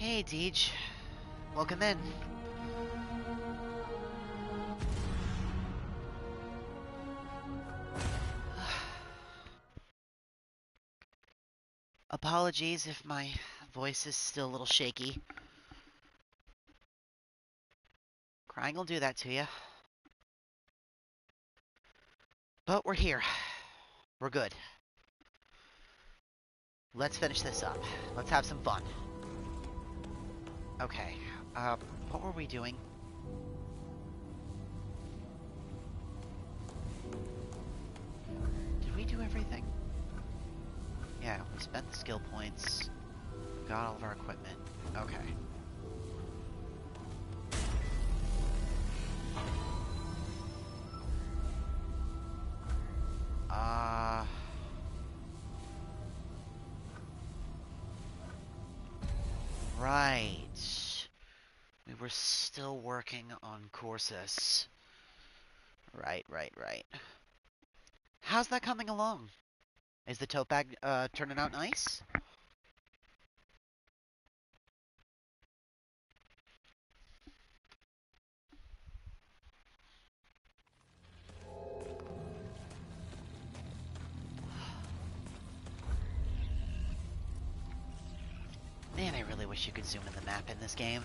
Hey, Deej. Welcome in. Apologies if my voice is still a little shaky. Crying will do that to you. But we're here. We're good. Let's finish this up. Let's have some fun. Okay. What were we doing? Did we do everything? Yeah, we spent the skill points. Got all of our equipment. Okay. Right. We were still working on courses. Right. How's that coming along? Is the tote bag, turning out nice? Man, I really wish you could zoom in the map in this game.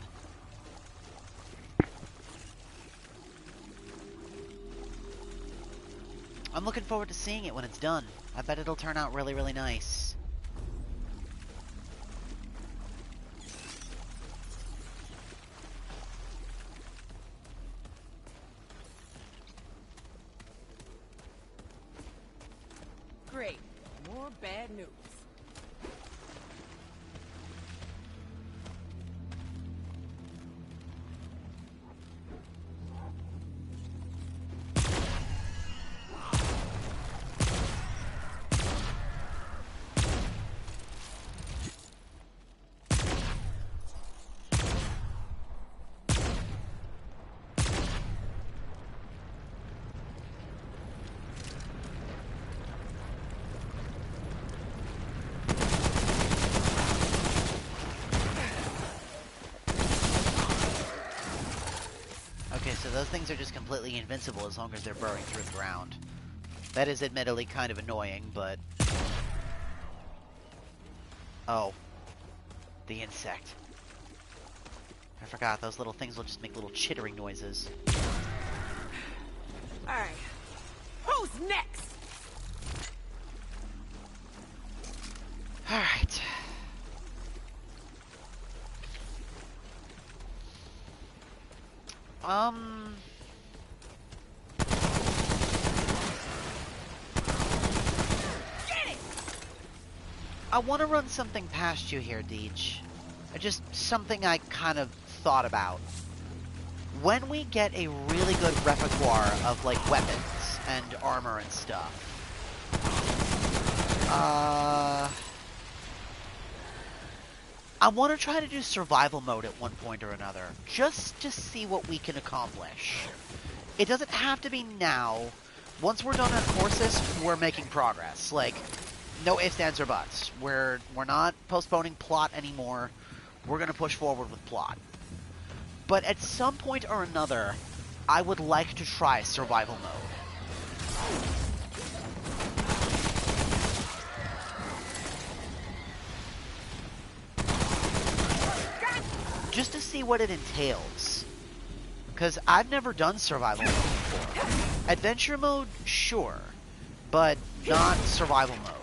I'm looking forward to seeing it when it's done. I bet it'll turn out really, really nice. Great. More bad news. Okay, so those things are just completely invincible as long as they're burrowing through the ground. That is admittedly kind of annoying, but... Oh. The insect. I forgot, those little things will just make little chittering noises. Alright. Who's next? Alright. Get it! I want to run something past you here, Deej. Just something I kind of thought about. When we get a really good repertoire of, like, weapons and armor and stuff, I want to try to do survival mode at one point or another, just to see what we can accomplish. It doesn't have to be now. Once we're done on courses, we're making progress. Like, no ifs, ands, or buts. We're not postponing plot anymore. We're going to push forward with plot. But at some point or another, I would like to try survival mode. Just to see what it entails. Because I've never done survival mode before. Adventure mode, sure. But not survival mode.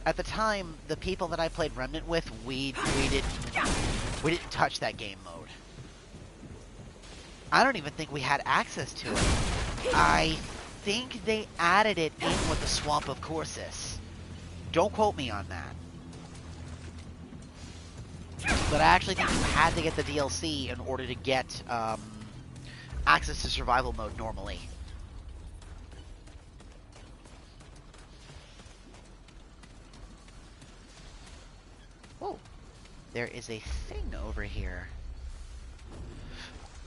At the time, the people that I played Remnant with, we didn't touch that game mode. I don't even think we had access to it. I think they added it in with the Swamp of Corsus. Don't quote me on that. But I actually think you had to get the DLC in order to get access to survival mode normally. Oh, there is a thing over here.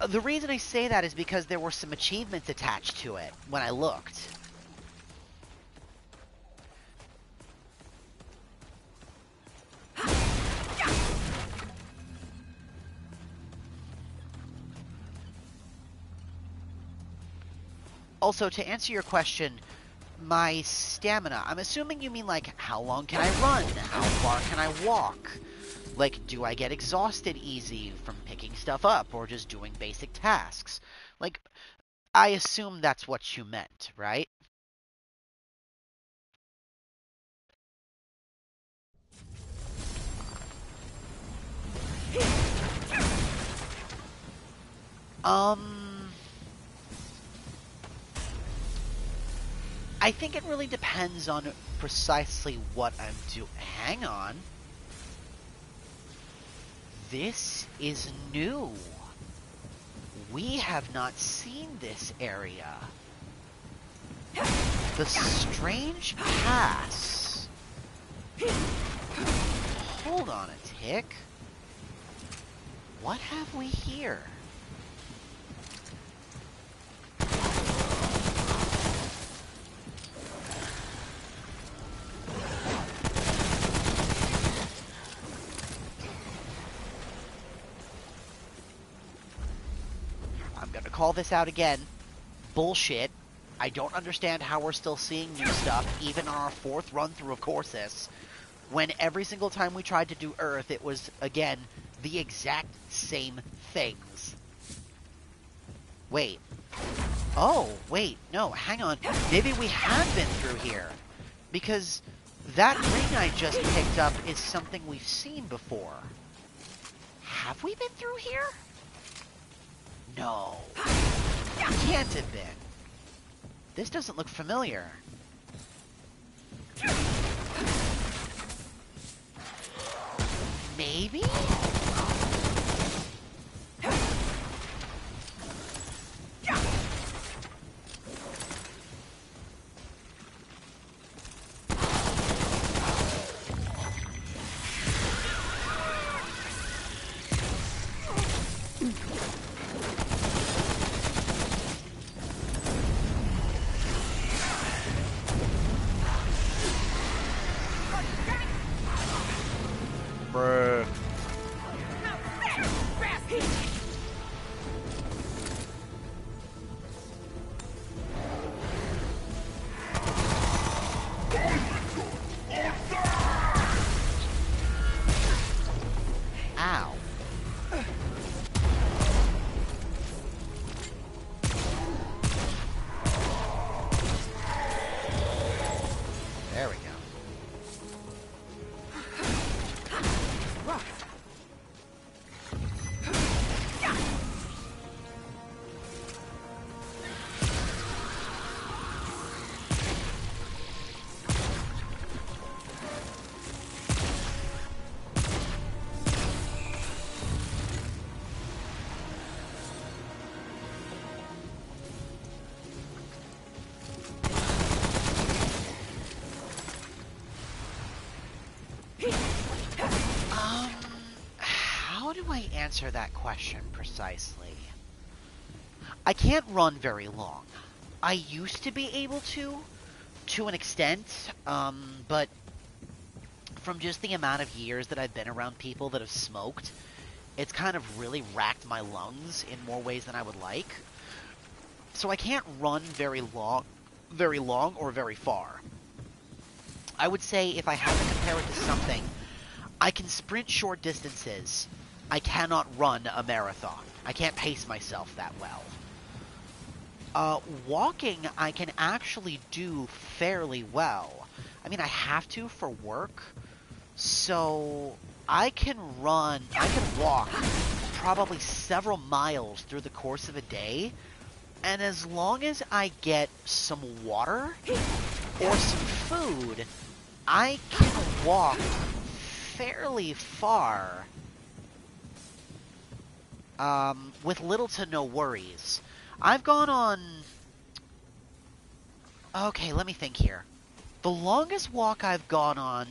The reason I say that is because there were some achievements attached to it when I looked. Also, to answer your question, my stamina, I'm assuming you mean, like, how long can I run? How far can I walk? Like, do I get exhausted easy from picking stuff up or just doing basic tasks? Like, I assume that's what you meant, right? I think it really depends on precisely what I'm doing. Hang on. This is new. We have not seen this area. The strange pass. Hold on a tick. What have we here? I'm gonna call this out again. Bullshit. I don't understand how we're still seeing new stuff, even on our 4th run-through of Courses, when every single time we tried to do Earth, it was, again, the exact same things. Wait. Oh, wait, no, hang on. Maybe we have been through here. Because that ring I just picked up is something we've seen before. Have we been through here? No. Can't have been. This doesn't look familiar. Maybe? Bruh. Ow. There we go. How do I answer that question precisely? I can't run very long. I used to be able to an extent, but from just the amount of years that I've been around people that have smoked, it's kind of really racked my lungs in more ways than I would like. So I can't run very long or very far. I would say if I had to compare it to something, I can sprint short distances. I cannot run a marathon. I can't pace myself that well. Walking, I can actually do fairly well. I mean, I have to for work, so I can walk probably several miles through the course of a day, and as long as I get some water or some food, I can walk fairly far with little to no worries. I've gone on... Okay, let me think here. The longest walk I've gone on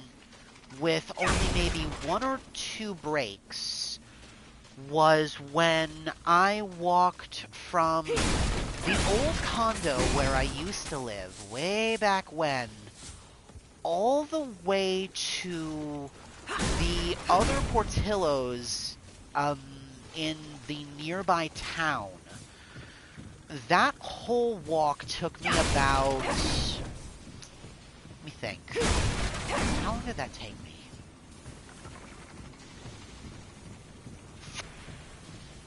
with only maybe 1 or 2 breaks was when I walked from the old condo where I used to live, way back when, all the way to the other Portillos in the nearby town. that whole walk took me about... Let me think. How long did that take me?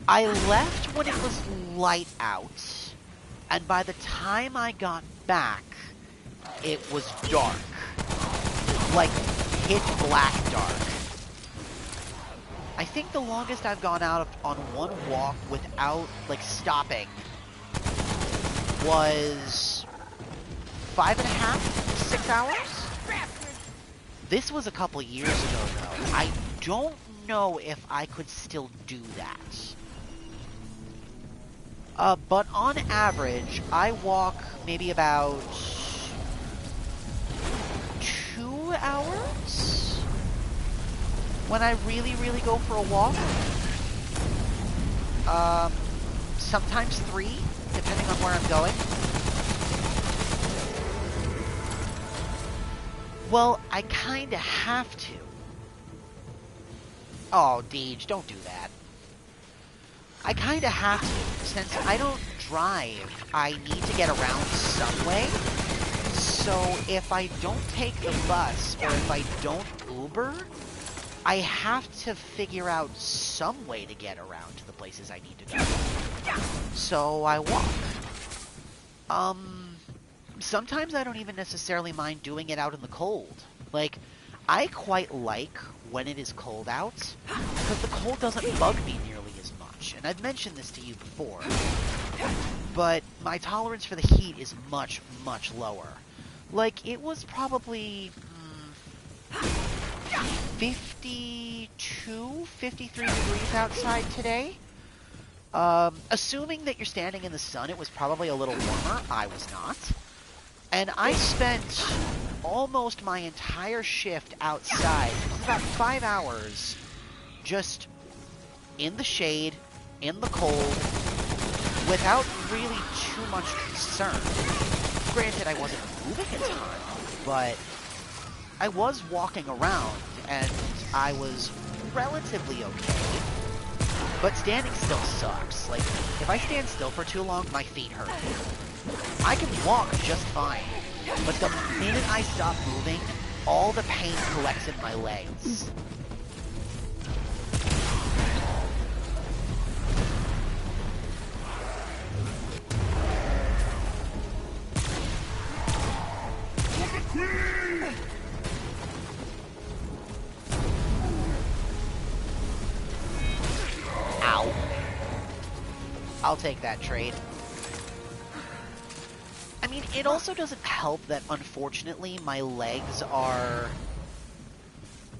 I left when it was light out, and by the time I got back, it was dark. Like, pitch black dark. I think the longest I've gone out on one walk without, like, stopping was 5.5, 6 hours? This was a couple years ago, though. I don't know if I could still do that. But on average, I walk maybe about 2 hours when I really, really go for a walk. Sometimes 3, depending on where I'm going. Well, I kinda have to. Oh, Deej, don't do that. I kinda have to. Since I don't drive, I need to get around some way. So if I don't take the bus, or if I don't Uber, I have to figure out some way to get around to the places I need to go. So I walk. Sometimes I don't even necessarily mind doing it out in the cold. Like, I quite like when it is cold out, because the cold doesn't bug me nearly as much. And I've mentioned this to you before, but my tolerance for the heat is much, much lower. Like, it was probably 52, 53 degrees outside today. Assuming that you're standing in the sun, it was probably a little warmer. I was not. And I spent almost my entire shift outside, about 5 hours, just in the shade, in the cold, without really too much concern. Granted, I wasn't moving a ton, but I was walking around, and I was relatively okay. But standing still sucks. Like, if I stand still for too long, my feet hurt. I can walk just fine, but the minute I stop moving, all the pain collects in my legs. Ow. I'll take that trade. I mean, it also doesn't help that, unfortunately, my legs are,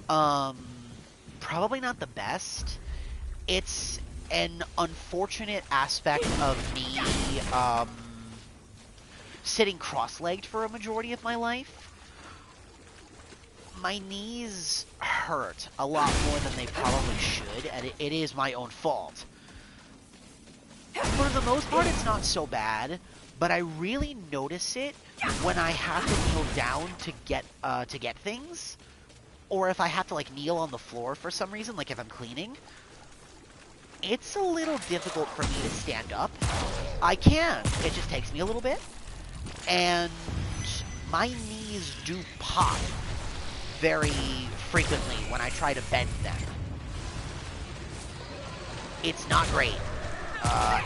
probably not the best. It's an unfortunate aspect of me, sitting cross-legged for a majority of my life. My knees hurt a lot more than they probably should, and it is my own fault. For the most part, it's not so bad. But I really notice it when I have to kneel down to get things, or if I have to like kneel on the floor for some reason, like if I'm cleaning. It's a little difficult for me to stand up. I can, it just takes me a little bit, and my knees do pop very frequently when I try to bend them. It's not great.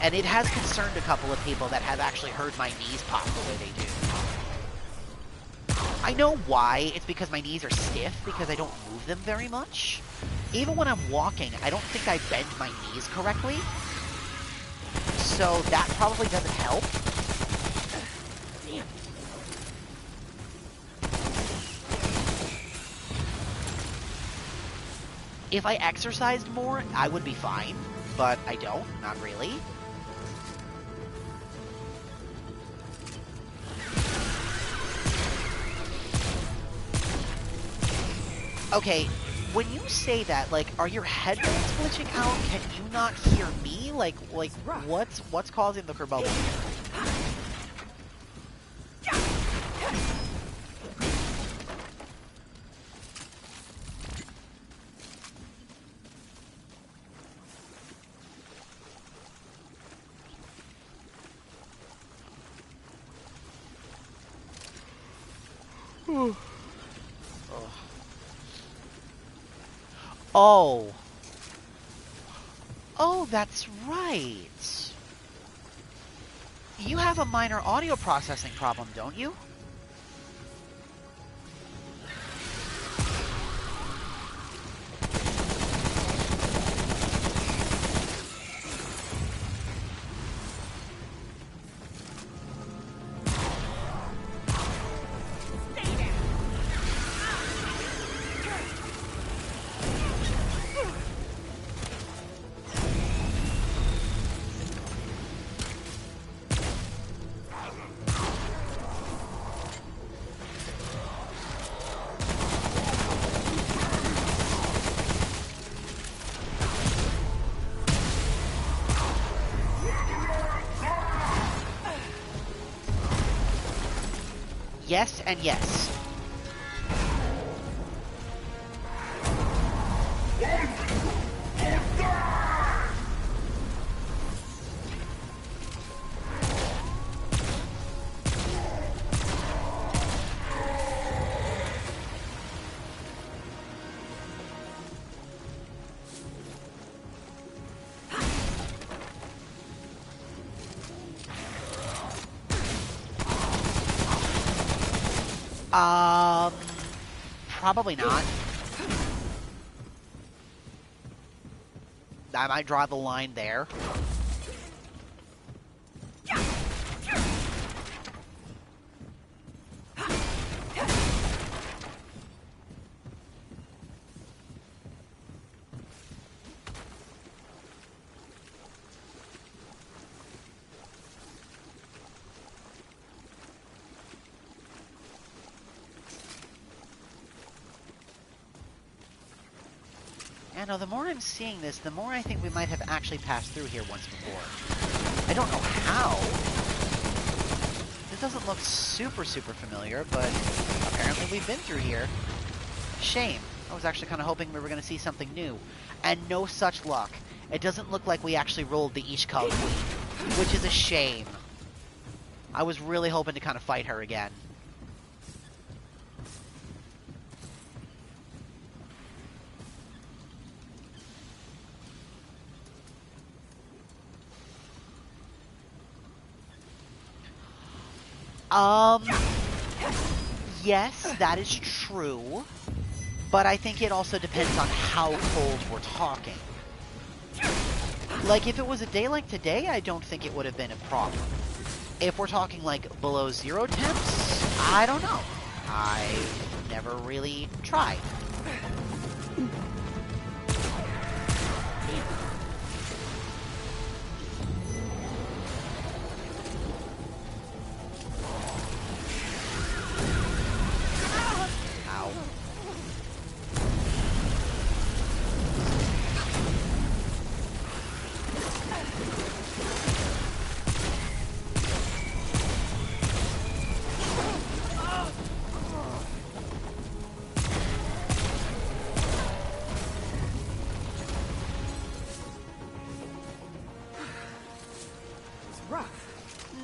And it has concerned a couple of people that have actually heard my knees pop the way they do. I know why. It's because my knees are stiff, because I don't move them very much. Even when I'm walking, I don't think I bend my knees correctly. So that probably doesn't help. Damn. If I exercised more, I would be fine. But I don't, not really. Okay, when you say that, like, are your headphones glitching out? Can you not hear me? Like, what's causing the kerbubble here? Oh. Oh, that's right. You have a minor audio processing problem, don't you? Yes and yes. Probably not. I might draw the line there. Yeah, no, the more I'm seeing this, the more I think we might have actually passed through here once before. I don't know how. This doesn't look super familiar, but apparently we've been through here. Shame. I was actually kind of hoping we were going to see something new. And no such luck. It doesn't look like we actually rolled the Ishkal Queen, which is a shame. I was really hoping to kind of fight her again. Yes, that is true. But I think it also depends on how cold we're talking. Like, if it was a day like today, I don't think it would have been a problem. If we're talking, like, below 0 temps, I don't know. I never really tried.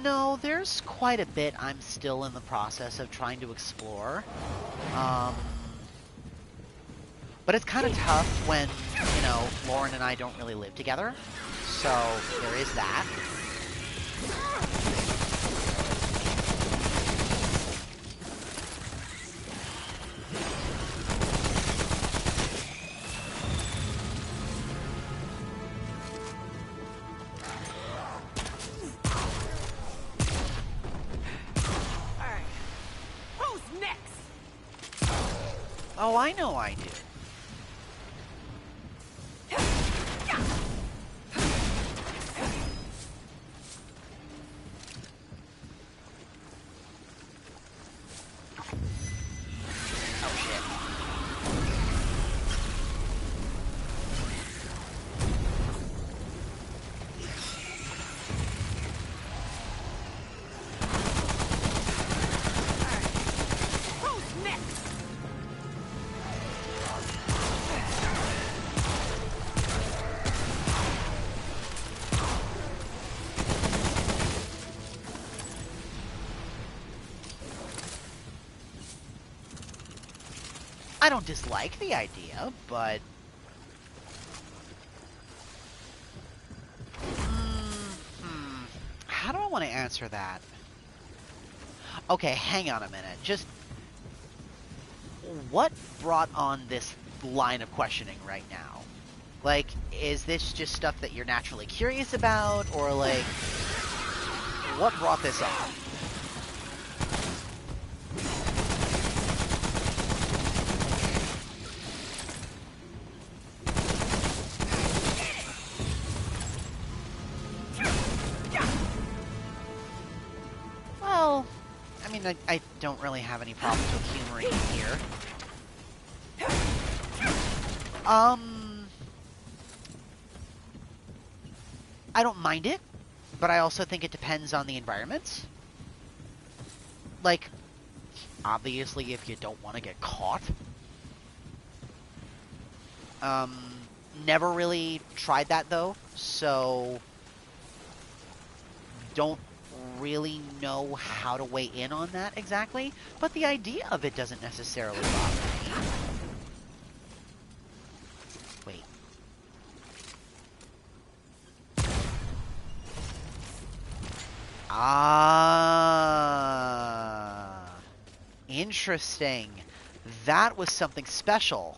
No, there's quite a bit I'm still in the process of trying to explore. But it's kind of tough when, you know, Lauren and I don't really live together. So, there is that. Oh, I know I do. Oh, shit. I don't dislike the idea, but... How do I want to answer that? Okay, hang on a minute. Just... What brought on this line of questioning right now? Like, is this just stuff that you're naturally curious about, or like... What brought this on? Well, I mean, I don't really have any problems with humoring it here. I don't mind it, but I also think it depends on the environment. Like, obviously, if you don't want to get caught. Never really tried that, though, so don't really know how to weigh in on that exactly, but the idea of it doesn't necessarily bother me. Wait. Ah, interesting. That was something special.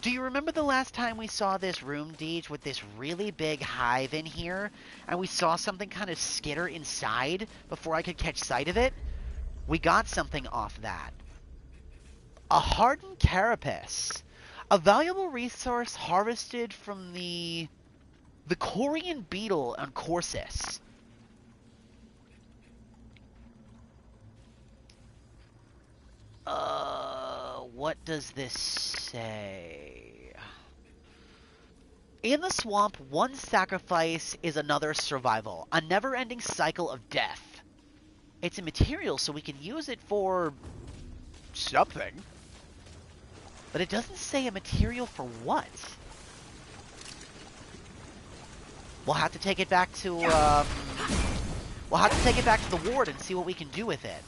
Do you remember the last time we saw this room, Deej, with this really big hive in here, and we saw something kind of skitter inside before I could catch sight of it? We got something off that. A hardened carapace. A valuable resource harvested from the Korean beetle on Corsus. What does this say? In the swamp, one sacrifice is another survival. A never-ending cycle of death. It's a material, so we can use it for... something. But it doesn't say a material for what. We'll have to take it back to, we'll have to take it back to the ward and see what we can do with it.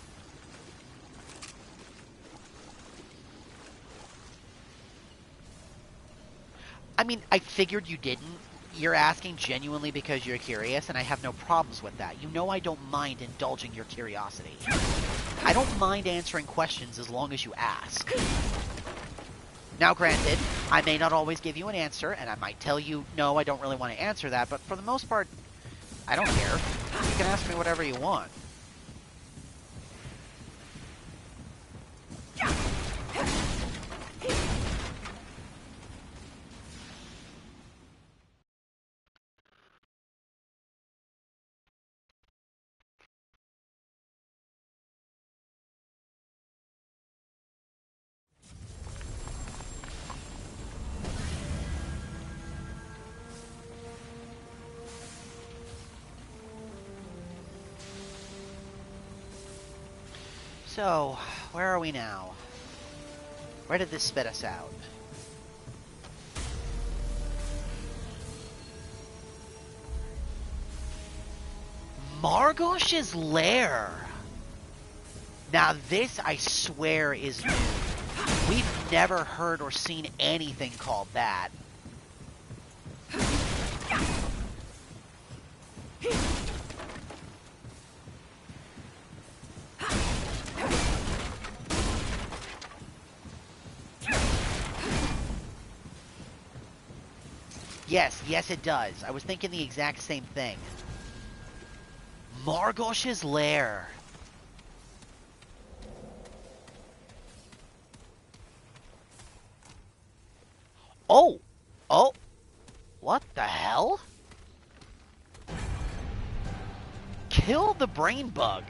I mean, I figured you didn't. You're asking genuinely because you're curious, and I have no problems with that. You know I don't mind indulging your curiosity. I don't mind answering questions as long as you ask. Now, granted, I may not always give you an answer, and I might tell you, no, I don't really want to answer that, but for the most part, I don't care. You can ask me whatever you want. So, where are we now? Where did this spit us out? Margosh's lair! Now this, I swear, is new. We've never heard or seen anything called that. Yes, it does. I was thinking the exact same thing. Margosh's lair. Oh! Oh! What the hell? Kill the brain bug.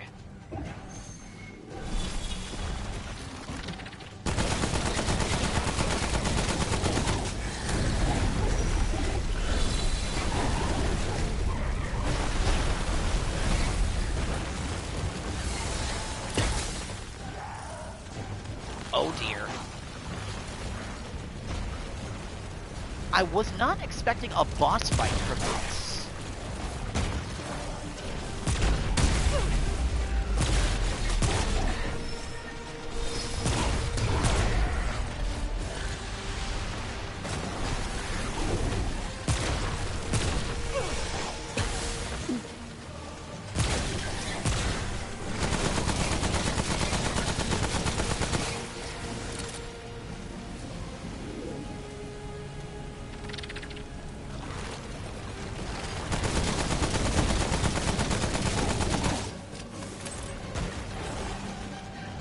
Oh dear. I was not expecting a boss fight from this.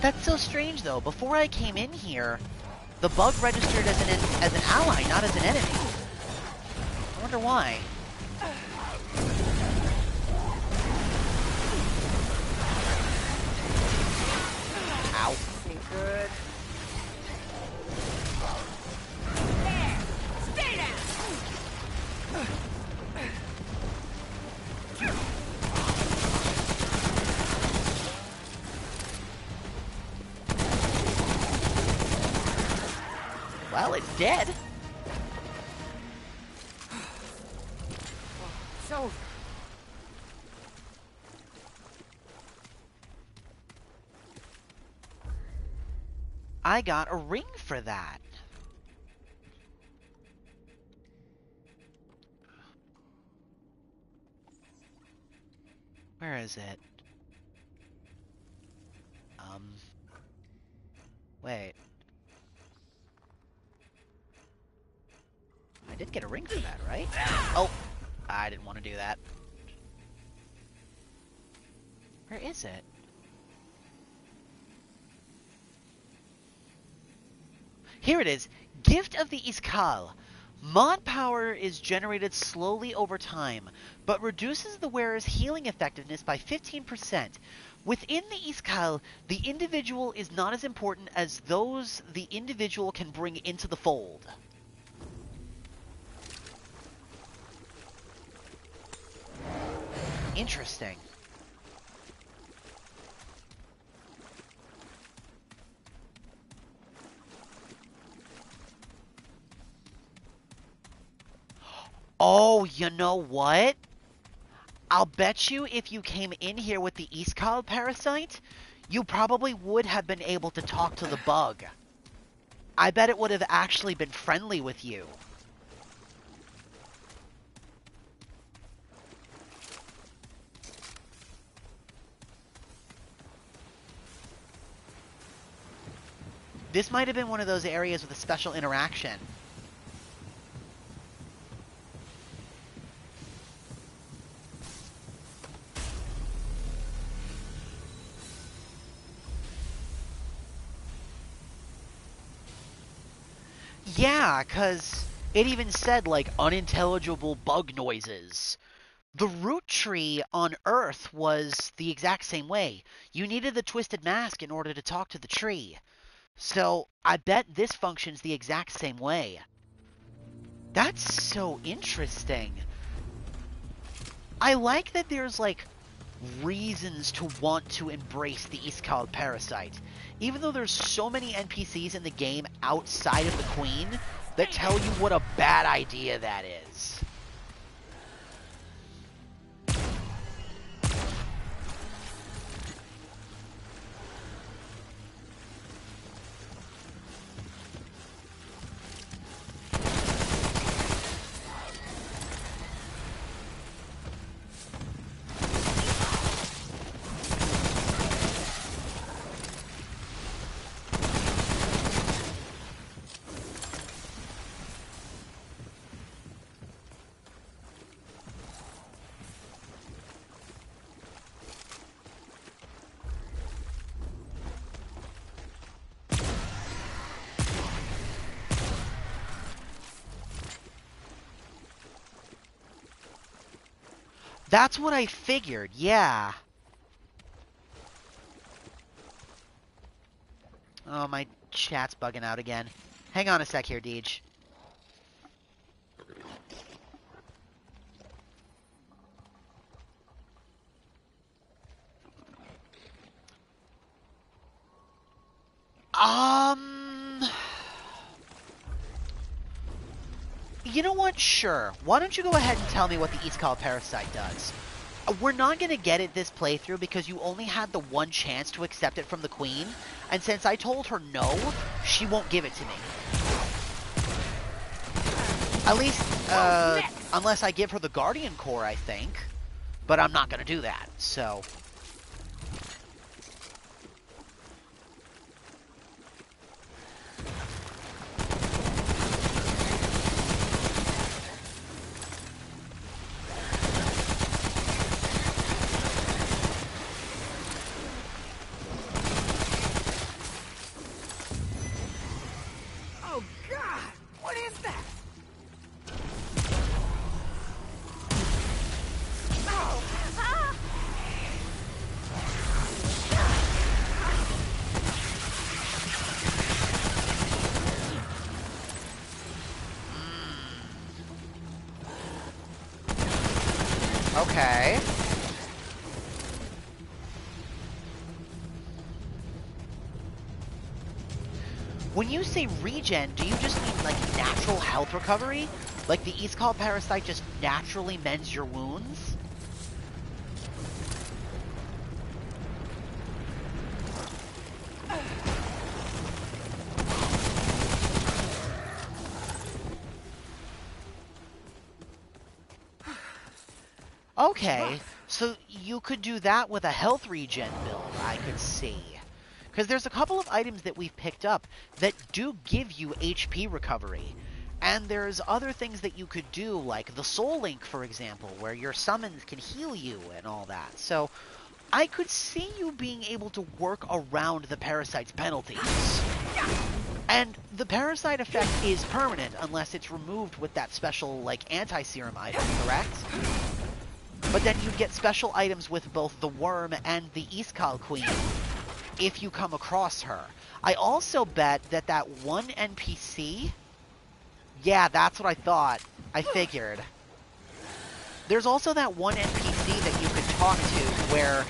That's so strange, though. Before I came in here, the bug registered as an ally, not as an enemy. I wonder why. Ow. Ain't good. There! Stay down! Well, it's dead. So... I got a ring for that. Where is it? Wait. I did get a ring for that, right? Oh, I didn't want to do that. Where is it? Here it is. Gift of the Iskal. Mod power is generated slowly over time, but reduces the wearer's healing effectiveness by 15%. Within the Iskal, the individual is not as important as those the individual can bring into the fold. Interesting. Oh, you know what? I'll bet you if you came in here with the Iskal parasite, you probably would have been able to talk to the bug. I bet it would have actually been friendly with you. This might have been one of those areas with a special interaction. Yeah, 'cause it even said, like, unintelligible bug noises. The root tree on Earth was the exact same way. You needed the twisted mask in order to talk to the tree. So, I bet this functions the exact same way. That's so interesting. I like that there's, like, reasons to want to embrace the Iskal parasite. Even though there's so many NPCs in the game outside of the Queen that tell you what a bad idea that is. That's what I figured, yeah. Oh, my chat's bugging out again. Hang on a sec here, Deej. You know what? Sure. Why don't you go ahead and tell me what the Iskal parasite does? We're not going to get it this playthrough because you only had the one chance to accept it from the Queen, and since I told her no, she won't give it to me. At least, unless I give her the Guardian Core, I think. But I'm not going to do that, so... Okay. When you say regen, do you just mean, like, natural health recovery? Like the East Call Parasite just naturally mends your wounds? Okay, so you could do that with a health regen build, I could see. Because there's a couple of items that we've picked up that do give you HP recovery. And there's other things that you could do, like the Soul Link, for example, where your summons can heal you and all that. So I could see you being able to work around the Parasite's penalties. And the Parasite effect is permanent unless it's removed with that special, like, anti-serum item, correct? But then you'd get special items with both the Worm and the Iskal Queen if you come across her. I also bet that that one NPC... Yeah, that's what I thought. I figured. There's also that one NPC that you could talk to where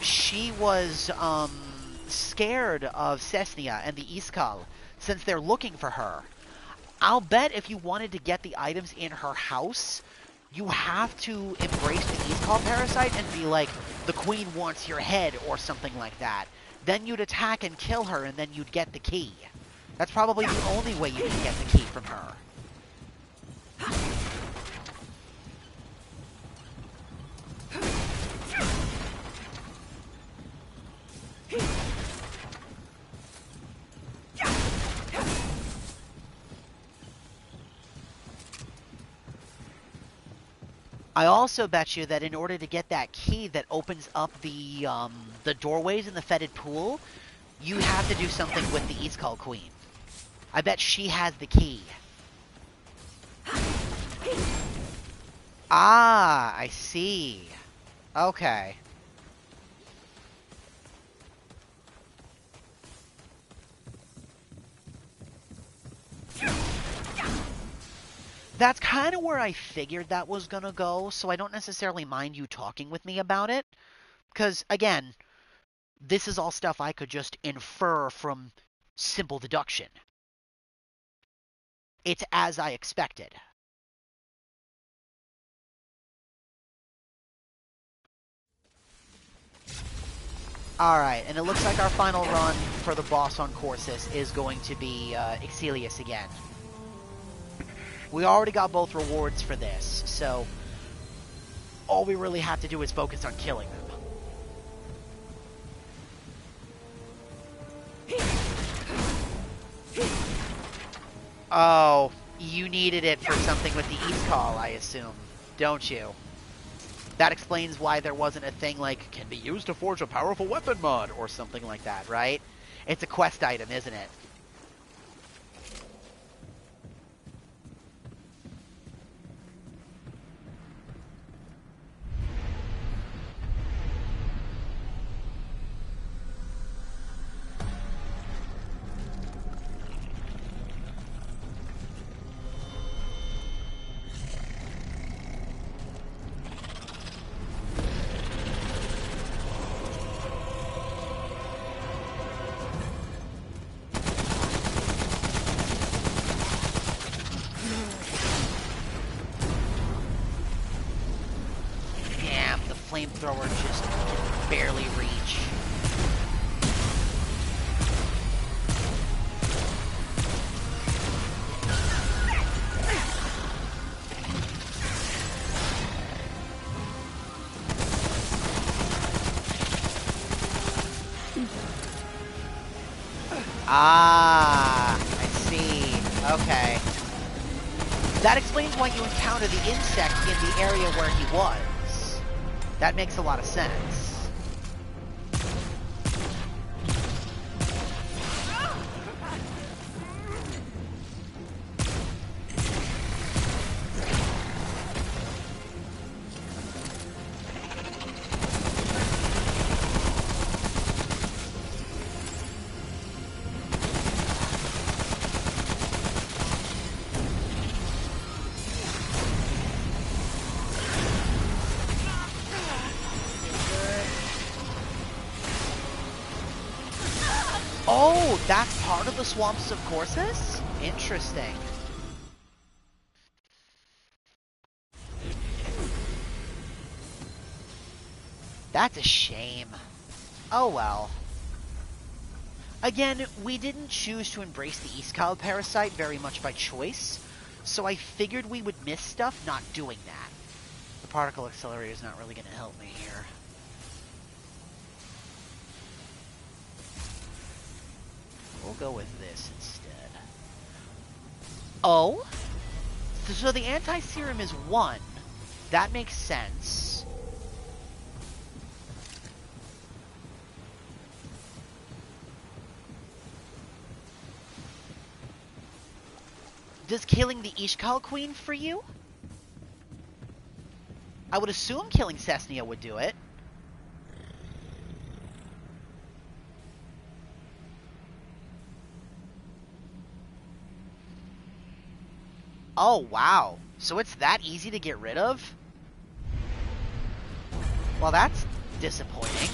she was scared of Cessnia and the Iskal since they're looking for her. I'll bet if you wanted to get the items in her house, you have to embrace the Iskal Parasite and be like, the Queen wants your head or something like that. Then you'd attack and kill her and then you'd get the key. That's probably the only way you can get the key from her. I also bet you that in order to get that key that opens up the doorways in the fetid pool, you have to do something with the Iskal Queen. I bet she has the key. Ah, I see. Okay. That's kind of where I figured that was gonna go, so I don't necessarily mind you talking with me about it. Because, again, this is all stuff I could just infer from simple deduction. It's as I expected. Alright, and it looks like our final run for the boss on Corsus is going to be Exilius again. We already got both rewards for this, so all we really have to do is focus on killing them. Oh, you needed it for something with the Iskal, I assume, don't you? That explains why there wasn't a thing like, can be used to forge a powerful weapon mod, or something like that, right? It's a quest item, isn't it? Flamethrower just can barely reach. Ah, I see. Okay. That explains why you encounter the insect in the area where he was. That makes a lot of sense. That's part of the swamps of Corsus? Interesting. That's a shame. Oh well. Again, we didn't choose to embrace the East Kyle parasite very much by choice, so I figured we would miss stuff not doing that. The particle accelerator is not really going to help me here. We'll go with this instead. Oh? So the anti-serum is 1. That makes sense. Does killing the Ishkal Queen for you? I would assume killing Cessnia would do it. Oh, wow. So it's that easy to get rid of? Well, that's disappointing.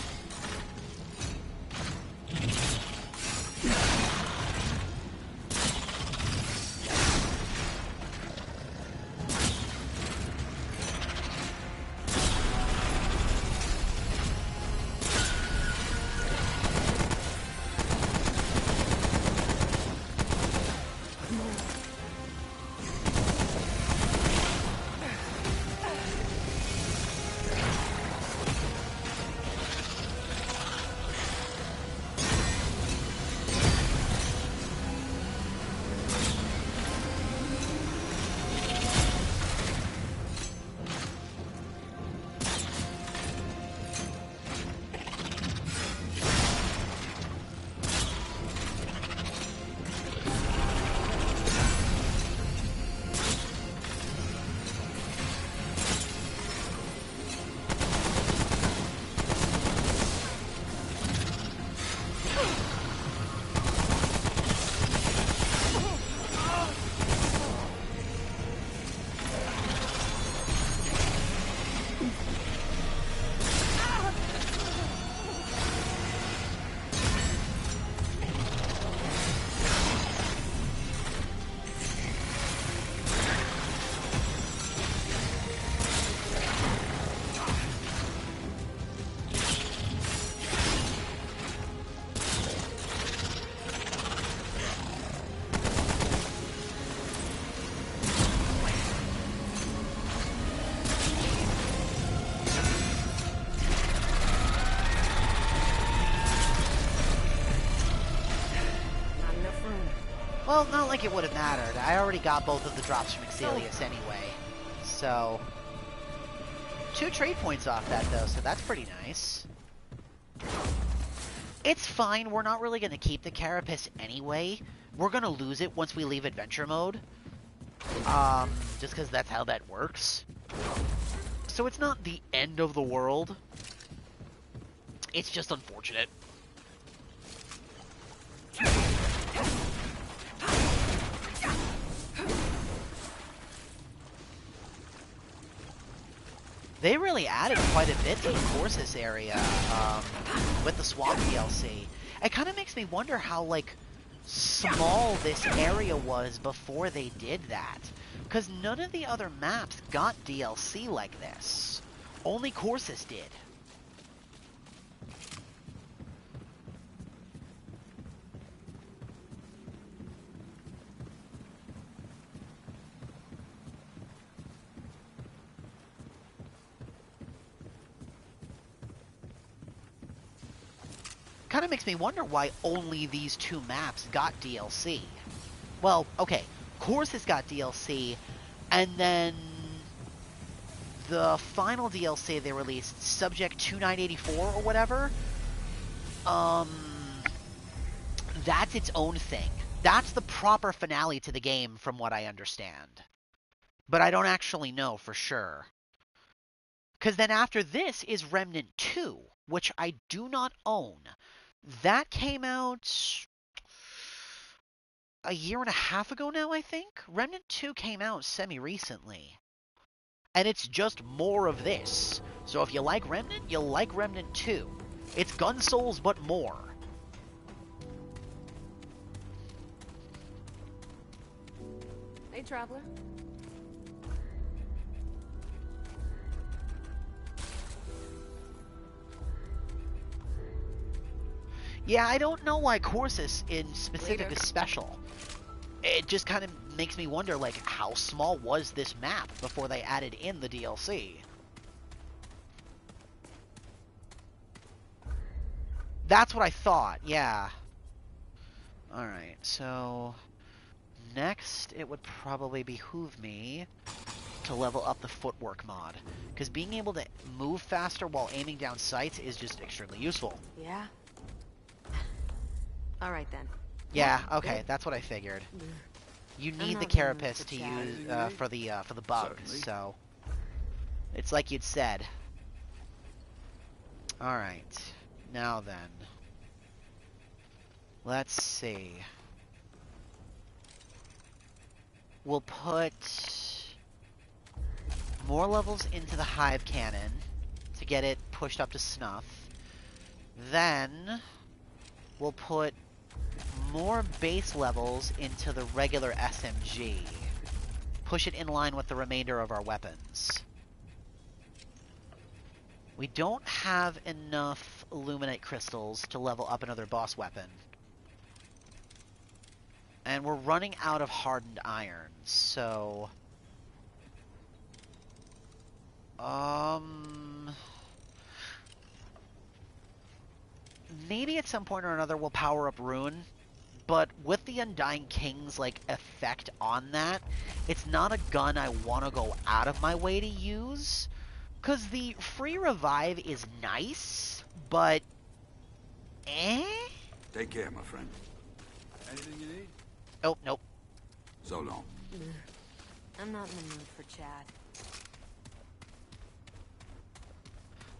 Well, not like it would have mattered. I already got both of the drops from Exilius anyway. So, 2 trade points off that, though, so that's pretty nice. It's fine. We're not really going to keep the Carapace anyway. We're going to lose it once we leave Adventure Mode. Just because that's how that works. So it's not the end of the world. It's just unfortunate. They really added quite a bit to the Corsus area with the Swamp DLC. It kind of makes me wonder how, like, small this area was before they did that. Because none of the other maps got DLC like this. Only Corsus did. Kind of makes me wonder why only these 2 maps got DLC. Well, okay, Corsus got DLC, and then the final DLC they released, Subject 2984 or whatever, that's its own thing. That's the proper finale to the game from what I understand. But I don't actually know for sure. Because then after this is Remnant 2, which I do not own. That came out a year and a half ago now, I think? Remnant 2 came out semi-recently. And it's just more of this. So if you like Remnant, you'll like Remnant 2. It's Gun Souls, but more. Hey, traveler. Yeah, I don't know why Corsus in specific Later. is special. It just kind of makes me wonder, like, how small was this map before they added in the DLC? That's what I thought, yeah. Alright, so... next, it would probably behoove me to level up the footwork mod. Because being able to move faster while aiming down sights is just extremely useful. Yeah? Alright then. Yeah, okay, that's what I figured. You I'm need the not in the mood carapace for to chat. use for the bug, Certainly. so it's like you'd said. All right, now then, let's see. We'll put more levels into the hive cannon to get it pushed up to snuff. Then we'll put more base levels into the regular SMG. Push it in line with the remainder of our weapons. We don't have enough Illuminate crystals to level up another boss weapon. And we're running out of hardened iron, so... maybe at some point or another we'll power up Rune, but with the Undying King's, like, effect on that, it's not a gun I want to go out of my way to use. Because the free revive is nice, but... eh? Take care, my friend. Anything you need? Oh, nope. So long. I'm not in the mood for chat.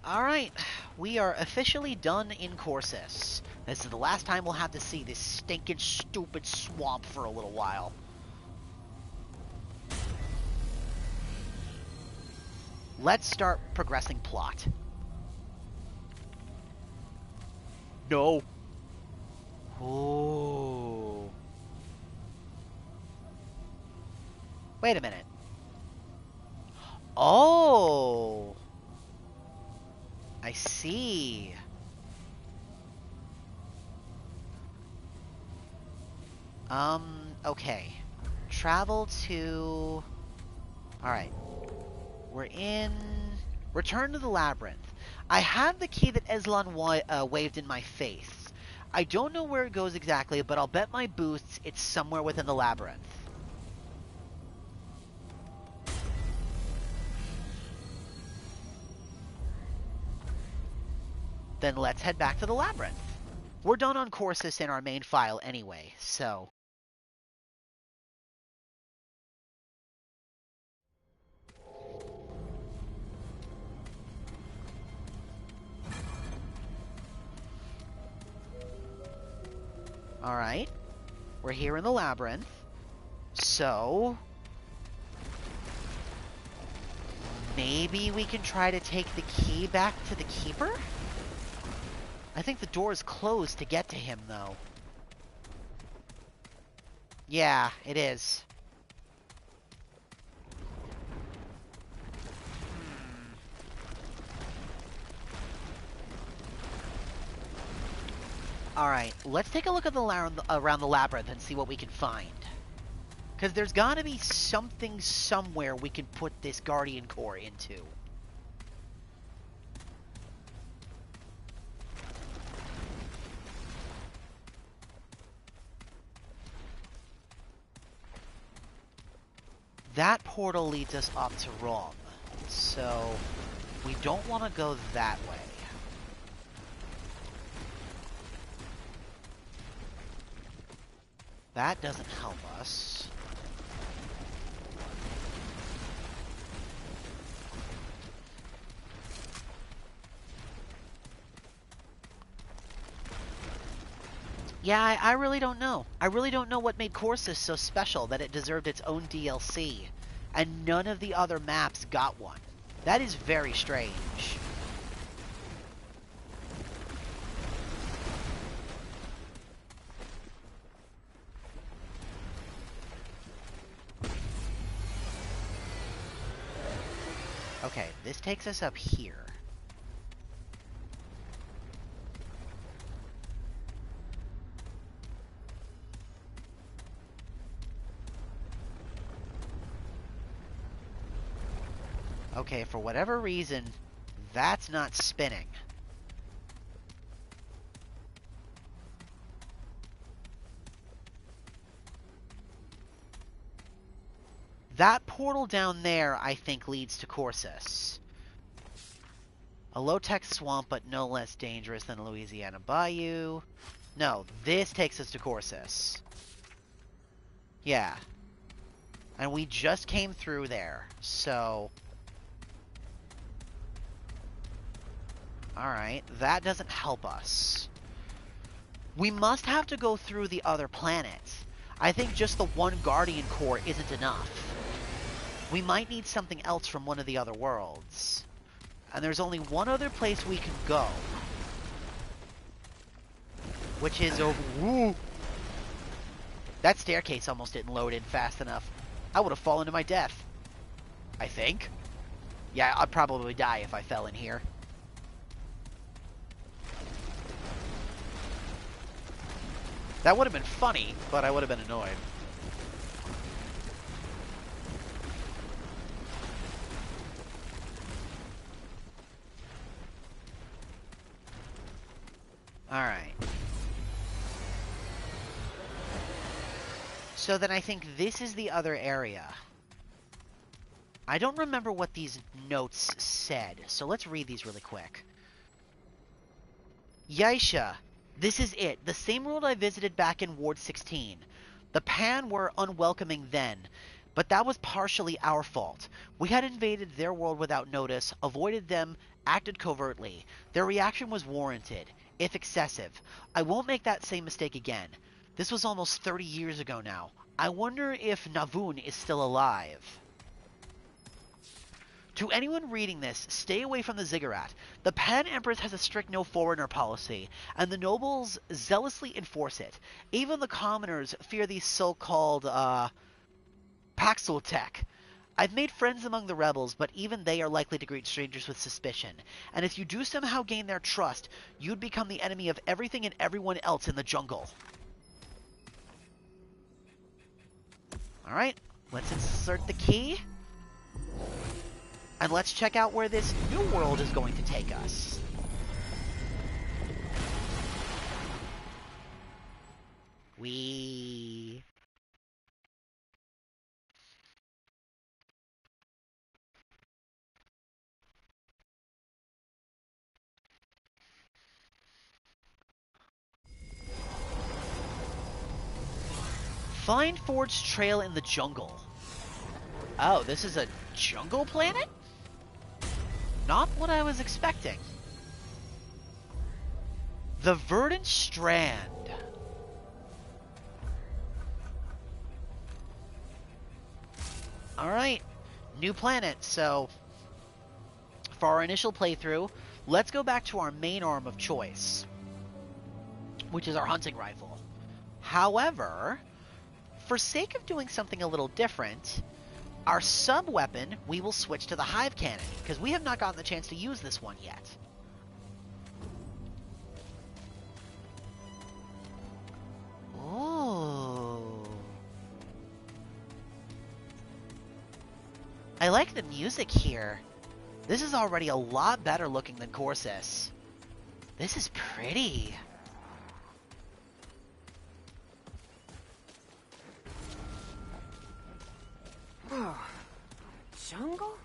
Alright, we are officially done in Corsus. This is the last time we'll have to see this stinking, stupid swamp for a little while. Let's start progressing plot. No. Oh. Wait a minute. Oh. I see. Okay. Travel to... Alright. We're in... Return to the Labyrinth. I have the key that Eslan waved in my face. I don't know where it goes exactly, but I'll bet my boots it's somewhere within the Labyrinth. Then let's head back to the Labyrinth. We're done on Corsus in our main file anyway, so... Alright. We're here in the Labyrinth. So... maybe we can try to take the key back to the Keeper? I think the door is closed to get to him, though. Yeah, it is. Alright, let's take a look at around the labyrinth and see what we can find. Because there's gotta be something somewhere we can put this Guardian Core into. That portal leads us up to Rome, so we don't want to go that way. That doesn't help us. Yeah, I really don't know. I really don't know what made Corsus so special that it deserved its own DLC, and none of the other maps got one. That is very strange. Okay, this takes us up here. Okay, for whatever reason, that's not spinning. That portal down there, I think, leads to Corsus. A low-tech swamp, but no less dangerous than a Louisiana bayou. No, this takes us to Corsus. Yeah. And we just came through there, so... Alright, that doesn't help us. We must have to go through the other planets. I think just the one Guardian core isn't enough. We might need something else from one of the other worlds. And there's only one other place we can go. Which is over... Ooh. That staircase almost didn't load in fast enough. I would have fallen to my death. I think. Yeah, I'd probably die if I fell in here. That would have been funny, but I would have been annoyed. Alright. So then I think this is the other area. I don't remember what these notes said, so let's read these really quick. Yaisha, this is it. The same world I visited back in Ward 16. The Pan were unwelcoming then, but that was partially our fault. We had invaded their world without notice, avoided them, acted covertly. Their reaction was warranted, if excessive. I won't make that same mistake again. This was almost 30 years ago now. I wonder if Navun is still alive. To anyone reading this, stay away from the ziggurat. The Pan Empress has a strict no-foreigner policy, and the nobles zealously enforce it. Even the commoners fear these so-called, Paxultech. I've made friends among the rebels, but even they are likely to greet strangers with suspicion. And if you do somehow gain their trust, you'd become the enemy of everything and everyone else in the jungle. Alright, let's insert the key. And let's check out where this new world is going to take us. Wee. Find Ford's trail in the jungle. Oh, this is a jungle planet? Not what I was expecting. The Verdant Strand. Alright, new planet, so for our initial playthrough, let's go back to our main arm of choice, which is our hunting rifle. However, for sake of doing something a little different, our sub-weapon, we will switch to the hive cannon, because we have not gotten the chance to use this one yet. Ooh. I like the music here. This is already a lot better looking than Corsus. This is pretty. Oh, jungle?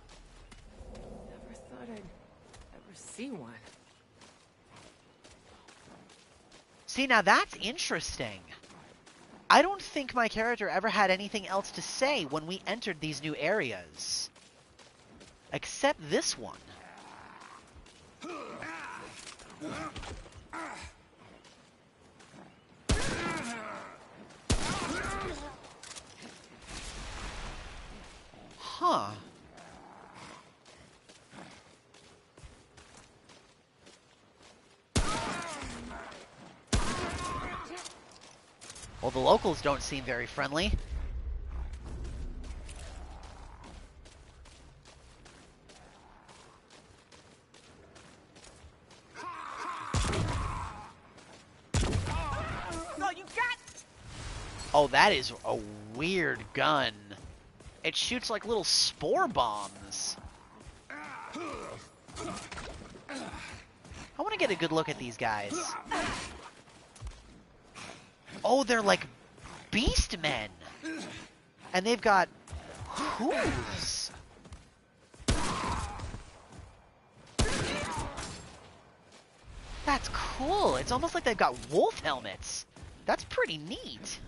Never thought I'd ever see one. See, now that's interesting. I don't think my character ever had anything else to say when we entered these new areas. Except this one. Huh. Well, the locals don't seem very friendly. Oh, that is a weird gun. It shoots like little spore bombs. I want to get a good look at these guys. Oh, they're like beast men. And they've got hooves. That's cool. It's almost like they've got wolf helmets. That's pretty neat.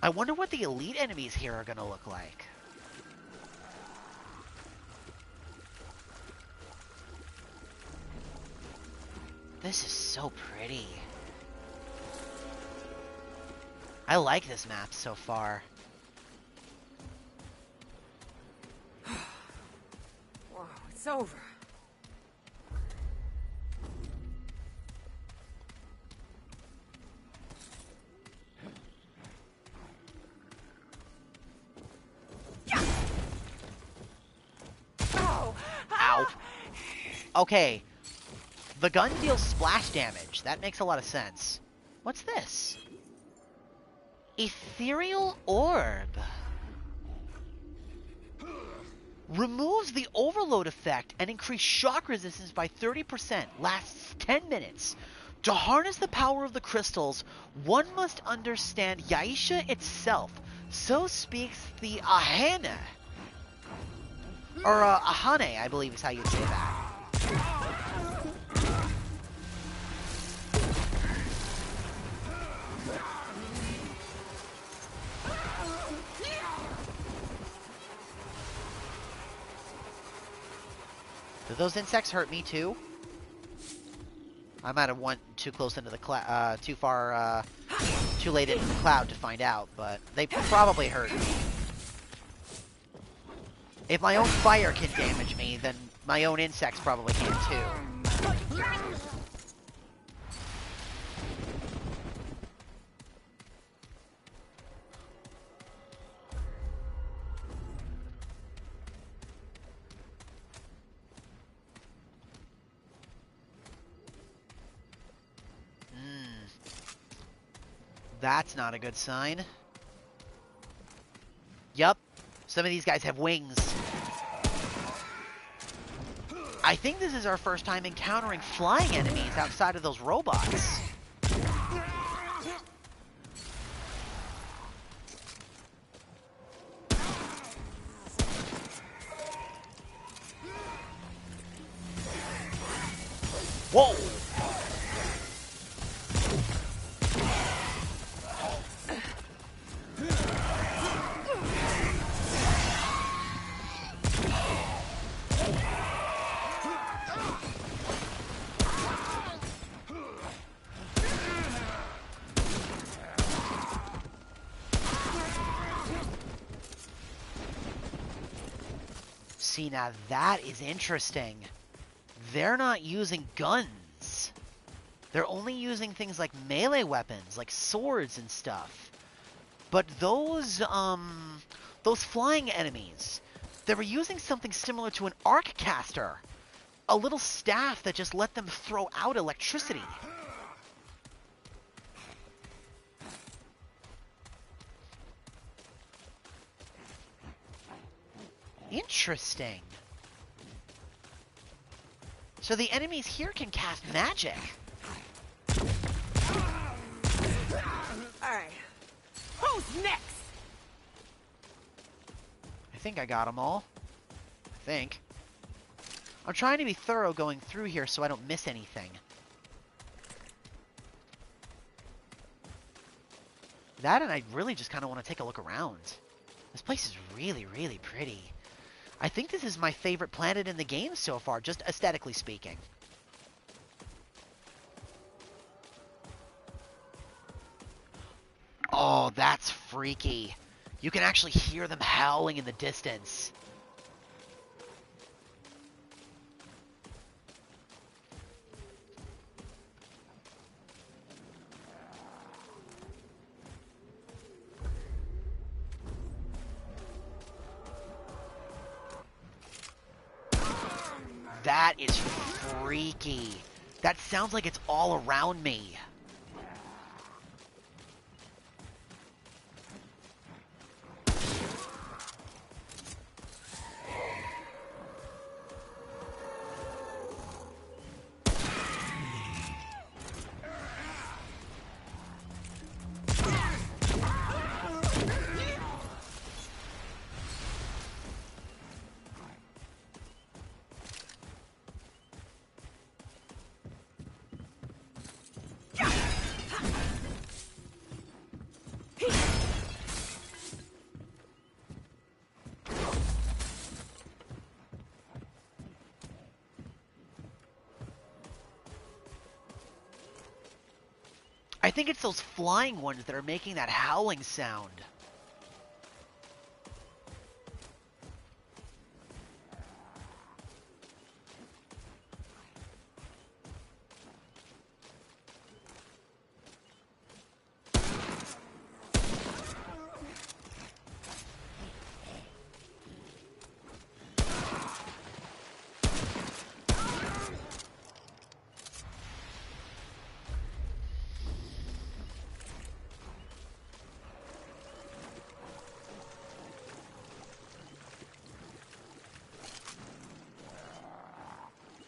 I wonder what the elite enemies here are going to look like. This is so pretty. I like this map so far. Whoa, it's over. Ow. Okay. The gun deals splash damage. That makes a lot of sense. What's this? Ethereal Orb. Removes the overload effect and increase shock resistance by 30%. Lasts 10 minutes. To harness the power of the crystals, one must understand Yaisha itself. So speaks the Ahane. Or Ahane, I believe is how you'd say that. Do those insects hurt me too? I might have went too close into the cloud, too late into the cloud to find out, but they probably hurt me. If my own fire can damage me, then my own insects probably can too. That's not a good sign. Yup. Some of these guys have wings. I think this is our first time encountering flying enemies outside of those robots. Whoa! See, now that is interesting. They're not using guns. They're only using things like melee weapons, like swords and stuff. But those flying enemies, they were using something similar to an arc caster. A little staff that just let them throw out electricity. Interesting. So the enemies here can cast magic. Alright. Who's next? I think I got them all. I think. I'm trying to be thorough going through here so I don't miss anything. That, and I really just kind of want to take a look around. This place is really, really pretty. I think this is my favorite planet in the game so far, just aesthetically speaking. Oh, that's freaky. You can actually hear them howling in the distance. That is freaky. That sounds like it's all around me. I think it's those flying ones that are making that howling sound.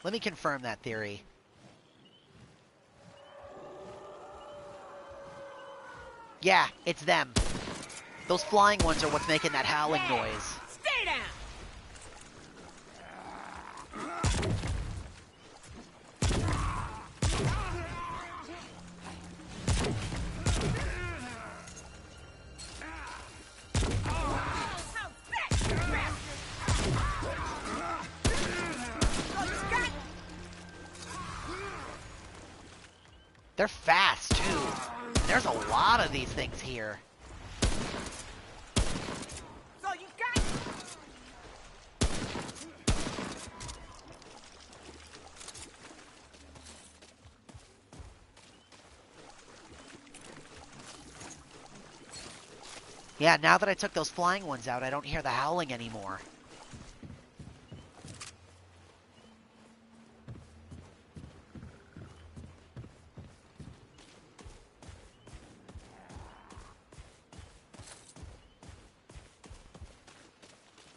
Let me confirm that theory. Yeah, it's them. Those flying ones are what's making that howling noise. Stay down! They're fast, too. There's a lot of these things here. So you got Yeah, now that I took those flying ones out, I don't hear the howling anymore.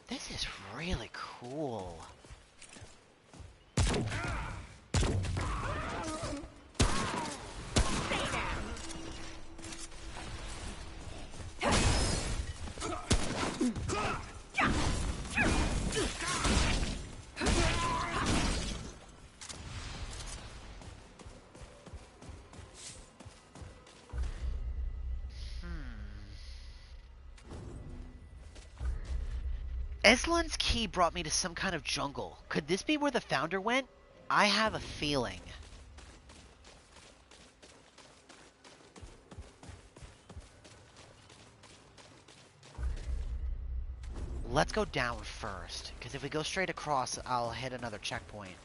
This is really cool. Eslan's key brought me to some kind of jungle. Could this be where the founder went? I have a feeling. Let's go down first, because if we go straight across, I'll hit another checkpoint.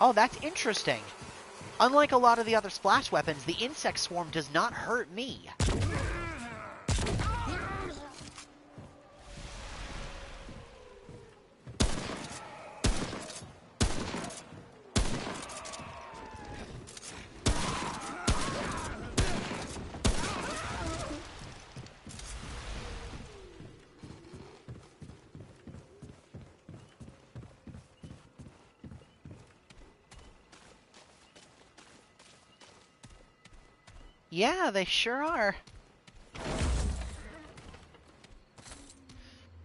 Oh, that's interesting. Unlike a lot of the other splash weapons, the insect swarm does not hurt me. Yeah, they sure are.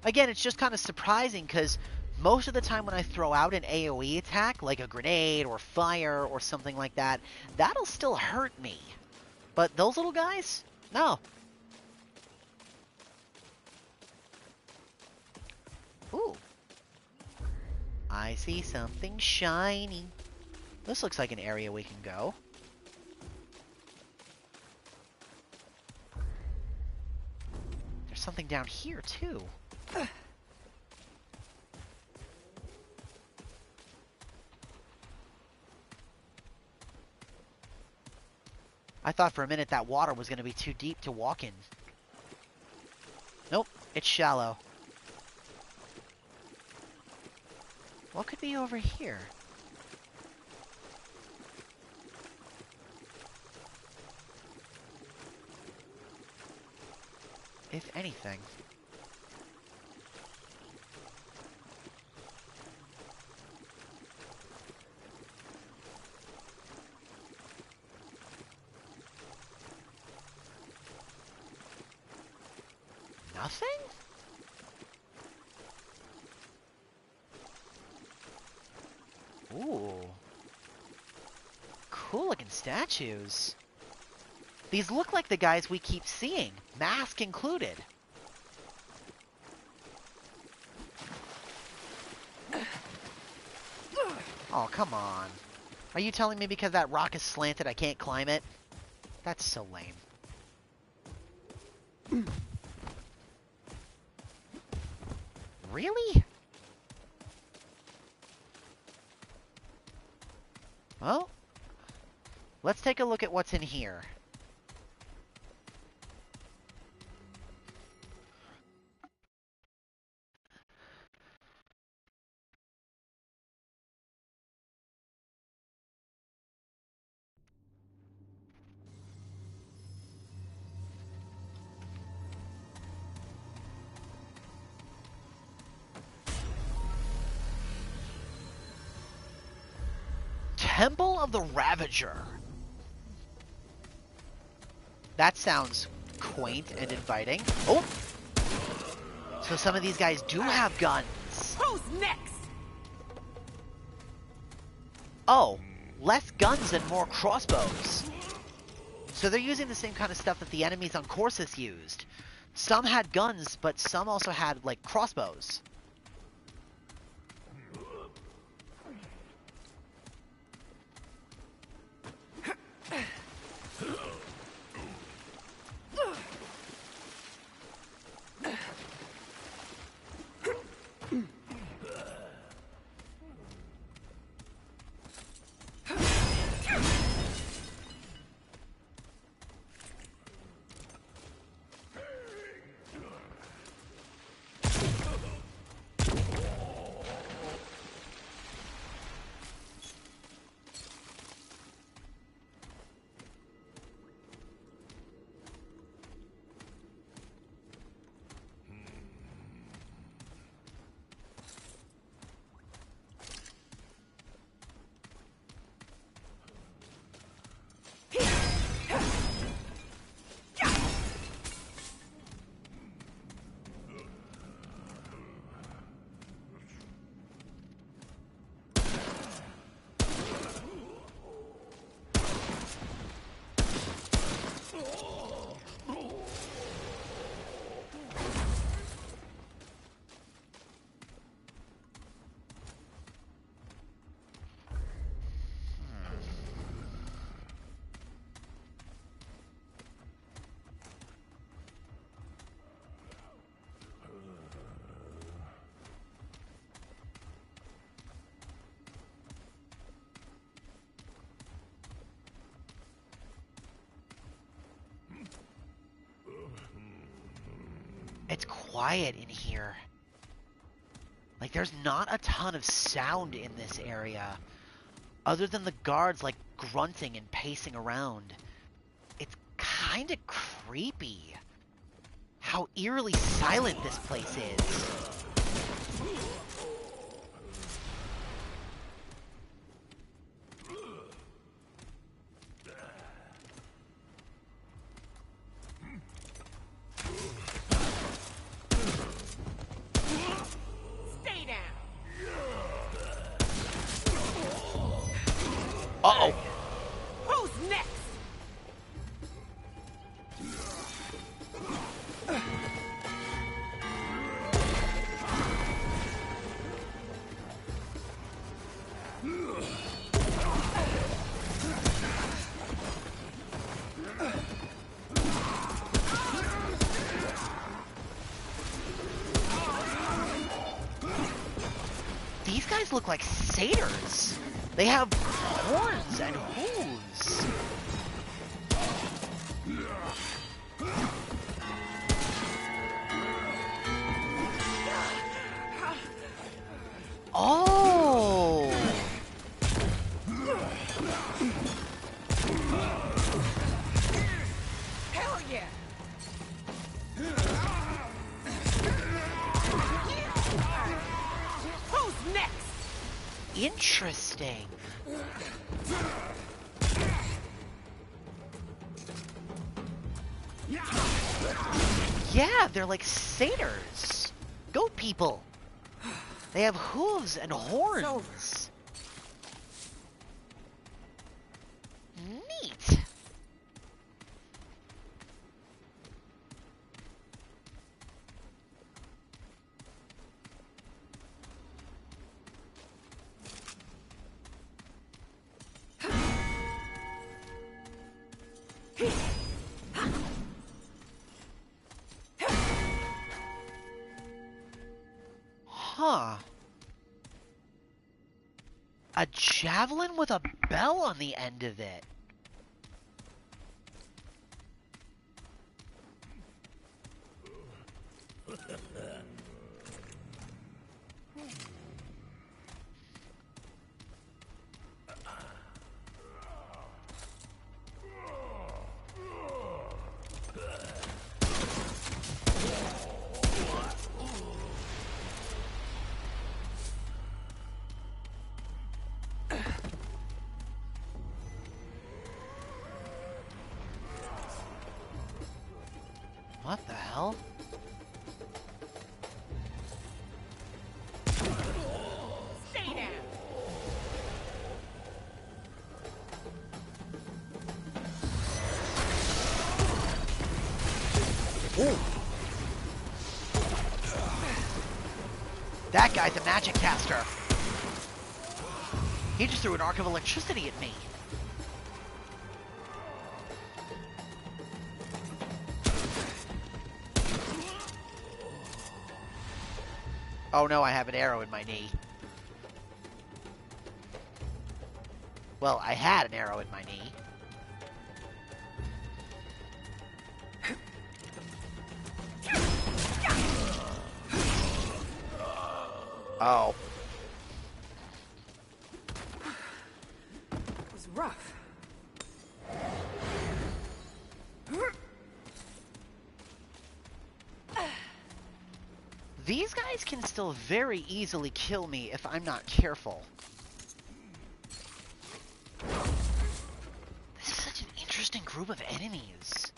Again, it's just kind of surprising because most of the time when I throw out an AoE attack, like a grenade or fire or something like that, that'll still hurt me. But those little guys? No. Ooh. I see something shiny. This looks like an area we can go. There's something down here, too. I thought for a minute that water was going to be too deep to walk in. Nope, it's shallow. What could be over here? If anything. Nothing? Ooh. Cool looking statues. These look like the guys we keep seeing, mask included. Oh, come on. Are you telling me because that rock is slanted I can't climb it? That's so lame. Really? Well, let's take a look at what's in here. Temple of the Ravager. That sounds quaint and inviting. Oh! So some of these guys do have guns. Who's next? Oh, less guns and more crossbows. So they're using the same kind of stuff that the enemies on Corsus used. Some had guns, but some also had, like, crossbows. It's quiet in here. Like, there's not a ton of sound in this area, other than the guards, like, grunting and pacing around. It's kind of creepy how eerily silent this place is. Stay down. Uh-oh. Who's next? look like satyrs. They have horns and hooves. Oh! Hell yeah! Who's next? Interesting. Yeah, they're like satyrs. Goat people. They have hooves and horns. Neat. Huh. A javelin with a bell on the end of it. What the hell? Stay down. Ooh. That guy's a magic caster. He just threw an arc of electricity at me. Oh no, I have an arrow in my knee. Well, I had an arrow in my knee. Oh. It was rough. These guys can still very easily kill me if I'm not careful. This is such an interesting group of enemies.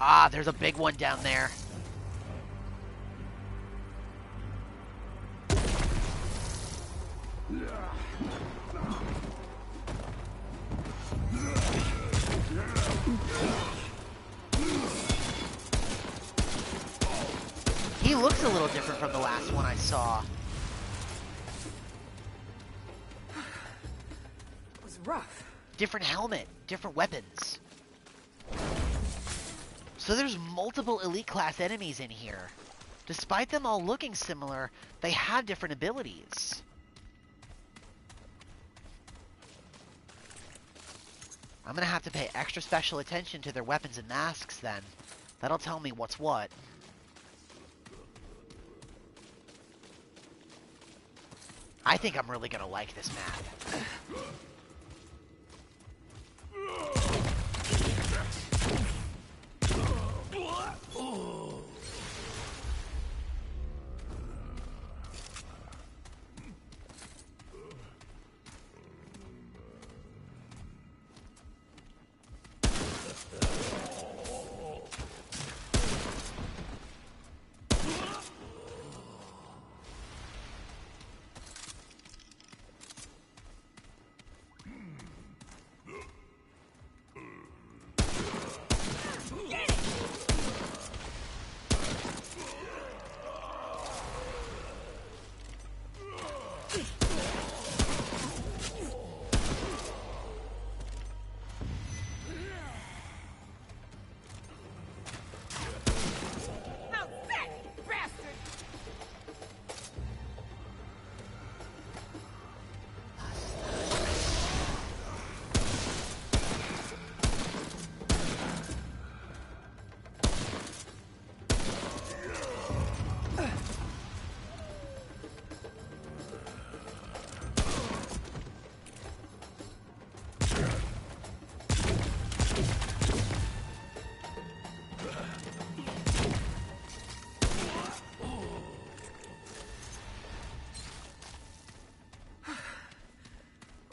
Ah, there's a big one down there. He looks a little different from the last one I saw. It was rough. Different helmet, different weapons. So there's multiple elite class enemies in here. Despite them all looking similar, they have different abilities. I'm gonna have to pay extra special attention to their weapons and masks then. That'll tell me what's what. I think I'm really gonna like this map.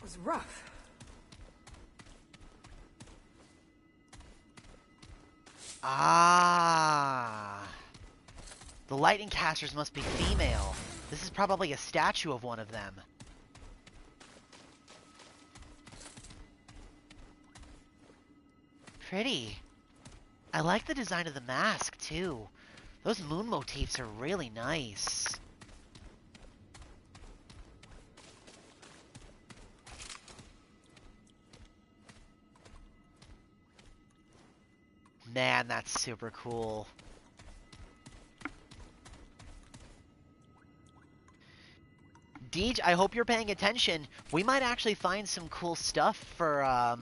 was rough. Ah. The lightning casters must be female. This is probably a statue of one of them. Pretty. I like the design of the mask, too. Those moon motifs are really nice. Man, that's super cool. Deej, I hope you're paying attention. We might actually find some cool stuff for,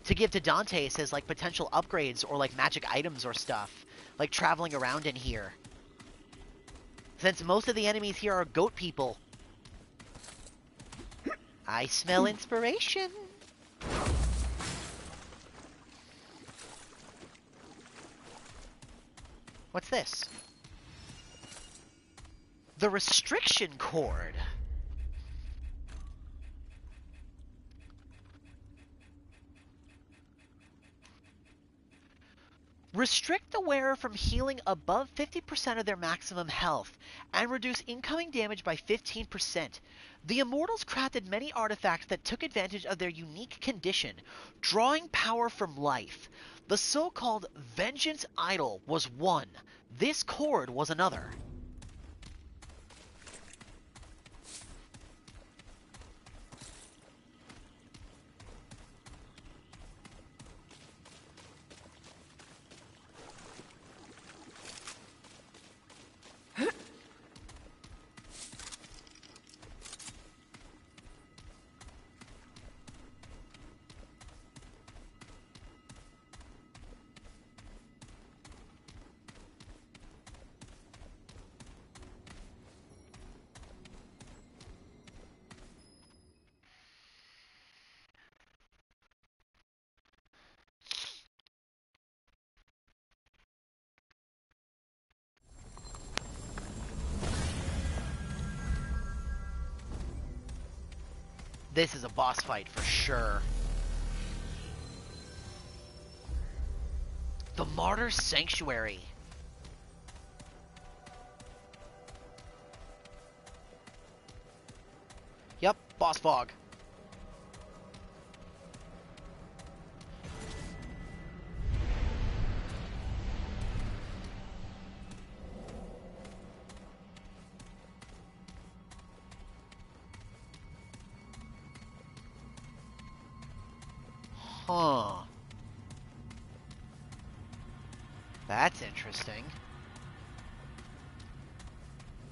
to give to Dantes as, like, potential upgrades or, like, magic items or stuff. Like, traveling around in here. Since most of the enemies here are goat people. I smell inspiration. What's this? The restriction cord. Restrict the wearer from healing above 50% of their maximum health, and reduce incoming damage by 15%. The Immortals crafted many artifacts that took advantage of their unique condition, drawing power from life. The so-called Vengeance Idol was one. This cord was another. This is a boss fight for sure. The Martyr's Sanctuary. Yep, boss fog. Huh. That's interesting.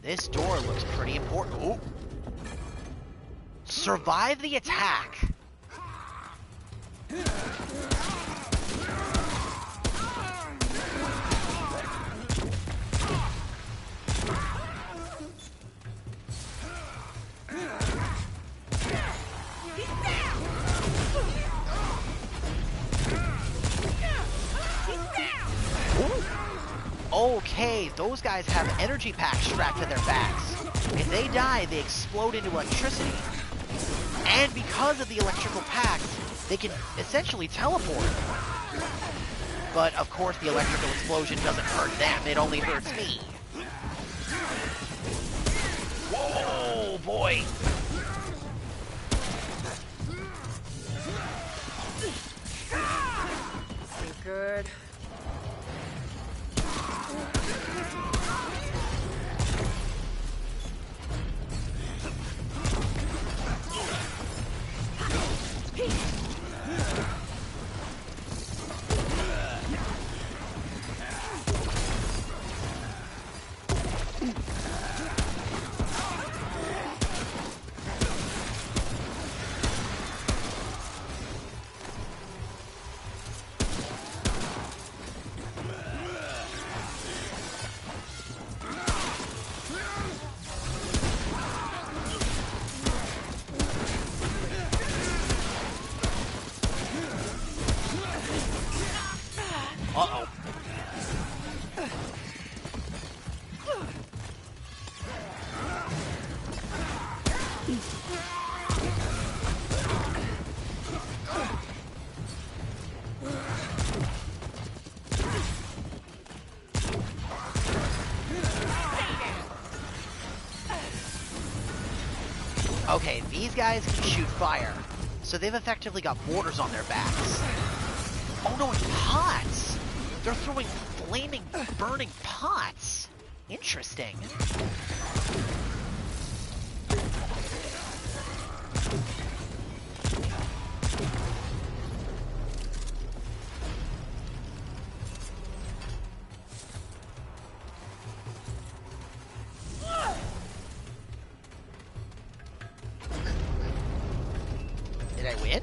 This door looks pretty important. Ooh. Survive the attack. Okay, those guys have energy packs strapped to their backs. If they die, they explode into electricity. And because of the electrical packs, they can essentially teleport. But of course the electrical explosion doesn't hurt them, it only hurts me. Whoa, boy. Be good. Okay, these guys can shoot fire, so they've effectively got mortars on their backs. Oh no, and pots! They're throwing flaming, burning pots! Interesting. Did I win?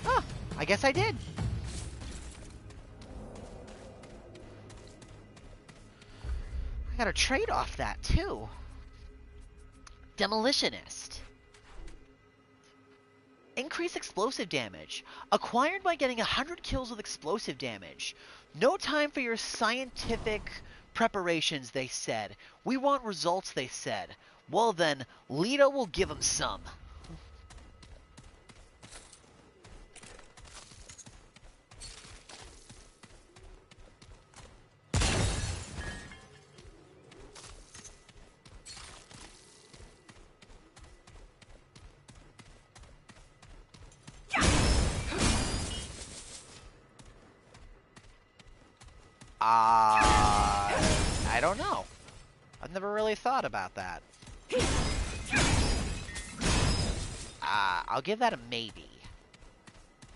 Oh, I guess I did. I gotta trade off that too. Demolitionist. Increase explosive damage. Acquired by getting 100 kills with explosive damage. No time for your scientific preparations, they said. We want results, they said. Well then, Lita will give them some. I don't know. I've never really thought about that. I'll give that a maybe.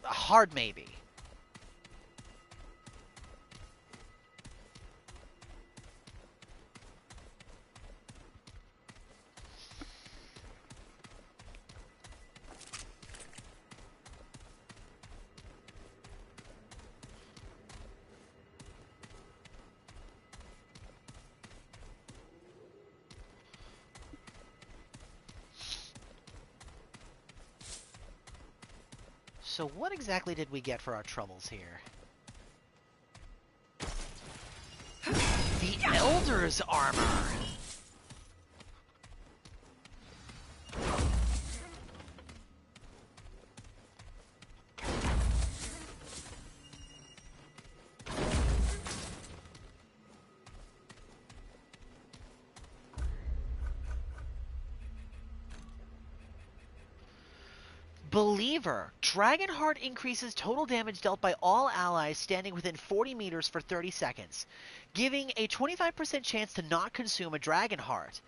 A hard maybe. So what exactly did we get for our troubles here? The Elder's armor! Believer. Dragonheart increases total damage dealt by all allies standing within 40 meters for 30 seconds, giving a 25% chance to not consume a Dragonheart.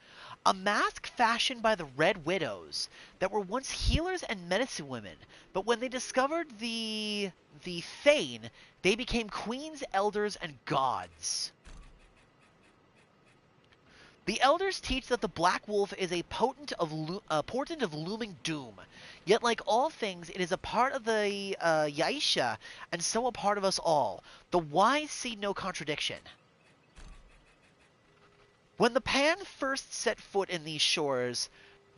A mask fashioned by the Red Widows that were once healers and medicine women, but when they discovered the Thane, they became queens, elders, and gods. The elders teach that the Black Wolf is a portent of looming doom. Yet, like all things, it is a part of the Yaisha, and so a part of us all. The wise see no contradiction. When the Pan first set foot in these shores,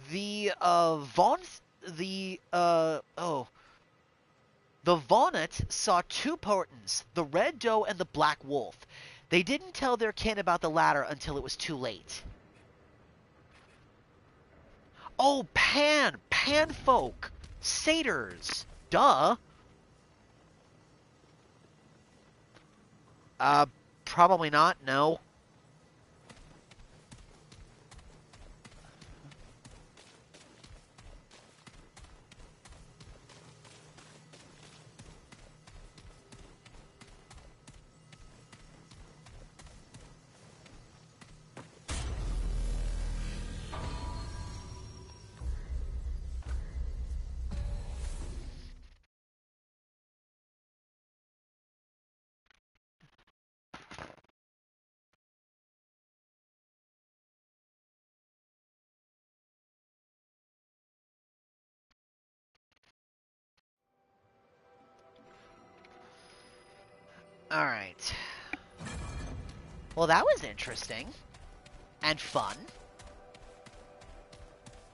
the Vonnet saw two portents, the Red Doe and the Black Wolf. They didn't tell their kin about the latter until it was too late. Oh, Panfolk, satyrs, duh. Probably not, no. Alright. Well, that was interesting. And fun.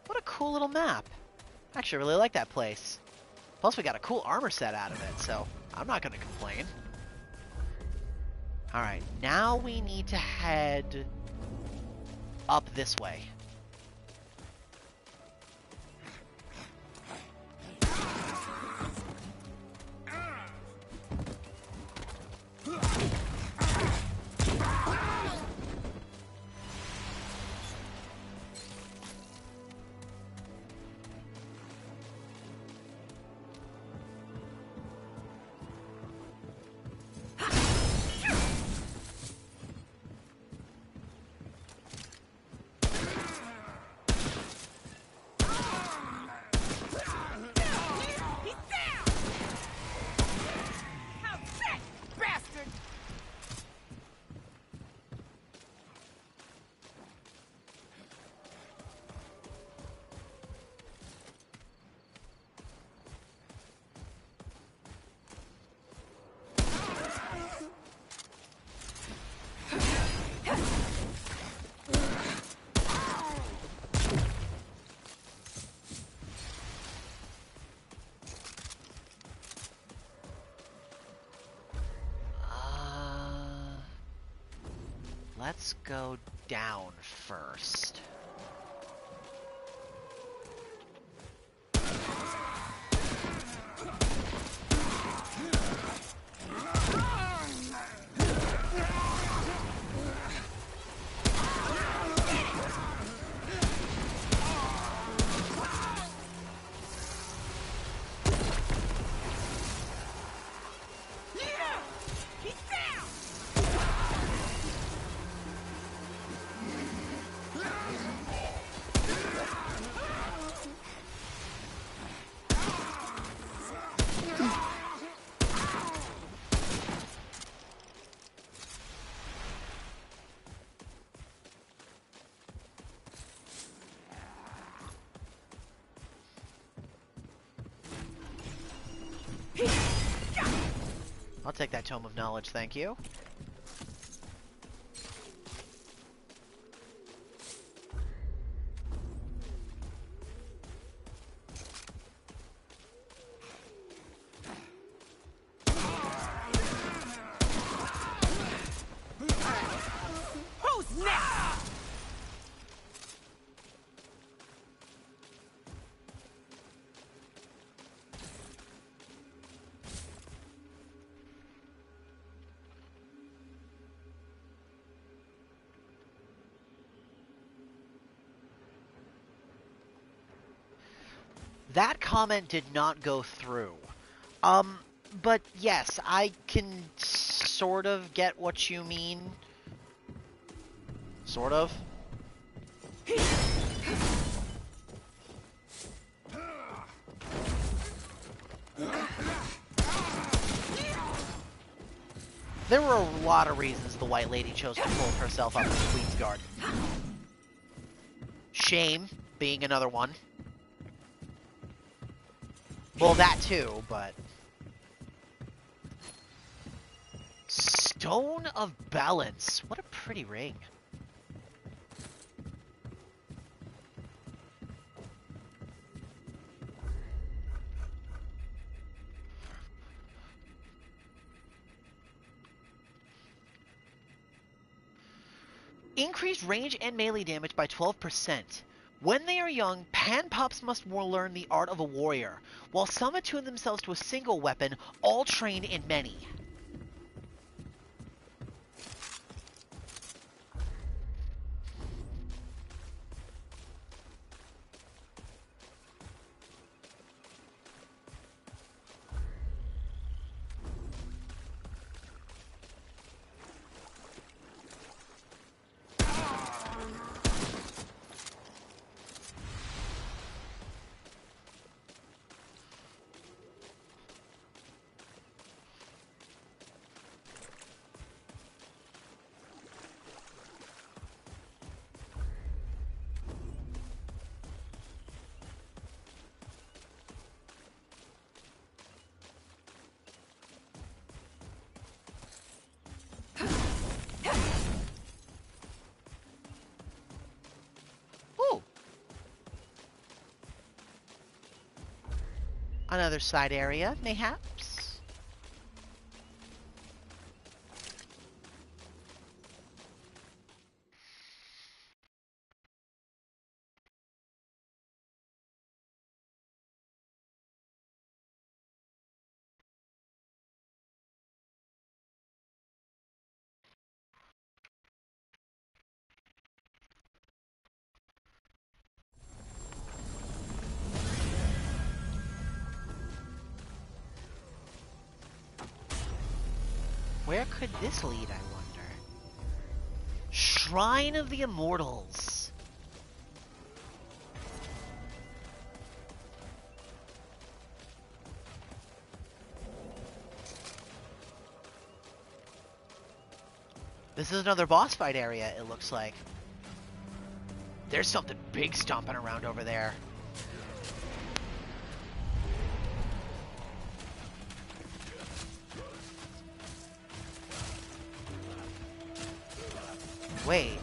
What a cool little map. I actually really like that place. Plus, we got a cool armor set out of it, so I'm not going to complain. Alright, now we need to head up this way. let's go down first. I'll take that Tome of Knowledge, thank you. Who's next? That comment did not go through. But yes, I can sort of get what you mean. Sort of. There were a lot of reasons the White Lady chose to pull herself up in Queensguard. Shame being another one. Well, that too, but... Stone of Balance. What a pretty ring. Increased range and melee damage by 12%. When they are young, Panpops must learn the art of a warrior, while some attune themselves to a single weapon, all train in many. Another side area, mayhaps? Where could this lead, I wonder? Shrine of the Immortals. This is another boss fight area, it looks like. There's something big stomping around over there. Wait.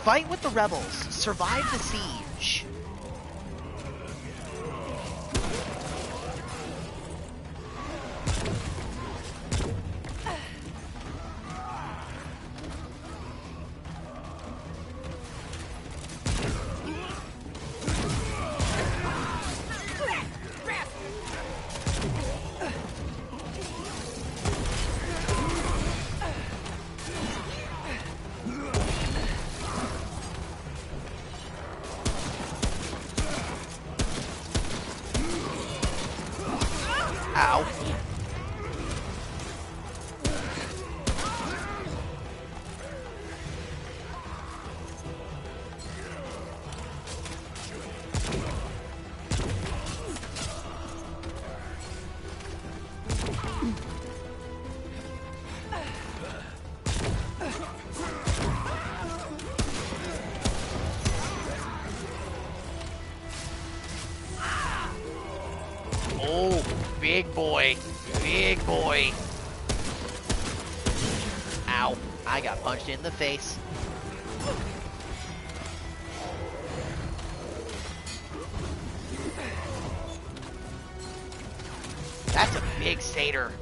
Fight with the rebels. Survive the siege. Ow. Oh, big boy. Big boy. Ow. I got punched in the face. That's a big satyr.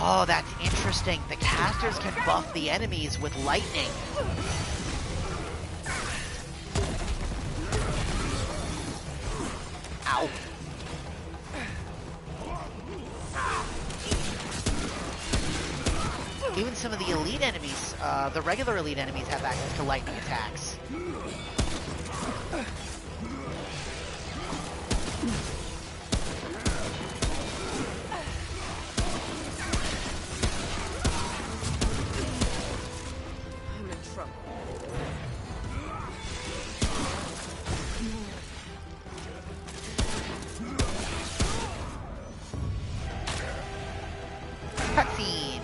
Oh, that's interesting. The casters can buff the enemies with lightning. Ow. Even some of the elite enemies, the regular elite enemies have access to lightning attacks. I'm in trouble. Cutscene.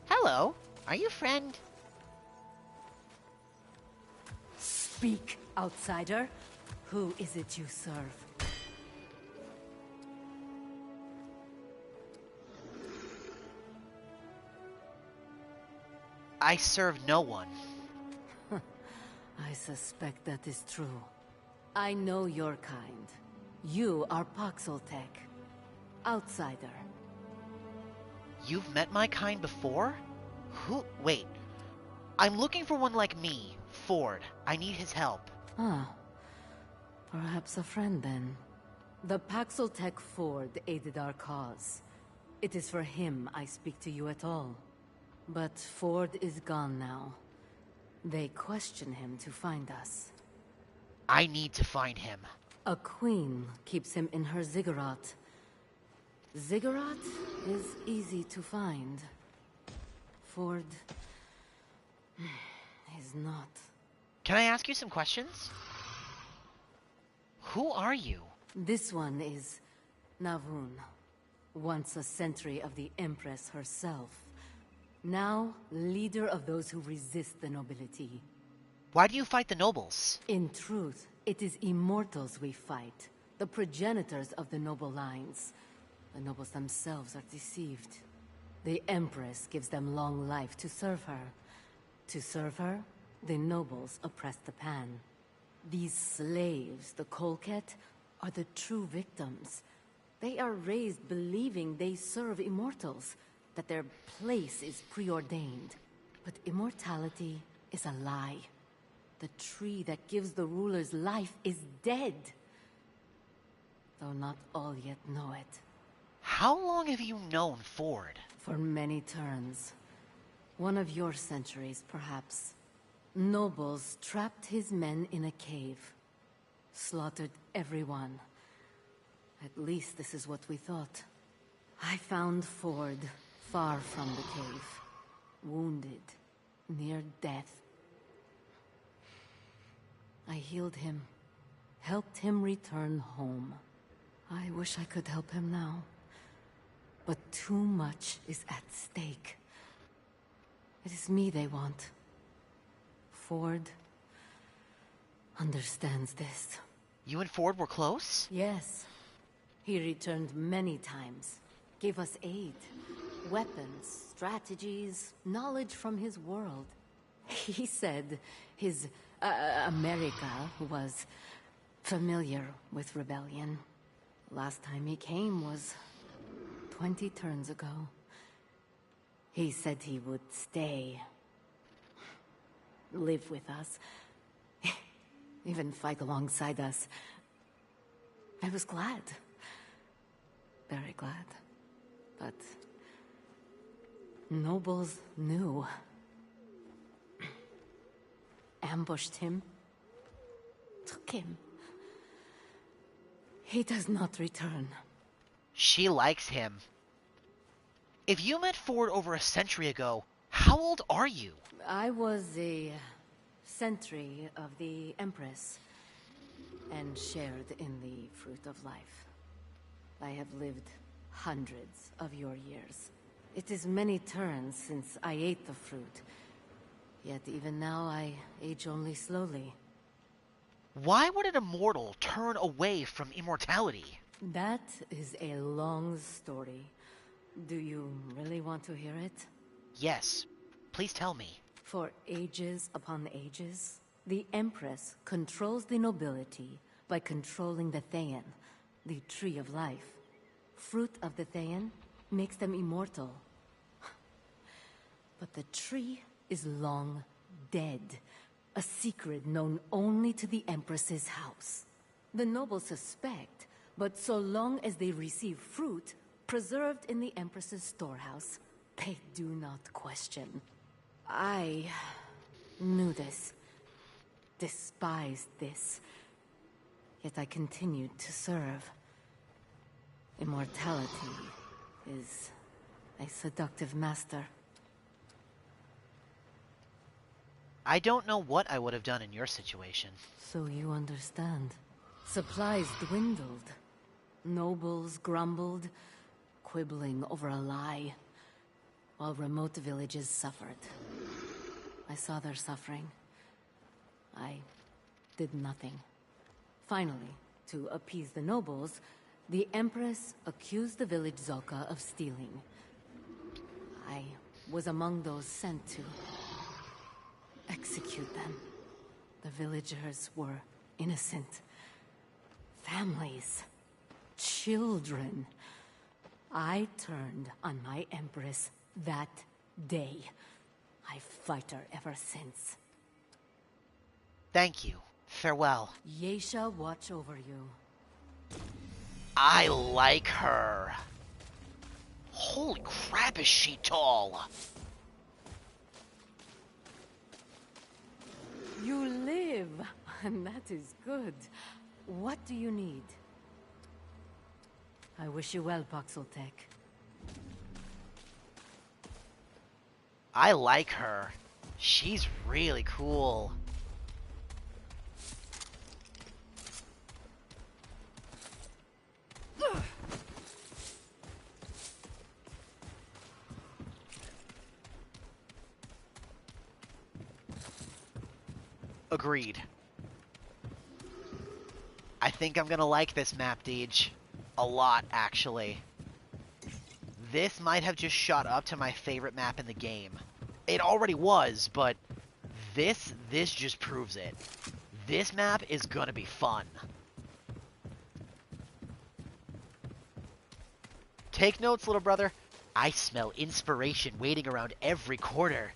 Hello. Are you a friend? Speak, outsider. Who is it you serve? I serve no one. I suspect that is true. I know your kind. You are Paxeltech. Outsider. You've met my kind before? Who? Wait. I'm looking for one like me, Ford. I need his help. Ah. Perhaps a friend then. The Paxeltech Ford aided our cause. It is for him I speak to you at all. But Ford is gone now. They question him to find us. I need to find him. A queen keeps him in her ziggurat. Ziggurat is easy to find. Ford is not. Can I ask you some questions? Who are you? This one is Navun. Once a sentry of the Empress herself. Now, leader of those who resist the nobility. Why do you fight the nobles? In truth, it is immortals we fight. The progenitors of the noble lines. The nobles themselves are deceived. The Empress gives them long life to serve her. To serve her, the nobles oppress the Pan. These slaves, the Kolket, are the true victims. They are raised believing they serve immortals, that their place is preordained. But immortality is a lie. The tree that gives the rulers life is dead. Though not all yet know it. How long have you known Ford? For many turns. One of your centuries, perhaps. Nobles trapped his men in a cave. Slaughtered everyone. At least this is what we thought. I found Ford far from the cave. Wounded. Near death. I healed him. Helped him return home. I wish I could help him now. But too much is at stake. It is me they want. Ford understands this. You and Ford were close? Yes. He returned many times. Gave us aid. Weapons, strategies, knowledge from his world. He said his America was familiar with rebellion. Last time he came was 20 turns ago. He said he would stay. Live with us. Even fight alongside us. I was glad. Very glad. But nobles knew. Ambushed him. Took him. He does not return. She likes him. If you met Ford over a century ago, how old are you? I was a sentry of the Empress, and shared in the fruit of life. I have lived hundreds of your years. It is many turns since I ate the fruit, yet even now I age only slowly. Why would an immortal turn away from immortality? That is a long story. Do you really want to hear it? Yes. Please tell me. For ages upon ages, the Empress controls the nobility by controlling the Thayan, the Tree of Life. Fruit of the Thayan makes them immortal. But the tree is long dead, a secret known only to the Empress's house. The nobles suspect, but so long as they receive fruit preserved in the Empress's storehouse, they do not question. I knew this, despised this, yet I continued to serve. Immortality is a seductive master. I don't know what I would have done in your situation. So you understand. Supplies dwindled. Nobles grumbled, quibbling over a lie, while remote villages suffered. I saw their suffering. I did nothing. Finally, to appease the nobles, the Empress accused the village Zoka of stealing. I was among those sent to execute them. The villagers were innocent. Families. Children. I turned on my Empress that day. I fight her ever since. Thank you. Farewell. Yeisha watch over you. I like her. Holy crap, is she tall? You live, and that is good. What do you need? I wish you well, Paxeltech. I like her. She's really cool. Agreed. I think I'm gonna like this map, Deej. A lot, actually. This might have just shot up to my favorite map in the game. It already was, but this just proves it. This map is gonna be fun. Take notes, little brother. I smell inspiration waiting around every corner.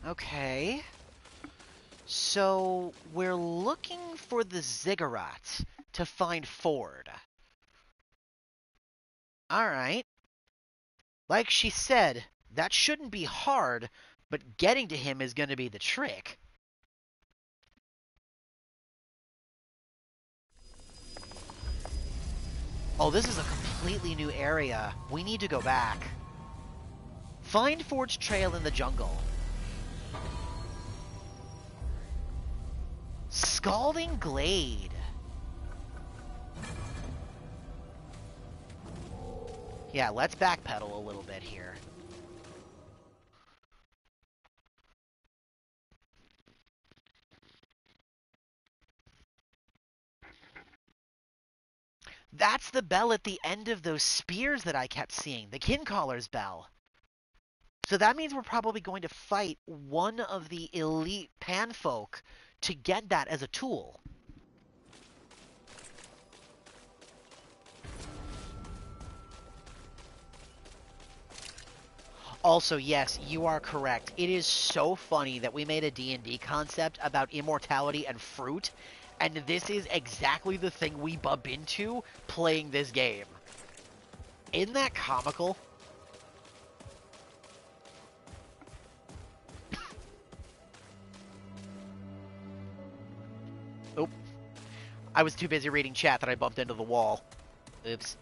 Okay. So, we're looking for the ziggurat to find Ford. Alright. Like she said, that shouldn't be hard, but getting to him is going to be the trick. Oh, this is a completely new area. We need to go back. Find Ford's trail in the jungle. Scalding Glade. Yeah, let's backpedal a little bit here. That's the bell at the end of those spears that I kept seeing, the Kincaller's bell. So that means we're probably going to fight one of the elite panfolk to get that as a tool. Also, yes, you are correct. It is so funny that we made a D&D concept about immortality and fruit, and this is exactly the thing we bump into playing this game. Isn't that comical? Oh, I was too busy reading chat that I bumped into the wall. Oops.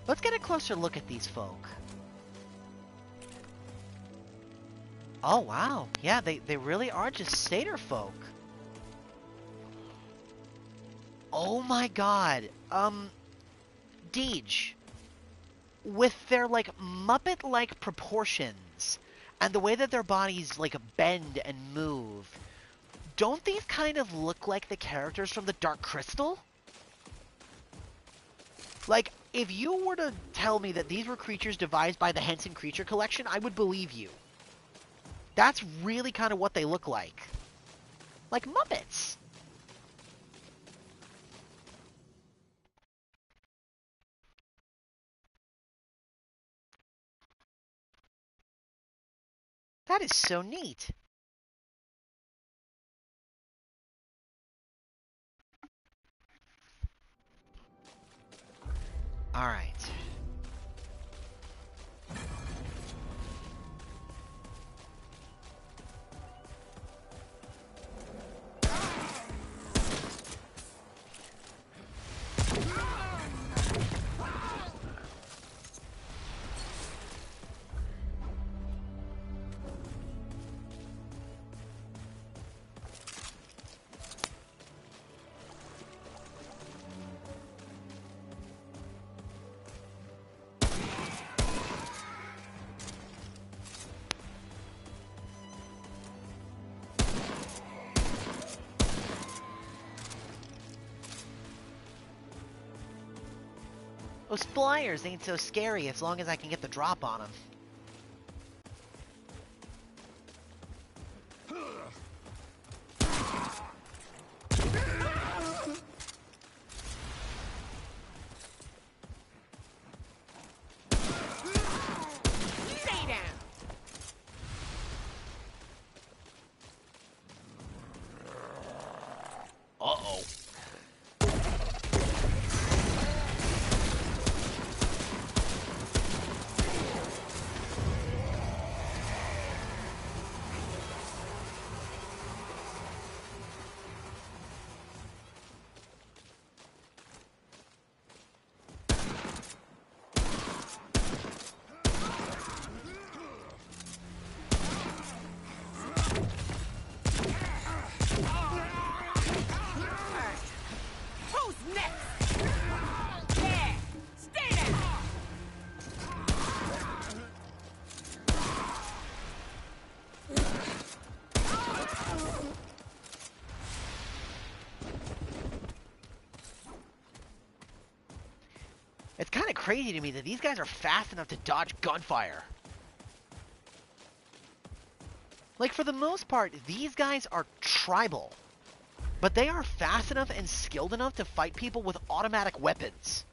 Let's get a closer look at these folk. Oh, wow. Yeah, they really are just satyr folk. Oh my god. Deej. With their, like, Muppet-like proportions, and the way that their bodies, like, bend and move, don't these kind of look like the characters from the Dark Crystal? Like, if you were to tell me that these were creatures devised by the Henson Creature Collection, I would believe you. That's really kind of what they look like. Like Muppets. That is so neat. Alright. Those flyers ain't so scary as long as I can get the drop on them. Stay down. Uh-oh. Who's next? Yeah. Stay down. It's kind of crazy to me that these guys are fast enough to dodge gunfire. Like, for the most part, these guys are tribal. But they are fast enough and skilled enough to fight people with automatic weapons.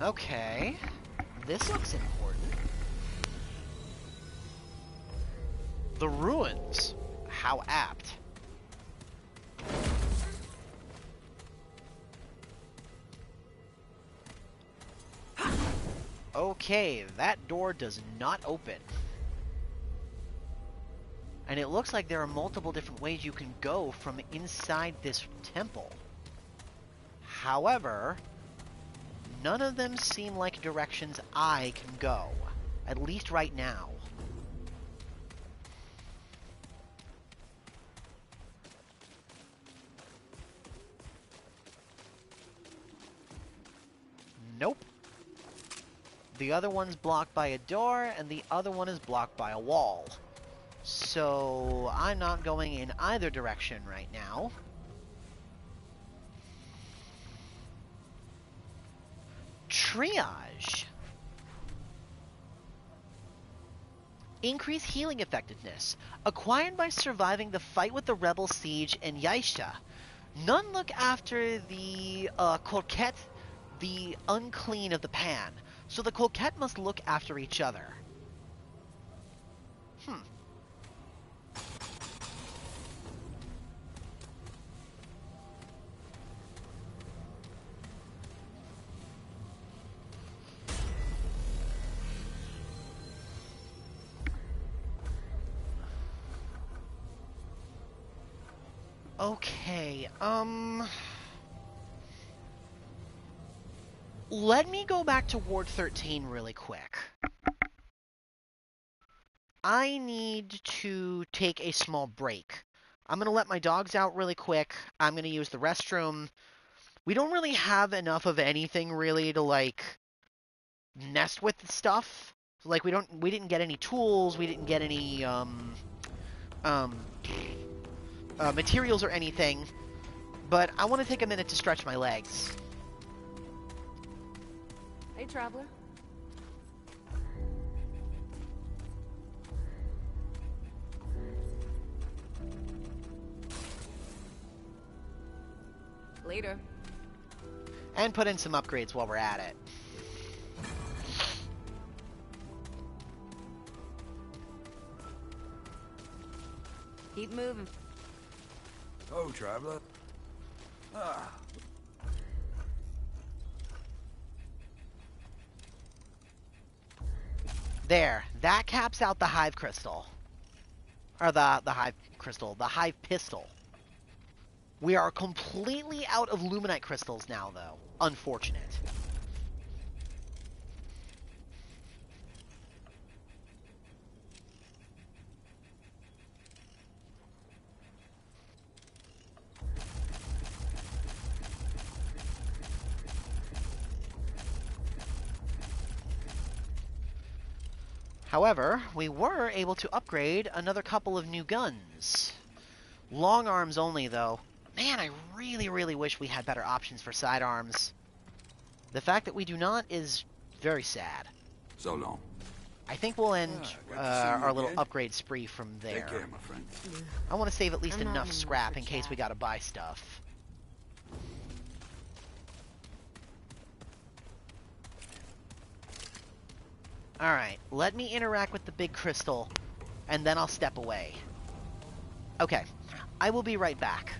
Okay. This looks important. The ruins. How apt. Okay, that door does not open. And it looks like there are multiple different ways you can go from inside this temple. However, none of them seem like directions I can go. At least right now. Nope. The other one's blocked by a door, and the other one is blocked by a wall. So, I'm not going in either direction right now. Triage. Increase healing effectiveness. Acquired by surviving the fight with the rebel siege in Yaisha. None look after the coquette, the unclean of the pan. So the coquette must look after each other. Okay, let me go back to Ward 13 really quick. I need to take a small break. I'm going to let my dogs out really quick. I'm going to use the restroom. We don't really have enough of anything really to, like, nest with stuff. Like, we didn't get any tools, we didn't get any, materials or anything. But I want to take a minute to stretch my legs. Hey, traveler. Later. And put in some upgrades while we're at it. Keep moving. Oh, traveler. Ah. There. That caps out the hive crystal. Or the hive crystal. The hive pistol. We are completely out of luminite crystals now, though. Unfortunate. However, we were able to upgrade another couple of new guns. Long arms only, though. Man, I really, really wish we had better options for sidearms. The fact that we do not is very sad. So long. I think we'll end Glad to see you our little again. upgrade spree from there. Take care, my friend. I want to save at least I'm not enough in the mood scrap for in case chat. we gotta buy stuff. Alright, let me interact with the big crystal, and then I'll step away. Okay, I will be right back.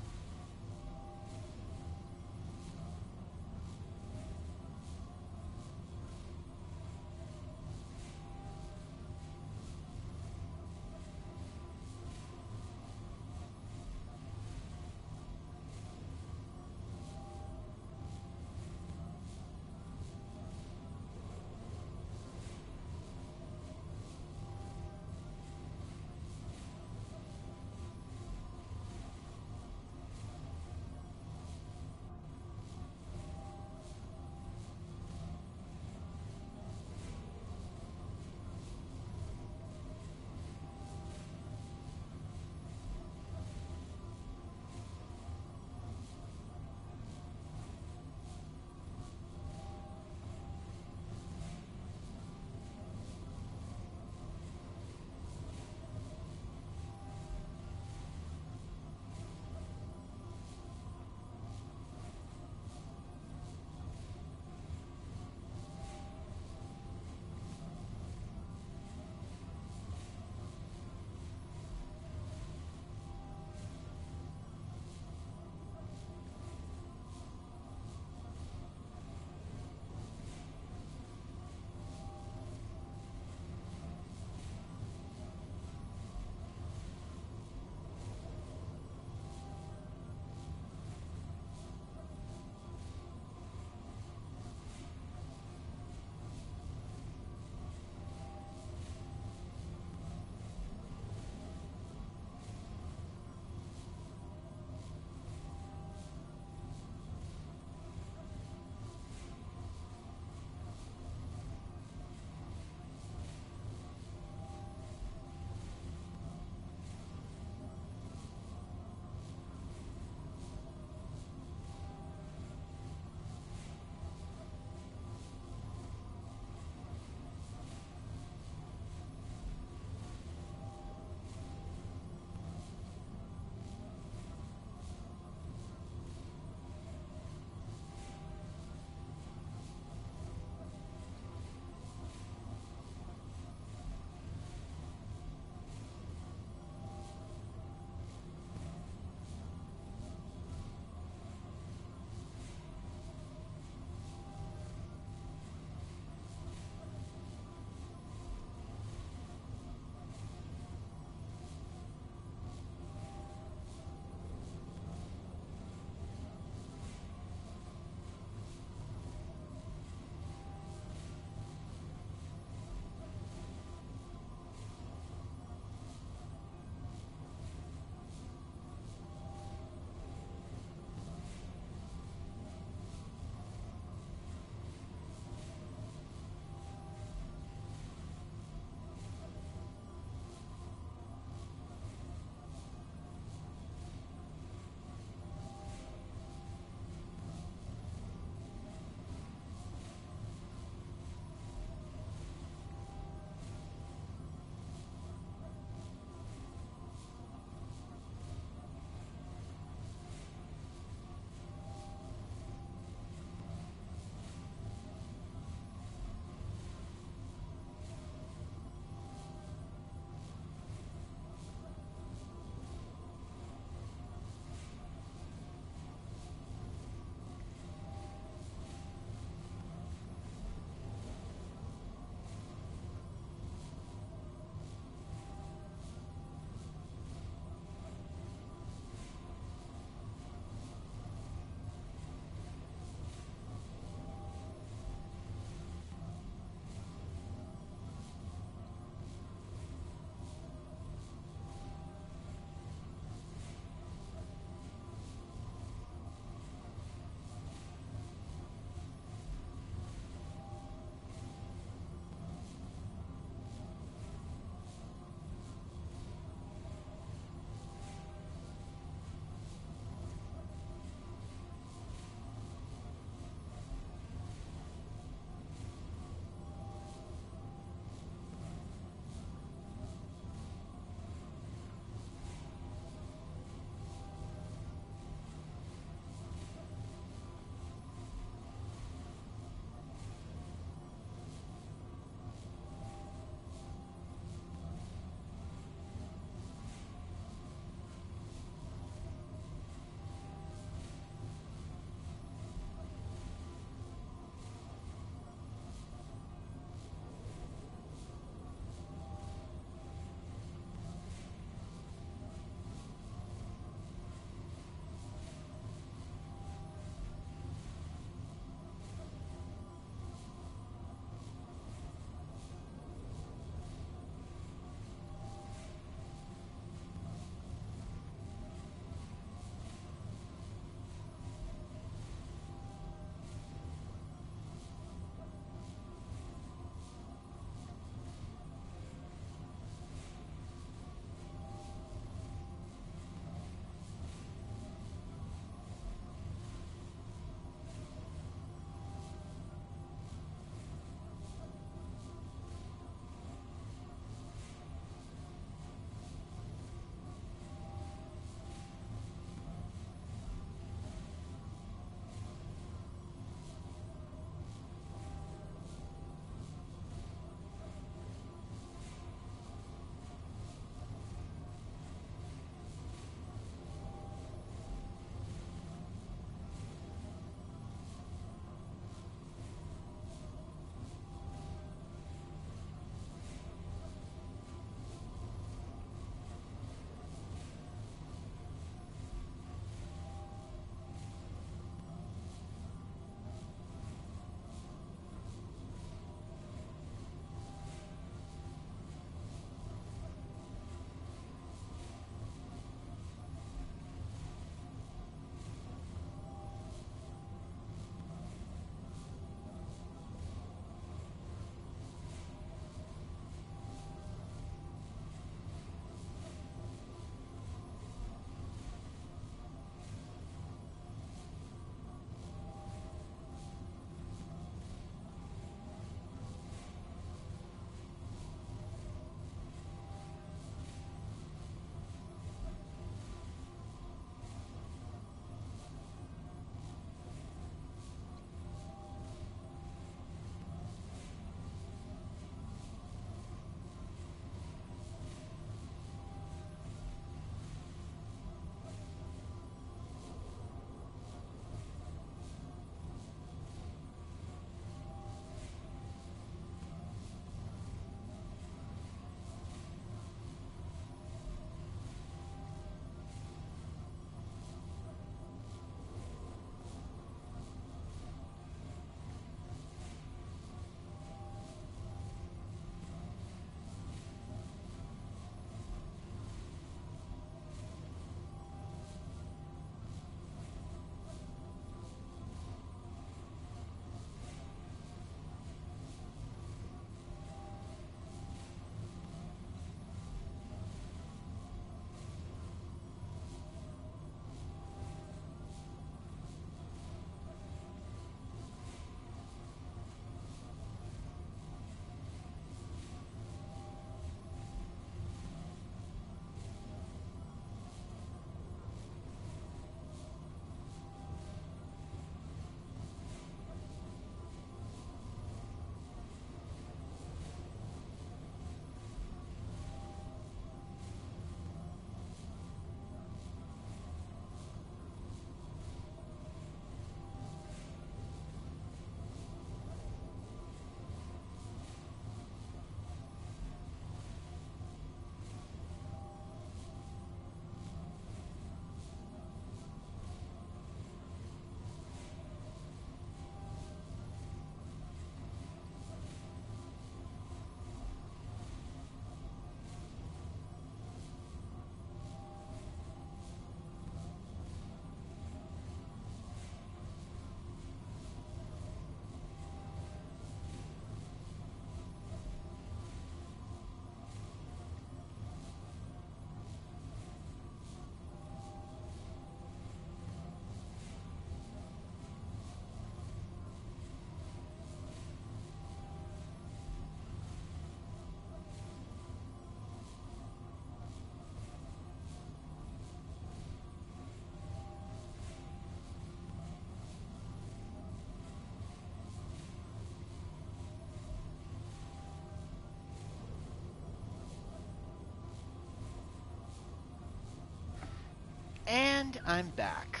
And I'm back.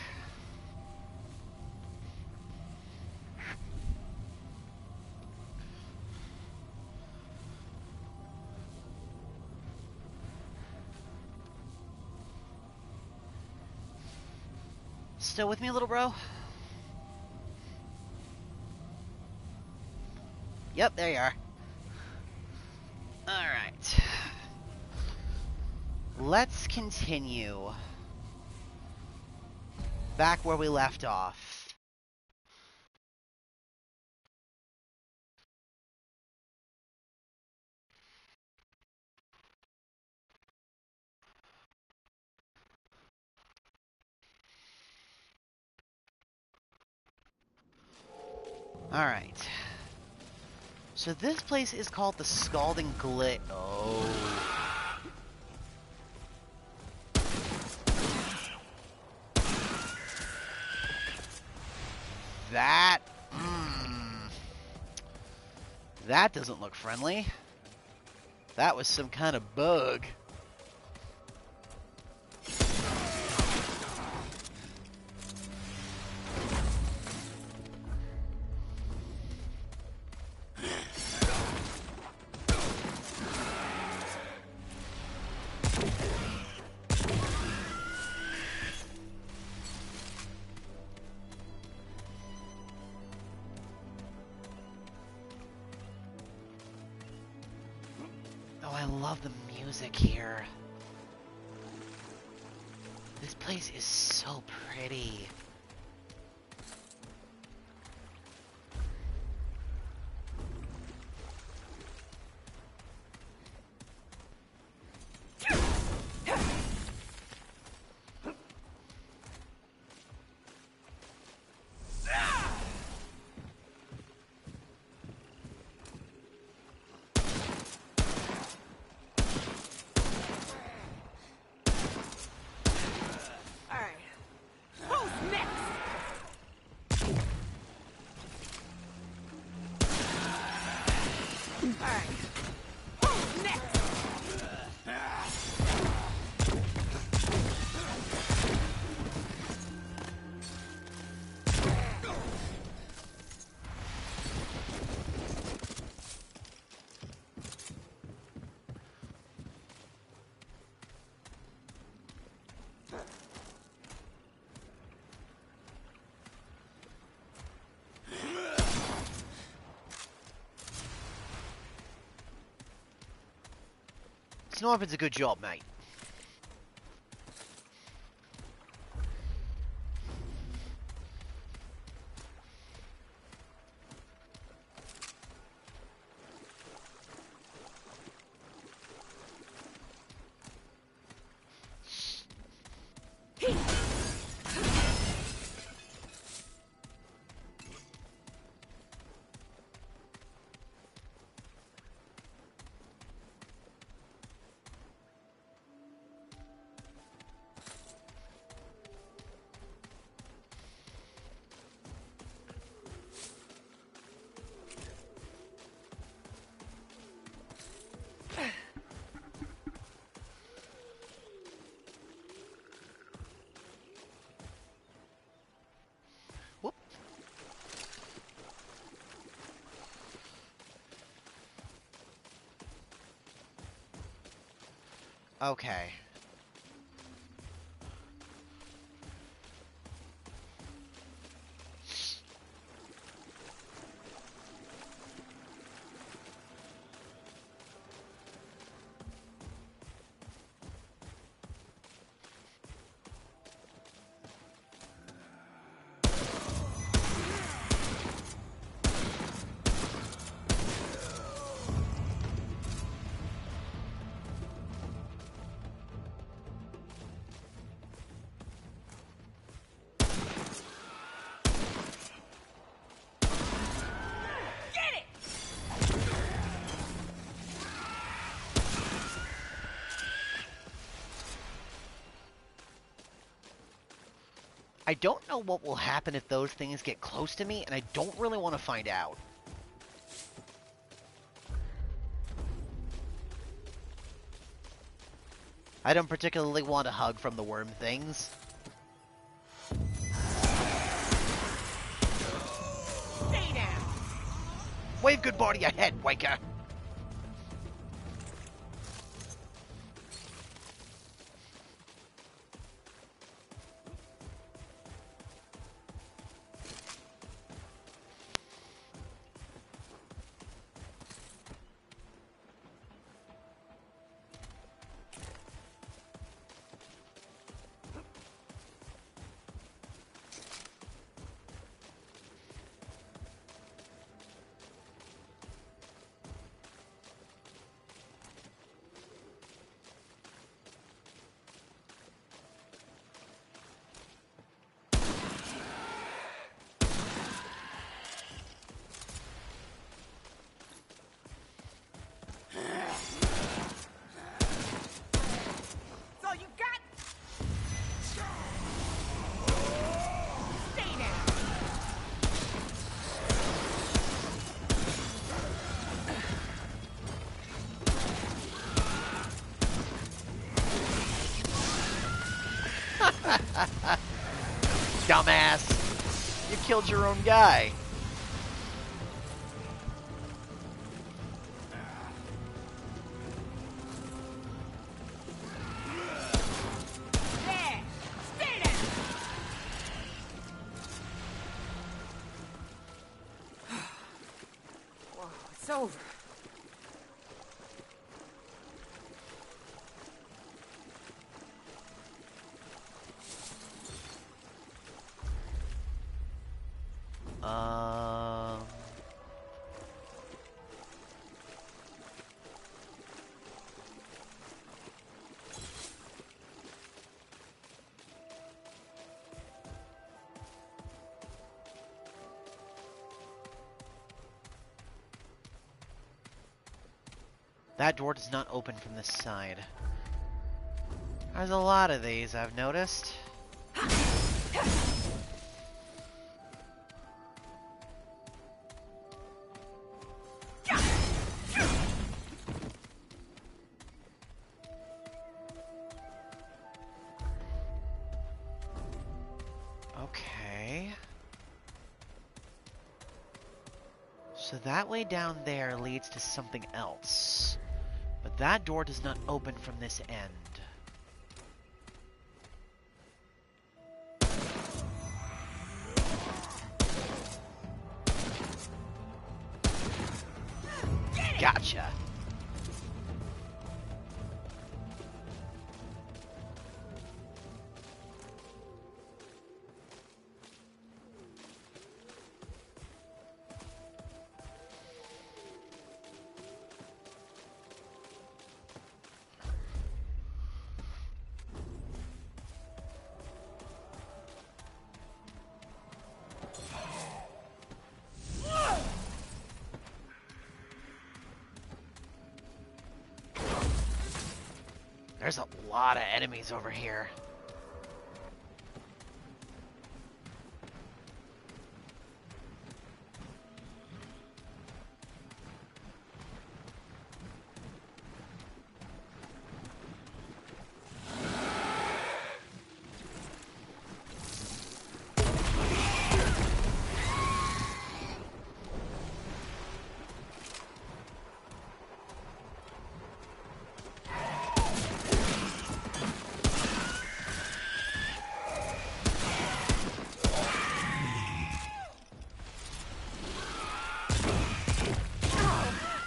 Still with me, little bro? Yep, there you are. Alright. Let's continue back where we left off. Alright. So this place is called the Scalding Glit. Oh. That... That doesn't look friendly. That was some kind of bug. Oh, I love the music here. This place is so pretty. Sniper's a good job, mate. Whoop. Okay. I don't know what will happen if those things get close to me, and I don't really want to find out. I don't particularly want a hug from the worm things. Wave goodbye to your head, Waker. That's all you got? Stay down. Dumbass. You killed your own guy. There. Stay down. Whoa, it's over. Um... That door does not open from this side. There's a lot of these, I've noticed. Okay. So that way down there leads to something else. But that door does not open from this end. Gotcha. There's a lot of enemies over here.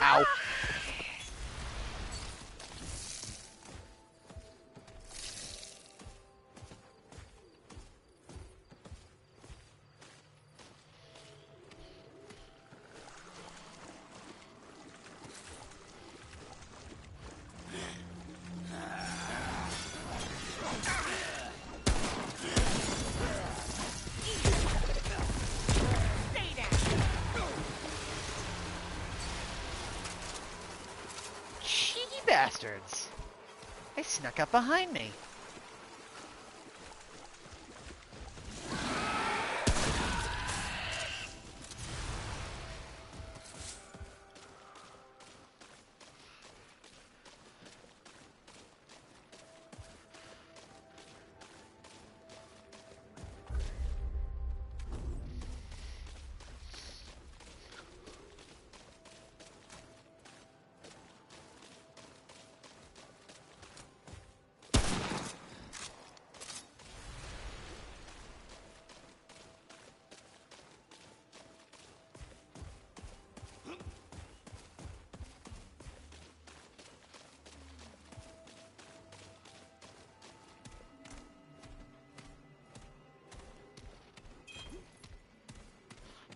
Ow. Stay down. Cheeky bastards. They snuck up behind me.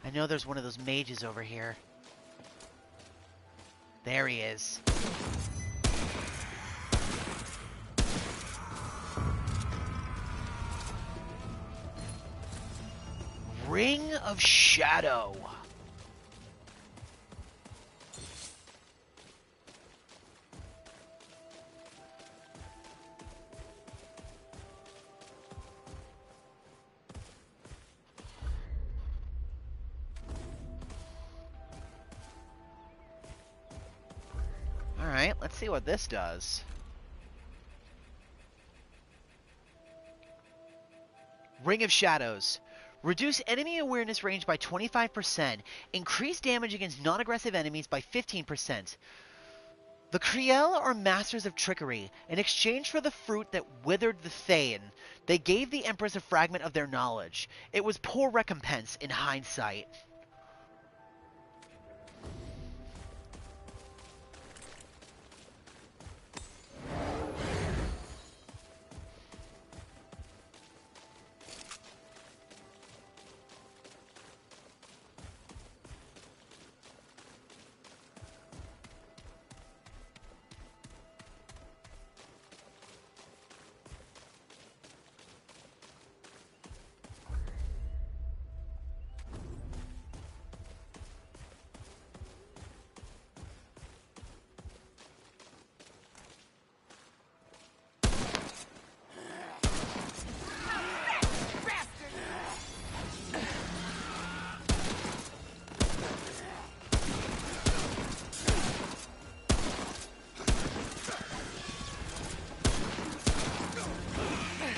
I know there's one of those mages over here. There he is. Ring of Shadow. Alright, let's see what this does. Ring of Shadows. Reduce enemy awareness range by 25%. Increase damage against non-aggressive enemies by 15%. The Kriel are masters of trickery. In exchange for the fruit that withered the Thane, they gave the Empress a fragment of their knowledge. It was poor recompense in hindsight.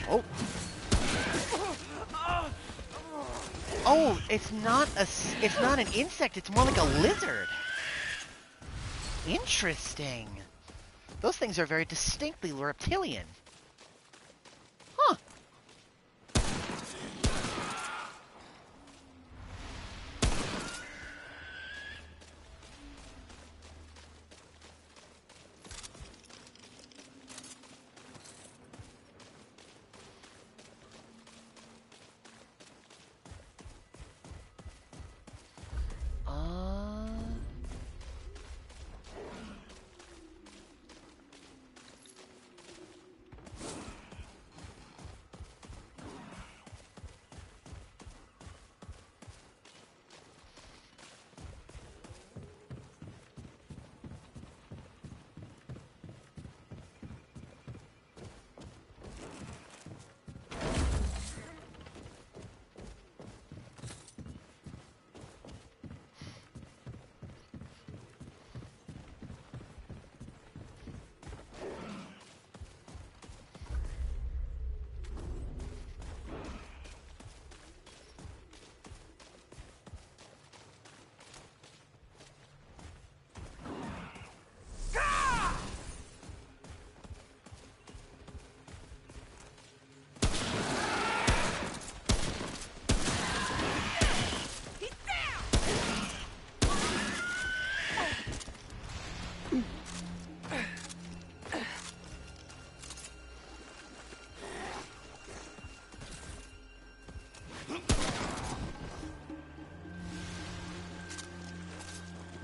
Oh. Oh, it's not an insect, it's more like a lizard. Interesting. Those things are very distinctly reptilian. Huh.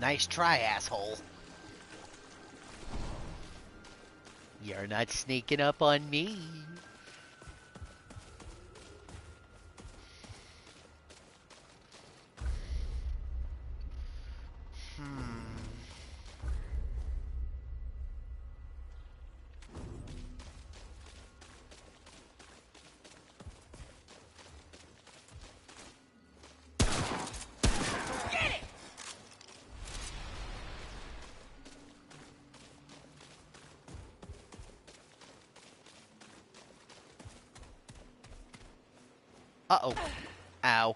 Nice try, asshole. You're not sneaking up on me. Uh-oh. Ow.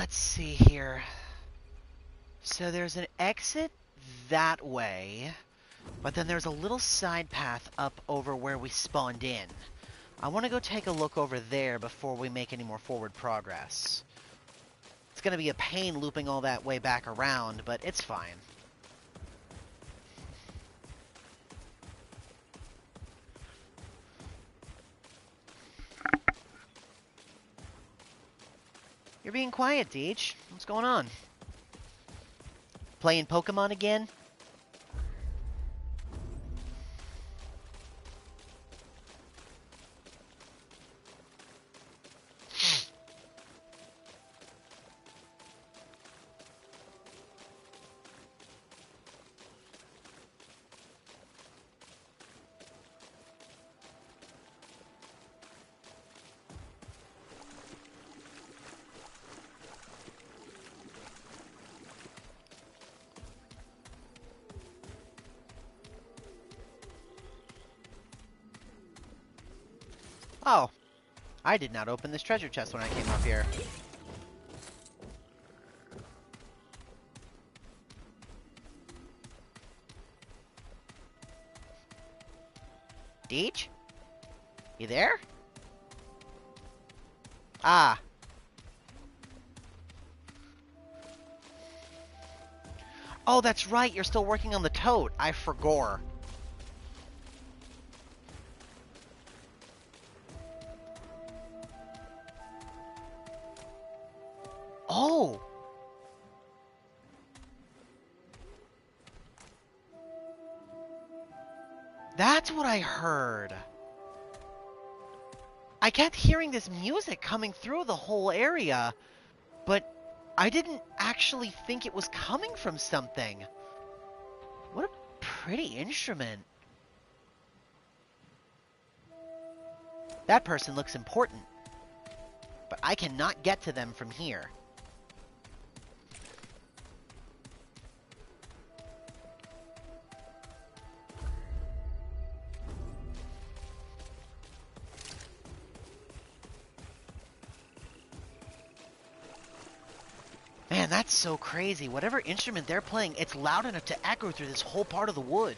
Let's see here. So there's an exit that way, but then there's a little side path up over where we spawned in. I want to go take a look over there before we make any more forward progress. It's going to be a pain looping all that way back around, but it's fine. You're being quiet, Deej. What's going on? Playing Pokemon again? Oh, I did not open this treasure chest when I came up here. Deej? You there? Ah. Oh, that's right, you're still working on the tote. I forgot. Oh! That's what I heard. I kept hearing this music coming through the whole area, but I didn't actually think it was coming from something. What a pretty instrument. That person looks important, but I cannot get to them from here. Man, that's so crazy. Whatever instrument they're playing, it's loud enough to echo through this whole part of the wood.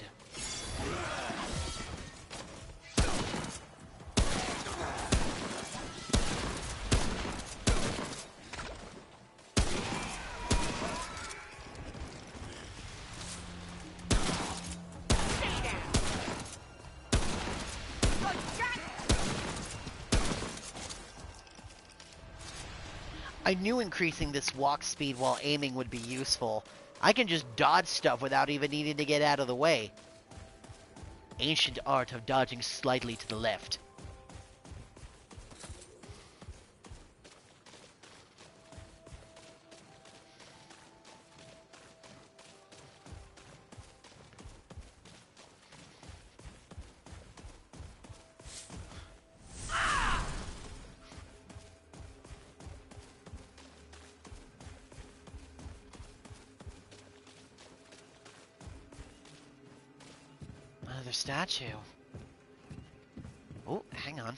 I knew increasing this walk speed while aiming would be useful. I can just dodge stuff without even needing to get out of the way. Ancient art of dodging slightly to the left. Another statue. Oh, hang on.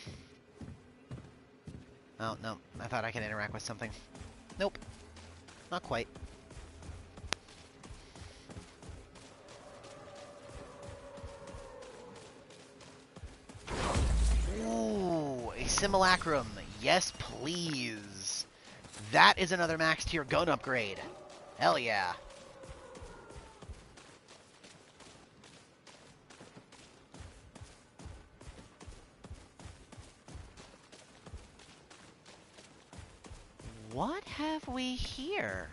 Oh, no. I thought I could interact with something. Nope. Not quite. Ooh, a simulacrum. Yes, please. That is another max tier gun upgrade. Hell yeah. What have we here?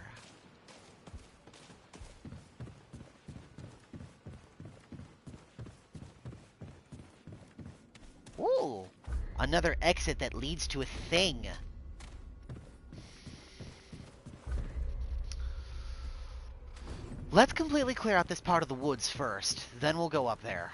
Ooh, another exit that leads to a thing. Let's completely clear out this part of the woods first, then we'll go up there.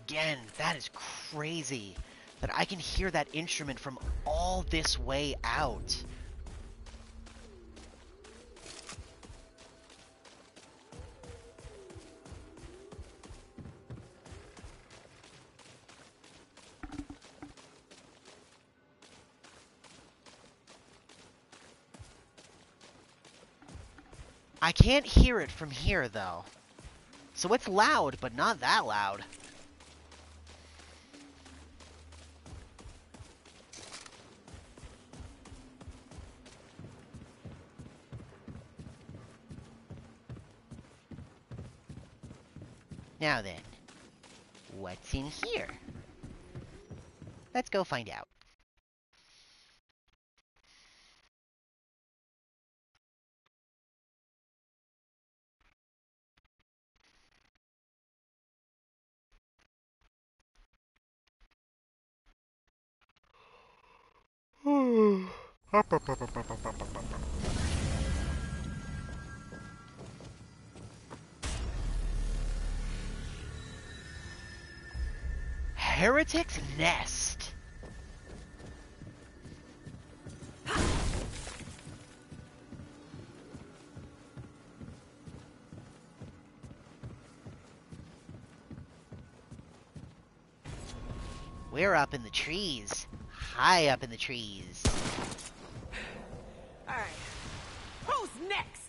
again, that is crazy. That I can hear that instrument from all this way out. I can't hear it from here, though. So it's loud, but not that loud. Now then, what's in here? Let's go find out. Heretic's Nest. We're up in the trees. High up in the trees. Alright. Who's next?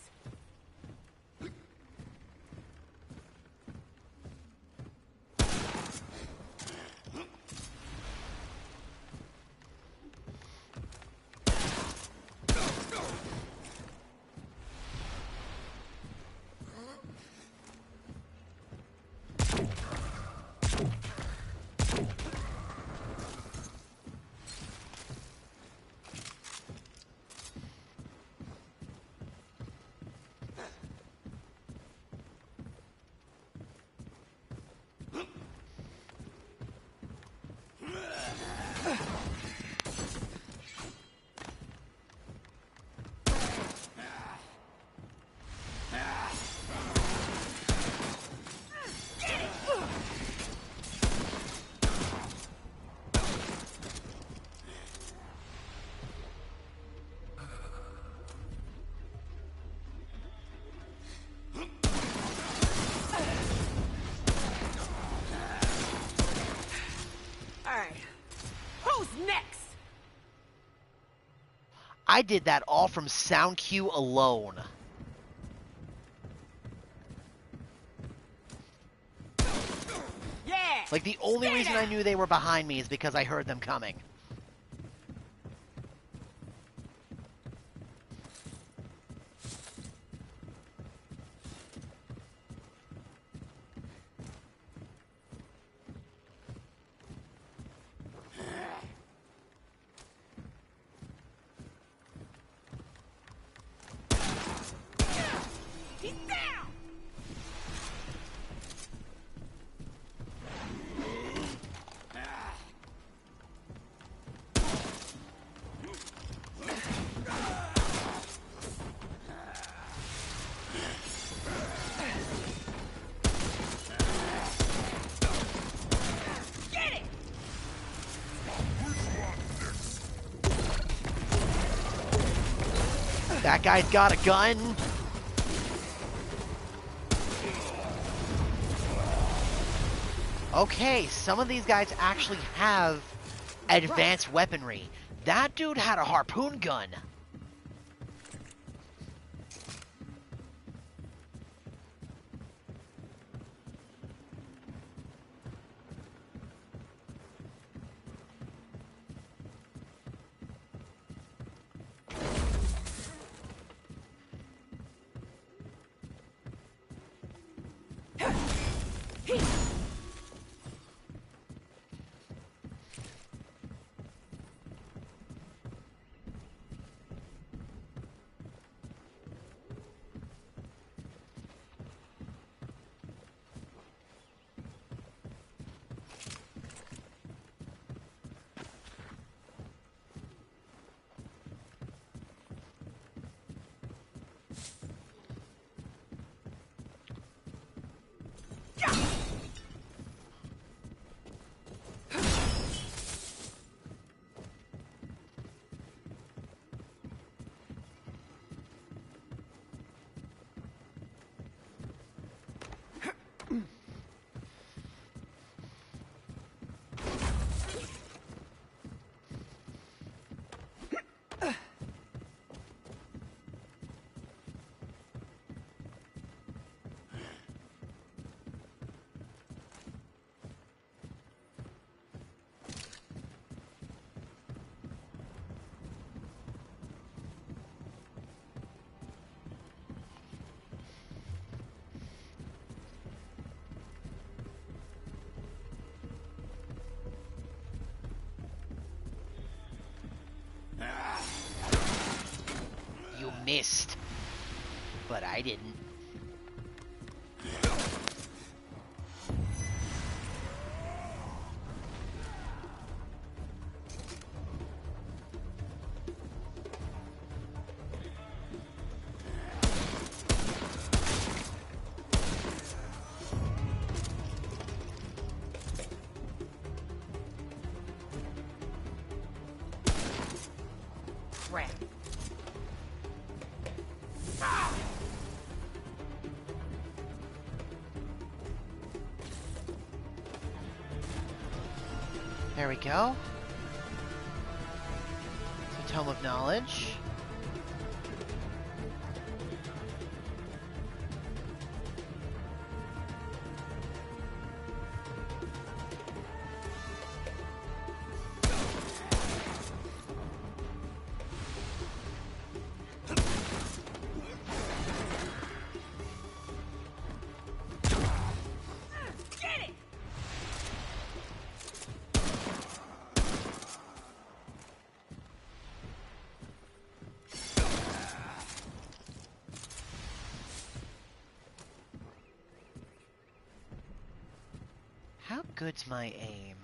Alright. Who's next? I did that all from sound cue alone. Yeah! Like, the only Stay reason there. I knew they were behind me is because I heard them coming. He's down! Get it! That guy's got a gun. Okay, some of these guys actually have advanced weaponry. That dude had a harpoon gun. missed. But I didn't. Crap. There we go. It's a Tome of Knowledge. Get it! How good's my aim?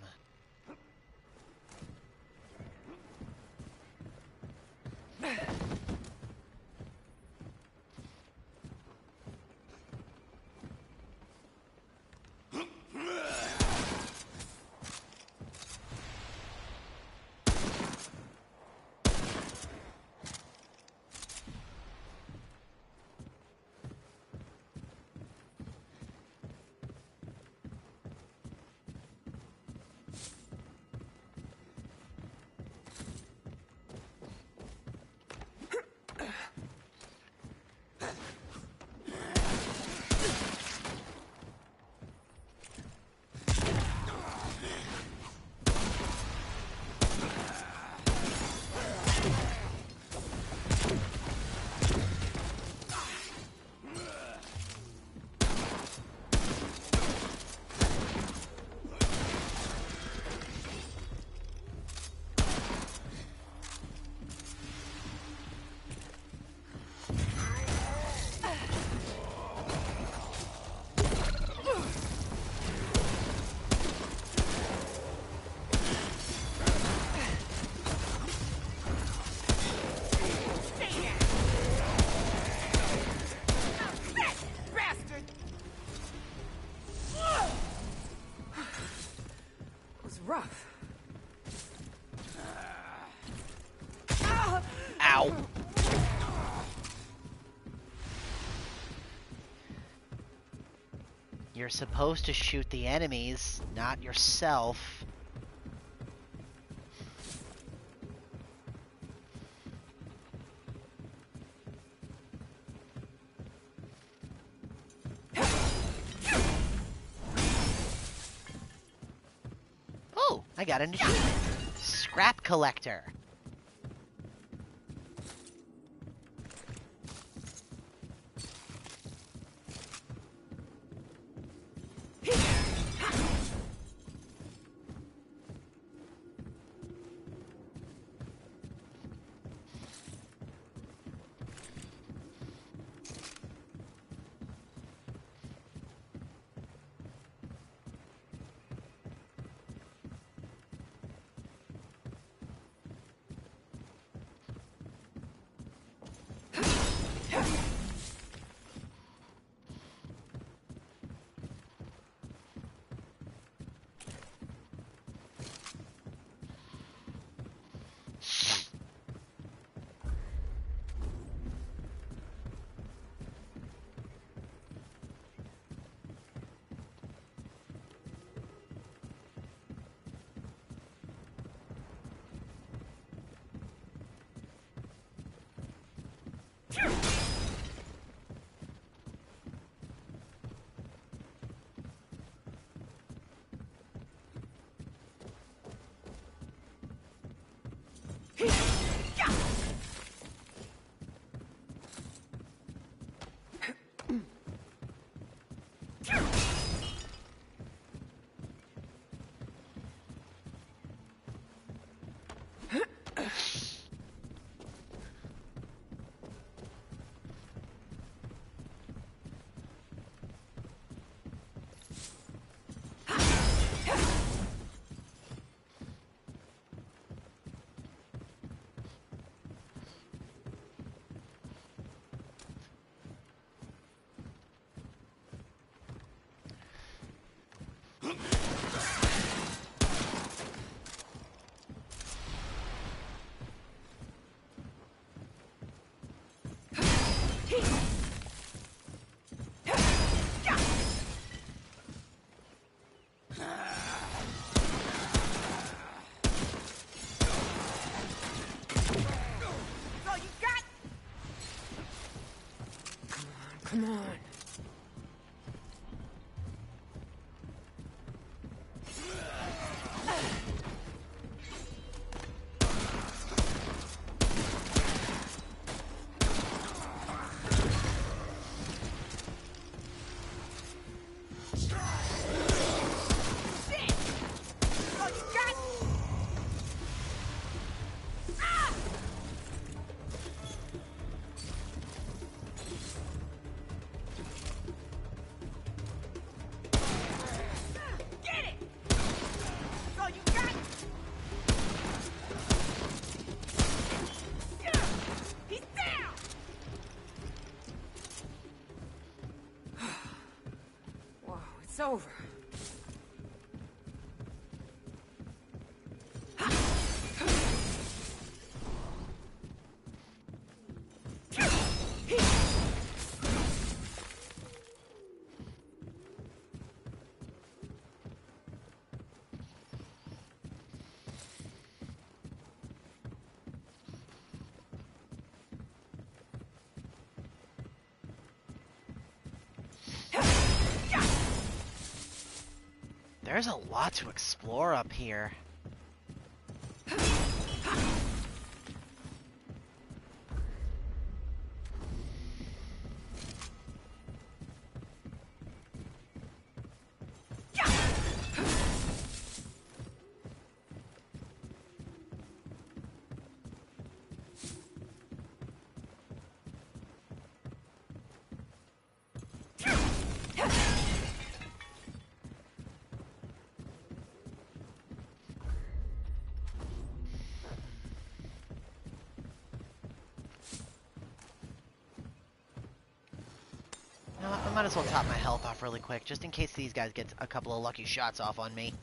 Bastard! It was rough. Ow! You're supposed to shoot the enemies, not yourself. Oh, I got an achievement. Scrap collector. all you got? Come on. Shit! All you got? Ah! Get it! All you got? He's down! Whoa, it's over. There's a lot to explore up here. You know what, I might as well top my health off really quick, just in case these guys get a couple of lucky shots off on me.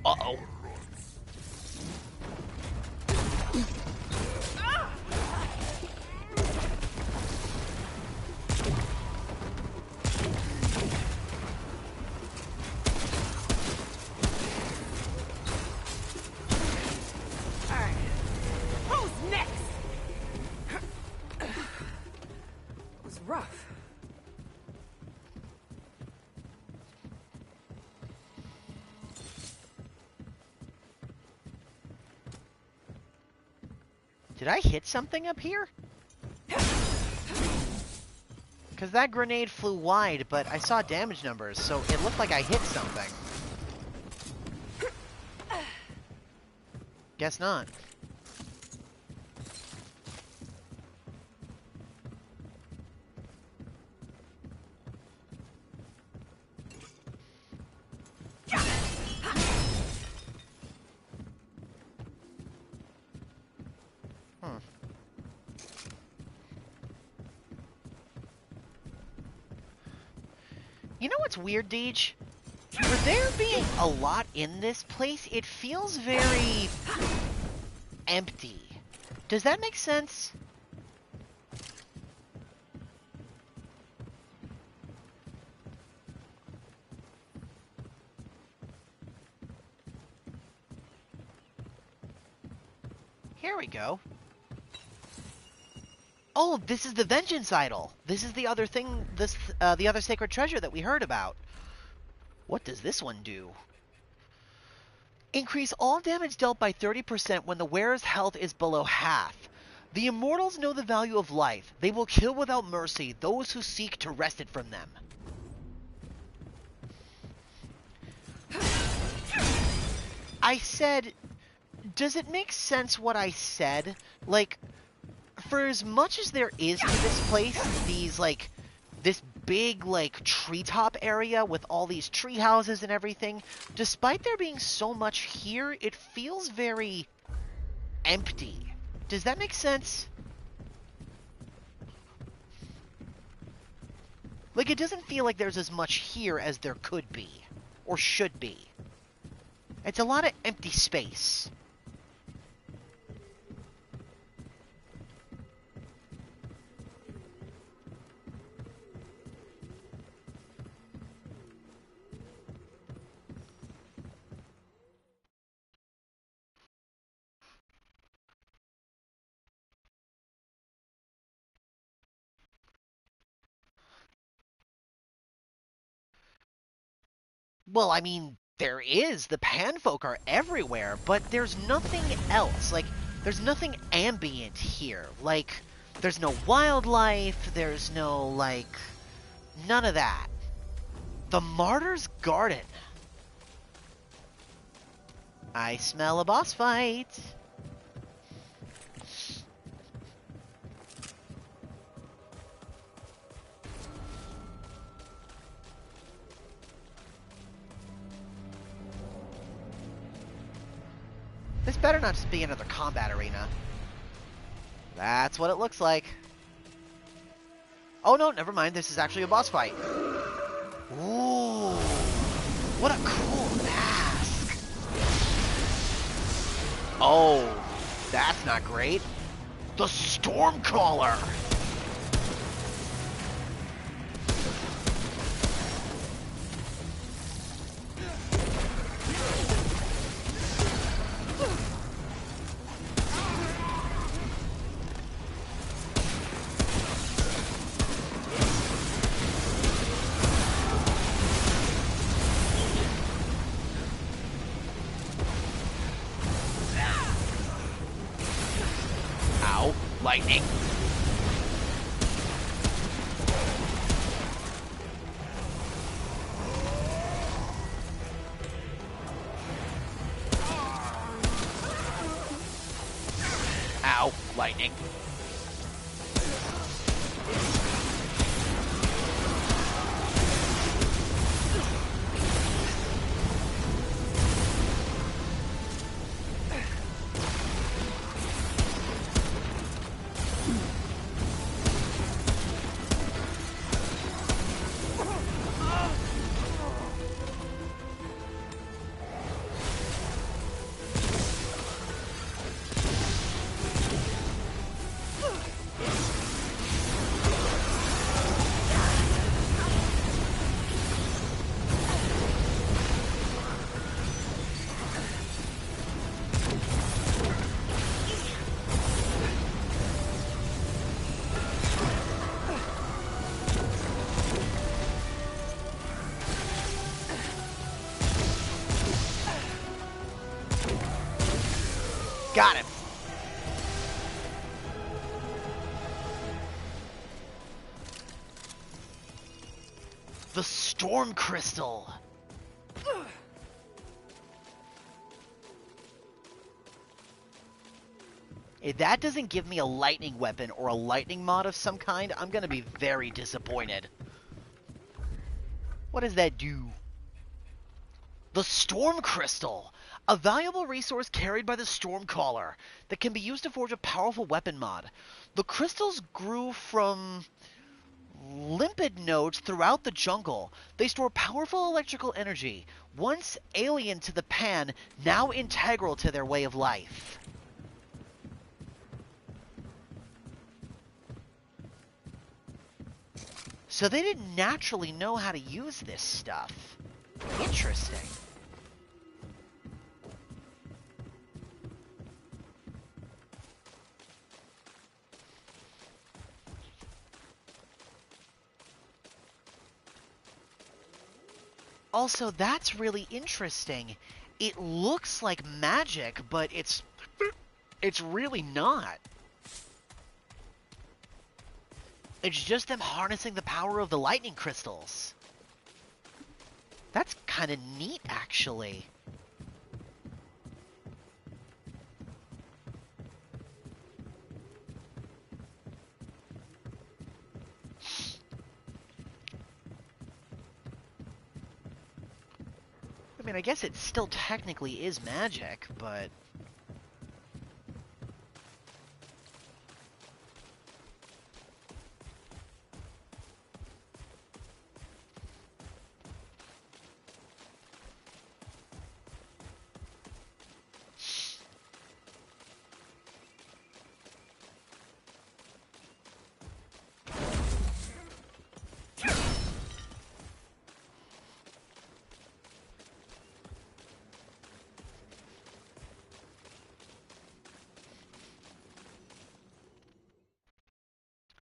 Uh-oh. Alright. Who's next? It was rough. Did I hit something up here? Because that grenade flew wide, but I saw damage numbers, so it looked like I hit something. Guess not. You know what's weird, Deej? For there being a lot in this place, it feels very empty. Does that make sense? Here we go. Oh, this is the Vengeance Idol. This is the other thing, the other sacred treasure that we heard about. What does this one do? Increase all damage dealt by 30% when the wearer's health is below half. The immortals know the value of life. They will kill without mercy those who seek to wrest it from them. I said, does it make sense what I said? Like, for as much as there is to this place, this big, treetop area with all these tree houses and everything, despite there being so much here, it feels very empty. Does that make sense? Like, it doesn't feel like there's as much here as there could be, or should be. It's a lot of empty space. Well, I mean, there is. The panfolk are everywhere, but there's nothing else. Like, there's nothing ambient here. Like, there's no wildlife, there's no, none of that. The Martyr's Garden. I smell a boss fight. This better not just be another combat arena. That's what it looks like. Oh no, never mind. This is actually a boss fight. Ooh, what a cool mask. Oh, that's not great. The Stormcaller. Lightning. Ow, lightning. Got him. The Storm Crystal. If that doesn't give me a lightning weapon or a lightning mod of some kind, I'm gonna be very disappointed. What does that do? The Storm Crystal. A valuable resource carried by the Stormcaller that can be used to forge a powerful weapon mod. The crystals grew from limpid nodes throughout the jungle. They store powerful electrical energy, once alien to the Pan, now integral to their way of life. So they didn't naturally know how to use this stuff. Interesting. Also, that's really interesting. It looks like magic, but it's really not. It's just them harnessing the power of the lightning crystals. That's kind of neat, actually. I mean, I guess it still technically is magic, but...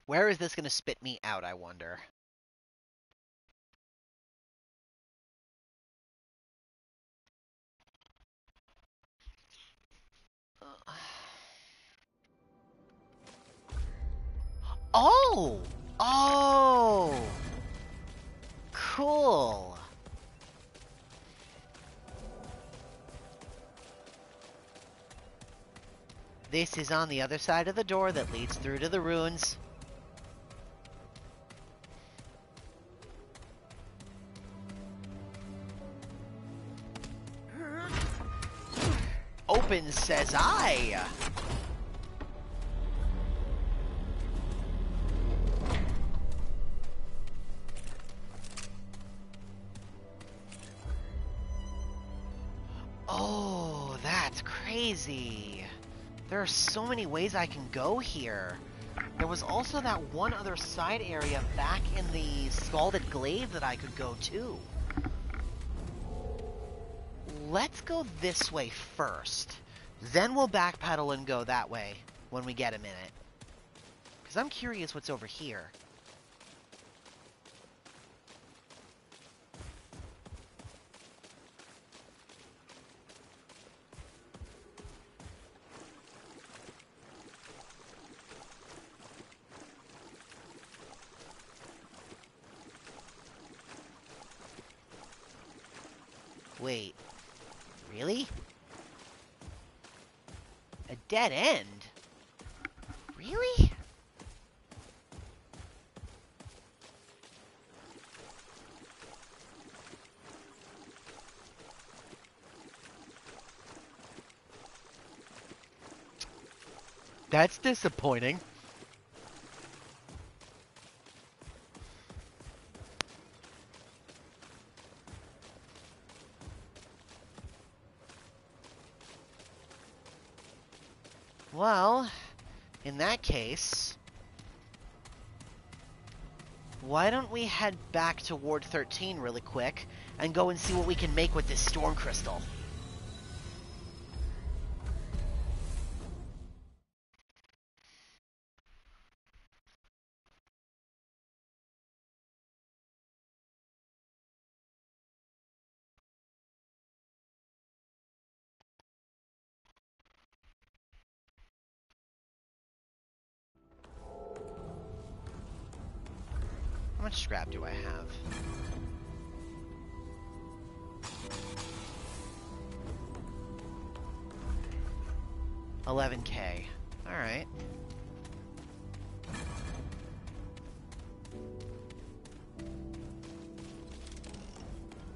Where is this going to spit me out, I wonder? Oh! Oh! Cool. This is on the other side of the door that leads through to the ruins. Open, says I. Oh, that's crazy. There are so many ways I can go here. There was also that one other side area back in the Scalded Glade that I could go to. Let's go this way first. Then we'll backpedal and go that way when we get a minute. Because I'm curious what's over here. Wait. Really? A dead end? Really? That's disappointing. Well, in that case, why don't we head back to Ward 13 really quick and go and see what we can make with this storm crystal? How much scrap do I have? $11K. Alright.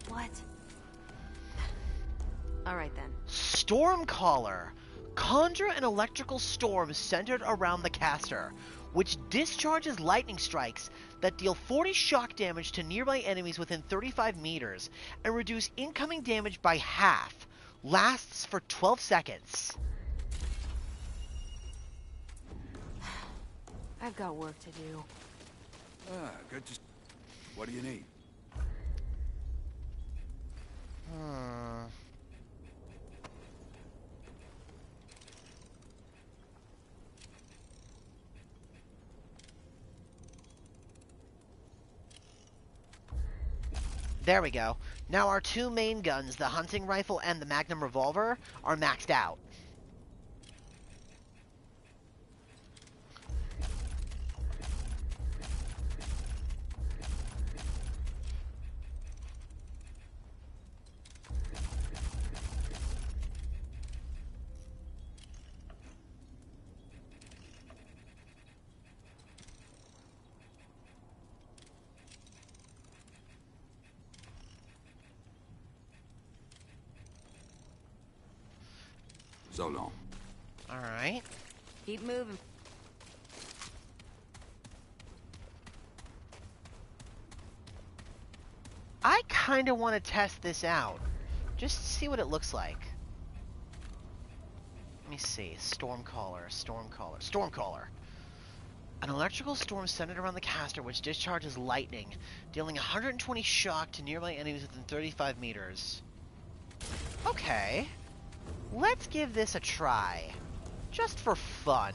What? Alright then. Stormcaller! Conjure an electrical storm centered around the caster, which discharges lightning strikes that deal 40 shock damage to nearby enemies within 35 meters and reduce incoming damage by half. Lasts for 12 seconds. I've got work to do. Ah, good to... What do you need? There we go. Now our two main guns, the hunting rifle and the magnum revolver, are maxed out. So long. Alright. Keep moving. I kind of want to test this out. Just to see what it looks like. Let me see. Stormcaller, Stormcaller, Stormcaller. An electrical storm centered around the caster which discharges lightning, dealing 120 shock to nearby enemies within 35 meters. Okay. Let's give this a try. Just for fun.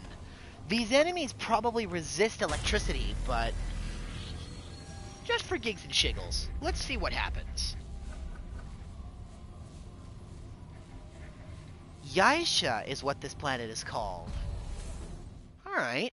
These enemies probably resist electricity, but... just for gigs and shiggles. Let's see what happens. Yaisha is what this planet is called. Alright.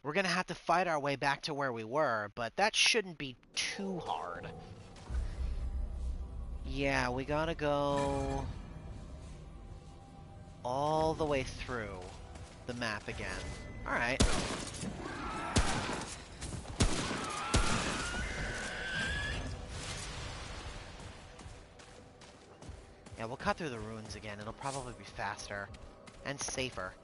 We're gonna have to fight our way back to where we were, but that shouldn't be too hard. Yeah, we gotta go all the way through the map again. Alright. Yeah, we'll cut through the ruins again. It'll probably be faster and safer.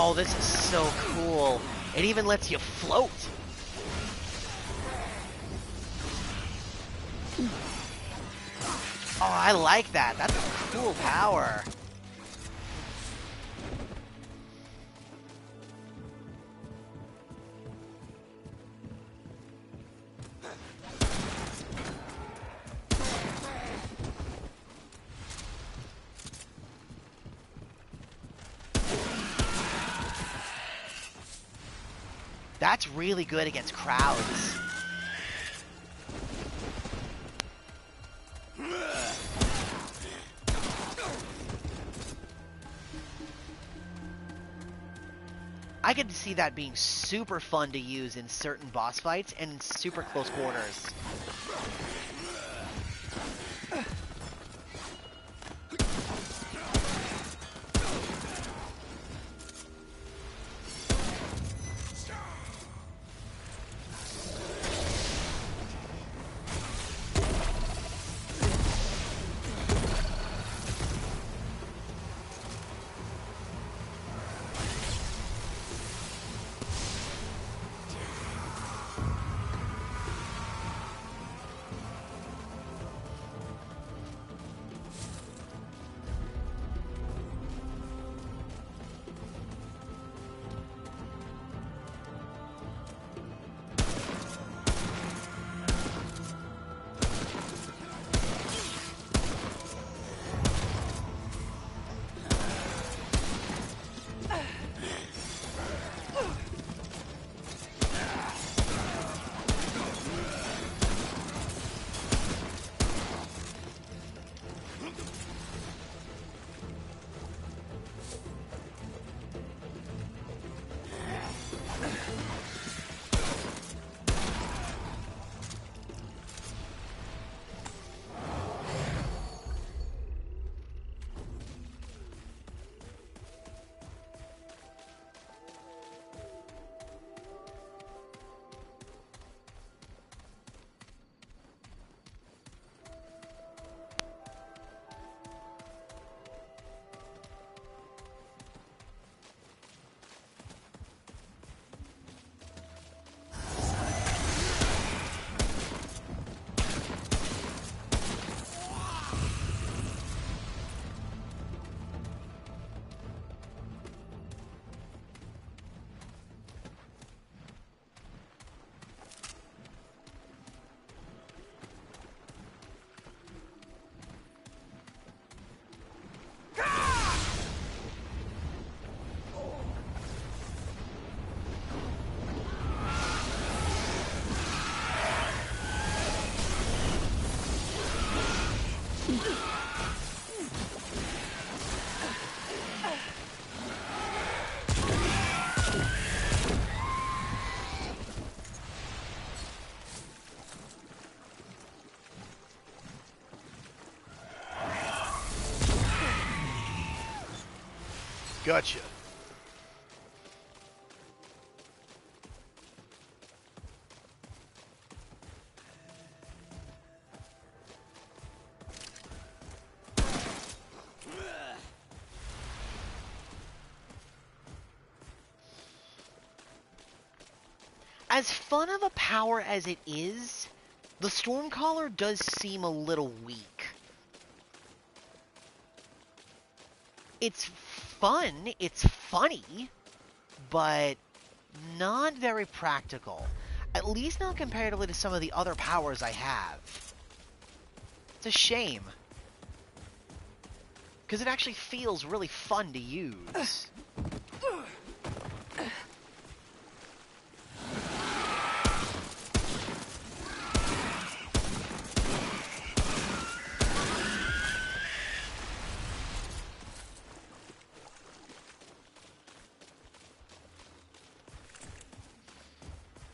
Oh, this is so cool. It even lets you float. Oh, I like that. That's a cool power. That's really good against crowds. I could see that being super fun to use in certain boss fights and in super close quarters. Gotcha. As fun of a power as it is, the Stormcaller does seem a little weak. It's fun, it's funny, but not very practical. At least not comparatively to some of the other powers I have. It's a shame. Because it actually feels really fun to use.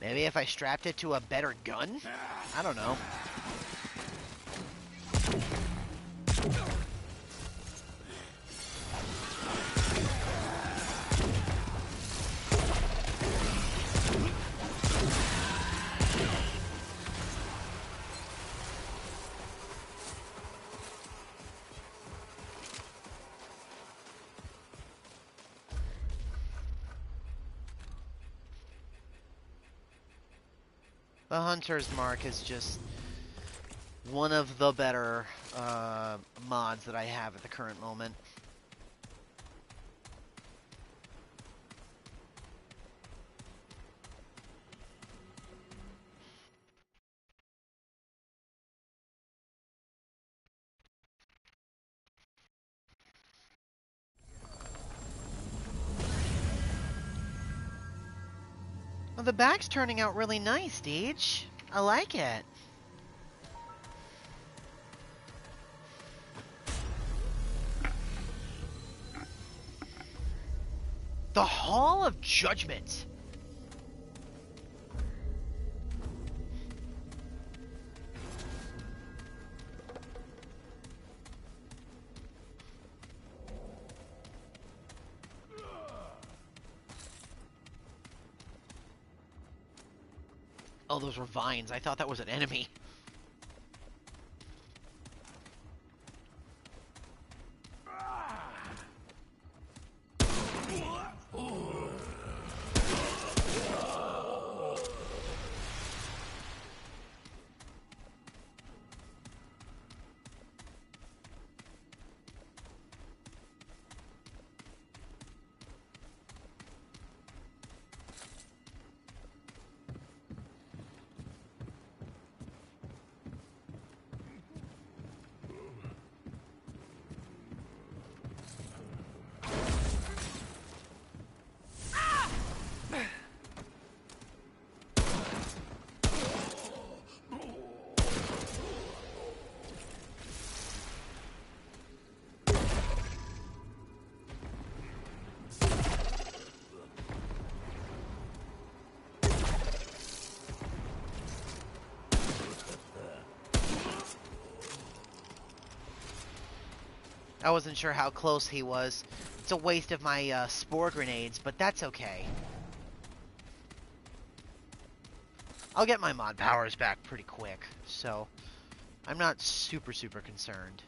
Maybe if I strapped it to a better gun? I don't know. The Hunter's Mark is just one of the better mods that I have at the current moment. Well, the back's turning out really nice, Deej. I like it. The Hall of Judgment. Oh, those were vines. I thought that was an enemy. I wasn't sure how close he was. It's a waste of my spore grenades, but that's okay. I'll get my mod powers back pretty quick, so I'm not super concerned.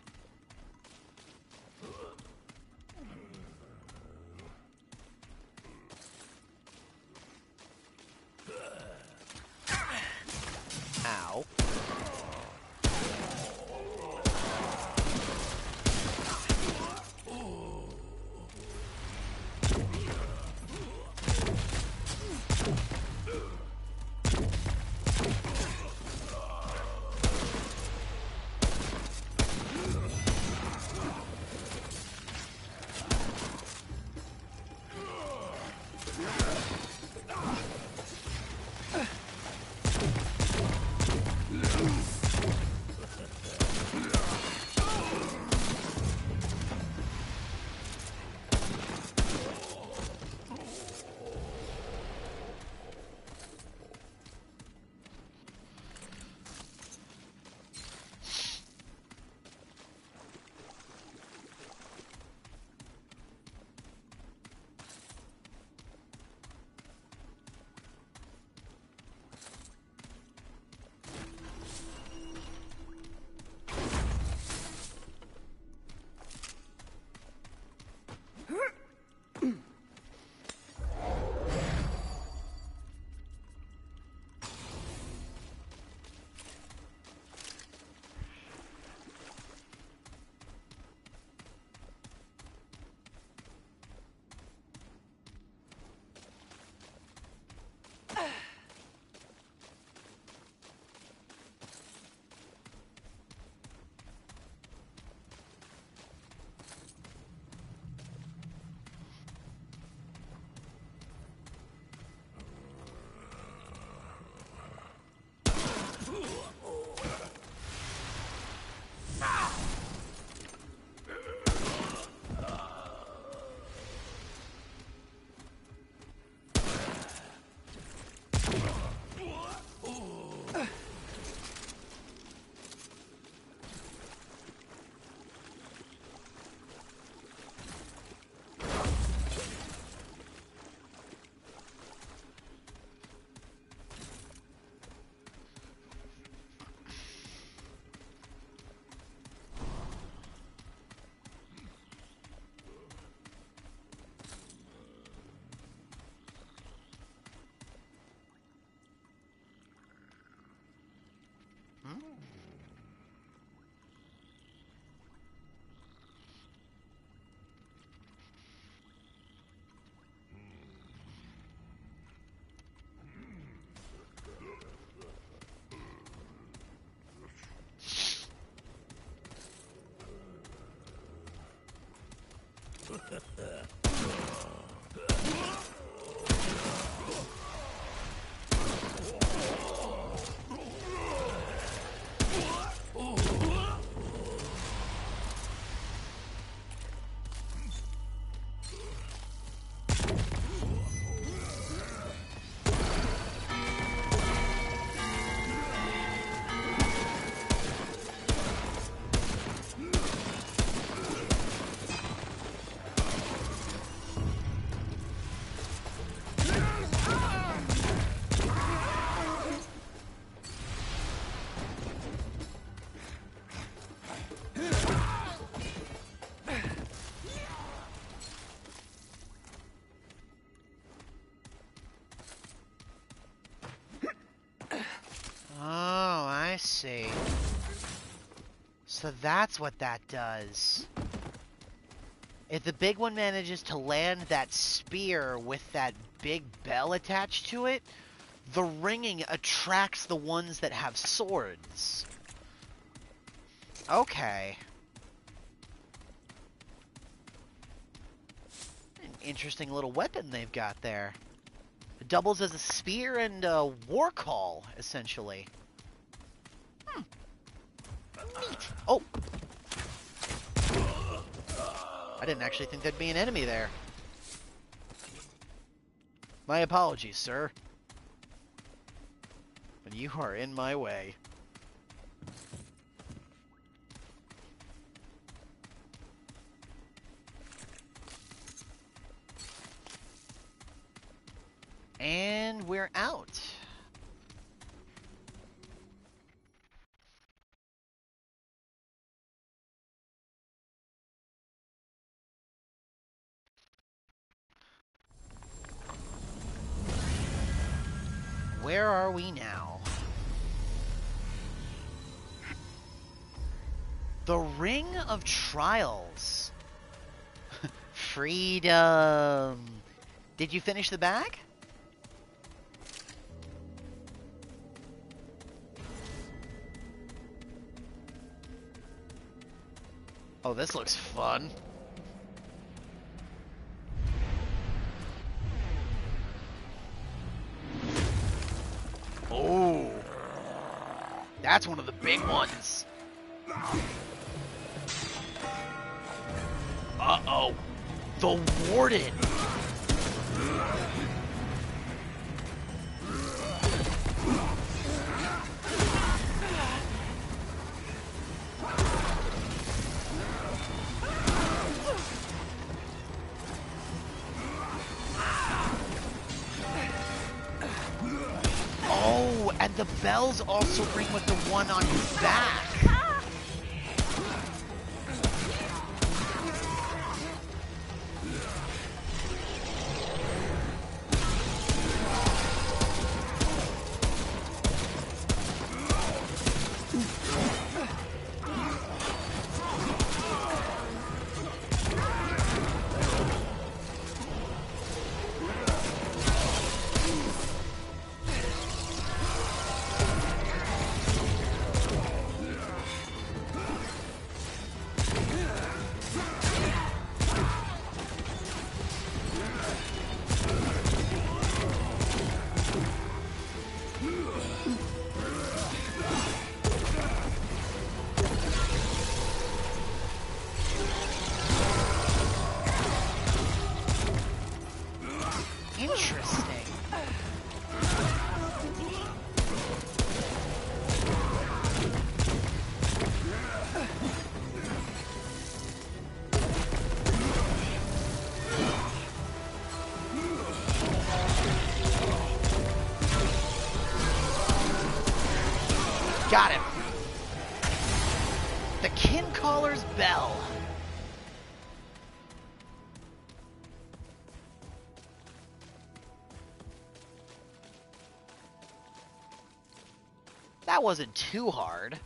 Ow. So that's what that does. If the big one manages to land that spear with that big bell attached to it, the ringing attracts the ones that have swords. Okay. An interesting little weapon they've got there. It doubles as a spear and a war call, essentially. Neat. Oh! I didn't actually think there'd be an enemy there. My apologies, sir. But you are in my way. And we're out. Where are we now? The Ring of Trials. Freedom. Did you finish the bag? Oh, this looks fun. Oh. That's one of the big ones. Uh-oh. The Warden. Oh, and the bells also ring with the one on his back. Interesting. Got him. The Kincaller's Bell. That wasn't too hard.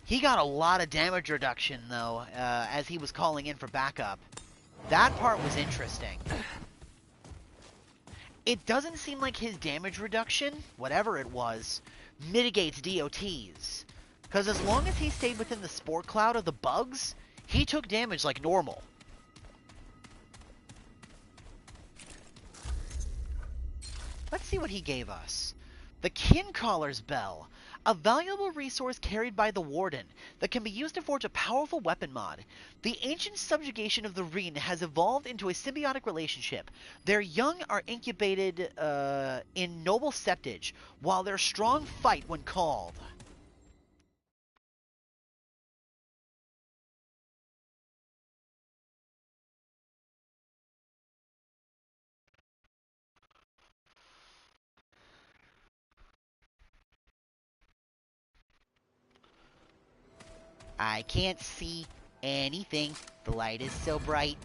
He got a lot of damage reduction, though, as he was calling in for backup. That part was interesting. It doesn't seem like his damage reduction, whatever it was, mitigates DOTs. Because as long as he stayed within the spore cloud of the bugs, he took damage like normal. Let's see what he gave us. The Kincaller's Bell, a valuable resource carried by the Warden that can be used to forge a powerful weapon mod. The ancient subjugation of the Reen has evolved into a symbiotic relationship. Their young are incubated in noble septage, while their strong fight when called. I can't see anything. The light is so bright.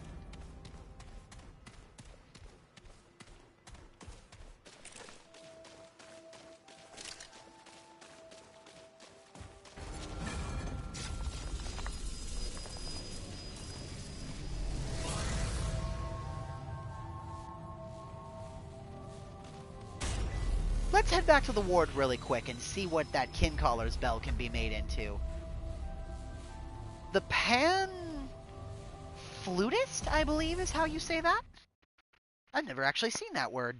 let's head back to the ward really quick and see what that Kincaller's bell can be made into. The pan flutist, I believe, is how you say that. I've never actually seen that word.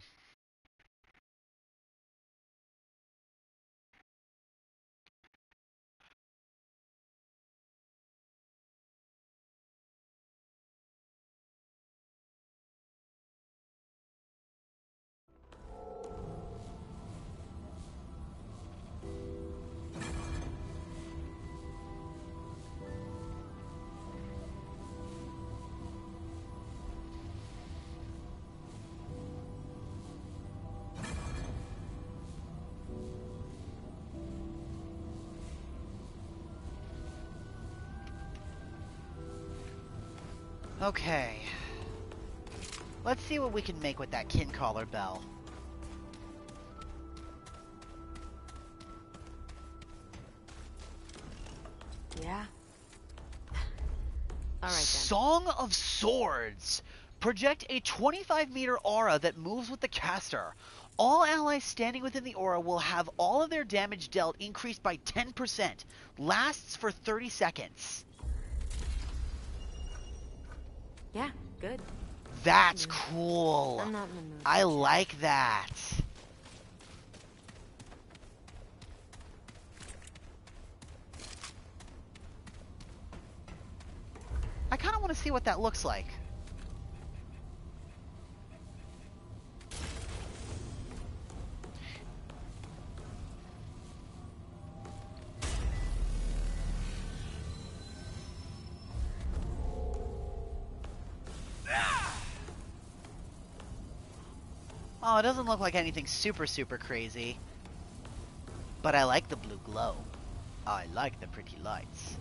Okay. Let's see what we can make with that Kincaller bell. Yeah? Alright then. Song of Swords! Project a 25-meter aura that moves with the caster. All allies standing within the aura will have all of their damage dealt increased by 10%. Lasts for 30 seconds. Yeah, good. That's cool. I'm not in the mood. I like that. I kind of want to see what that looks like. Oh, it doesn't look like anything super crazy. But I like the blue glow. I like the pretty lights.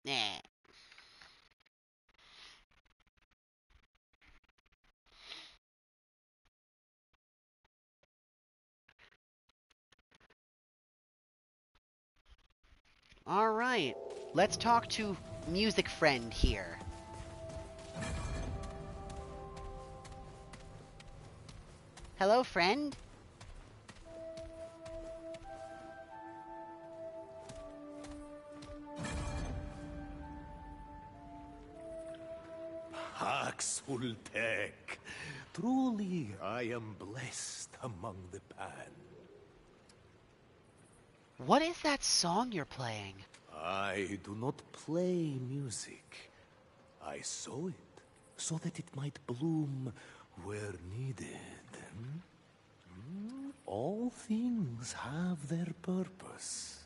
Nah. Alright, let's talk to music friend here. Hello, friend? Axultek. Truly, I am blessed among the pan. What is that song you're playing? I do not play music. I sow it so that it might bloom where needed. All things have their purpose.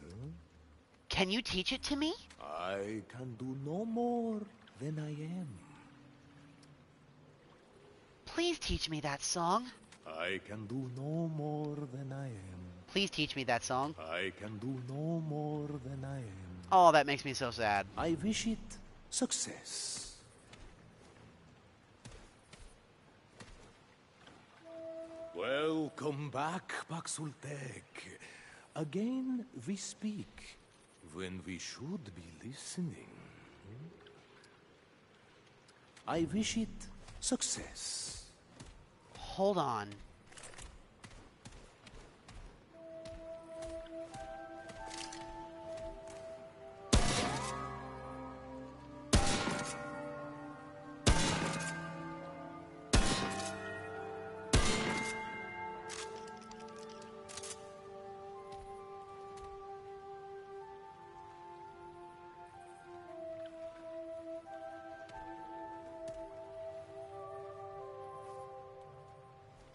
Can you teach it to me? I can do no more than I am. Please teach me that song. I can do no more than I am. Please teach me that song. I can do no more than I am. Oh, that makes me so sad. I wish it success. Welcome back, Baxultek. Again we speak when we should be listening. I wish it success. Hold on.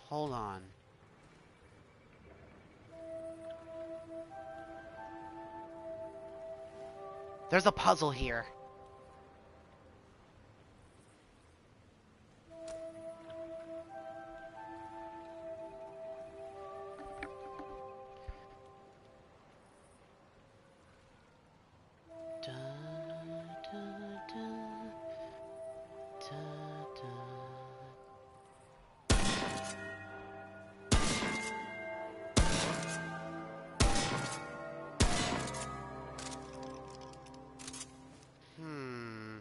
Hold on. There's a puzzle here. Da, da, da, da, da. Hmm.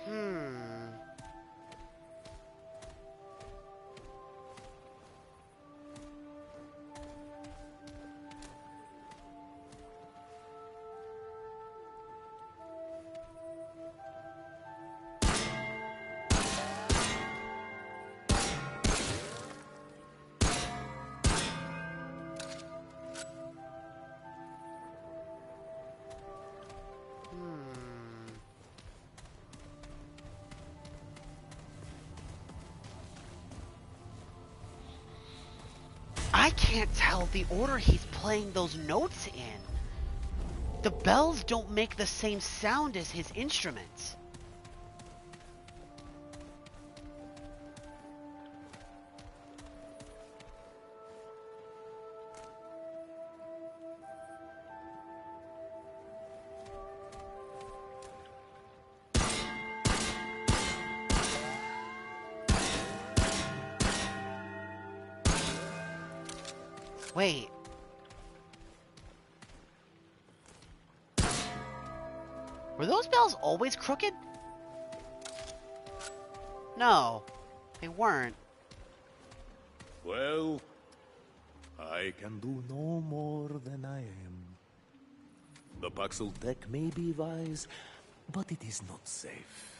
Hmm. Hmm. I can't tell the order he's playing those notes in. The bells don't make the same sound as his instruments. Wait. Were those bells always crooked? No, they weren't. Well, I can do no more than I am. The Paxel tech may be wise, but it is not safe.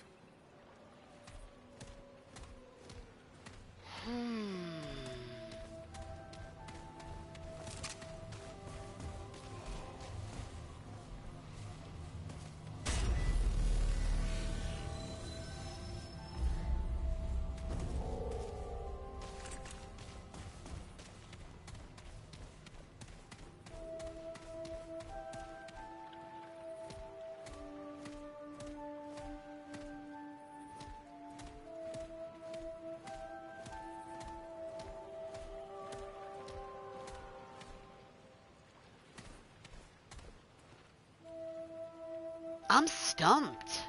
I'm stumped.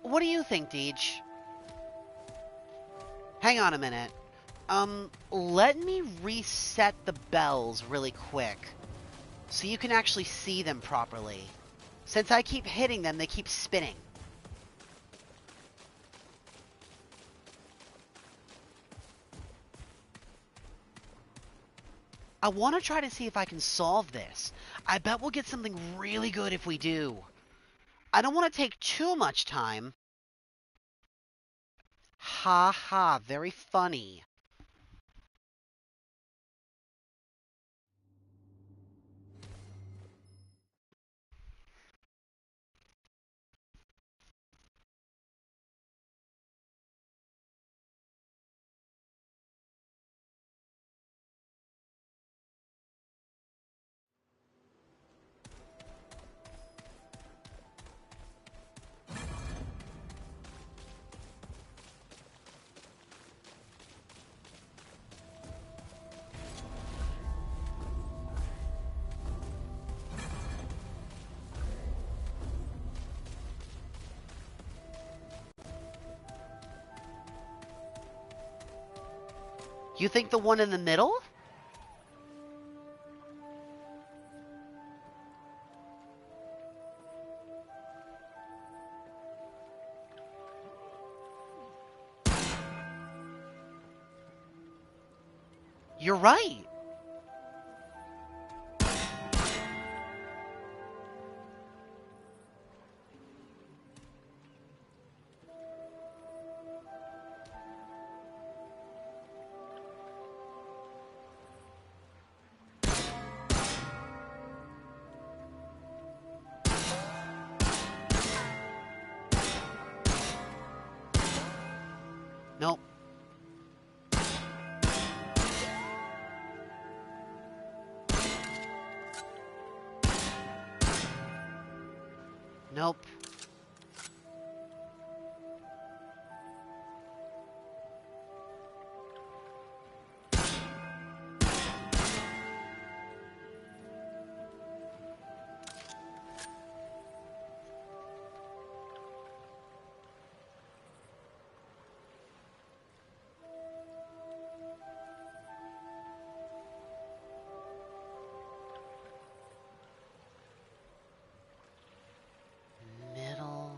What do you think, Deej? Hang on a minute. Let me reset the bells really quick, so you can actually see them properly. Since I keep hitting them, they keep spinning. I want to try to see if I can solve this. I bet we'll get something really good if we do. I don't want to take too much time. Ha ha, very funny. You think the one in the middle? You're right. Nope. Nope. Middle.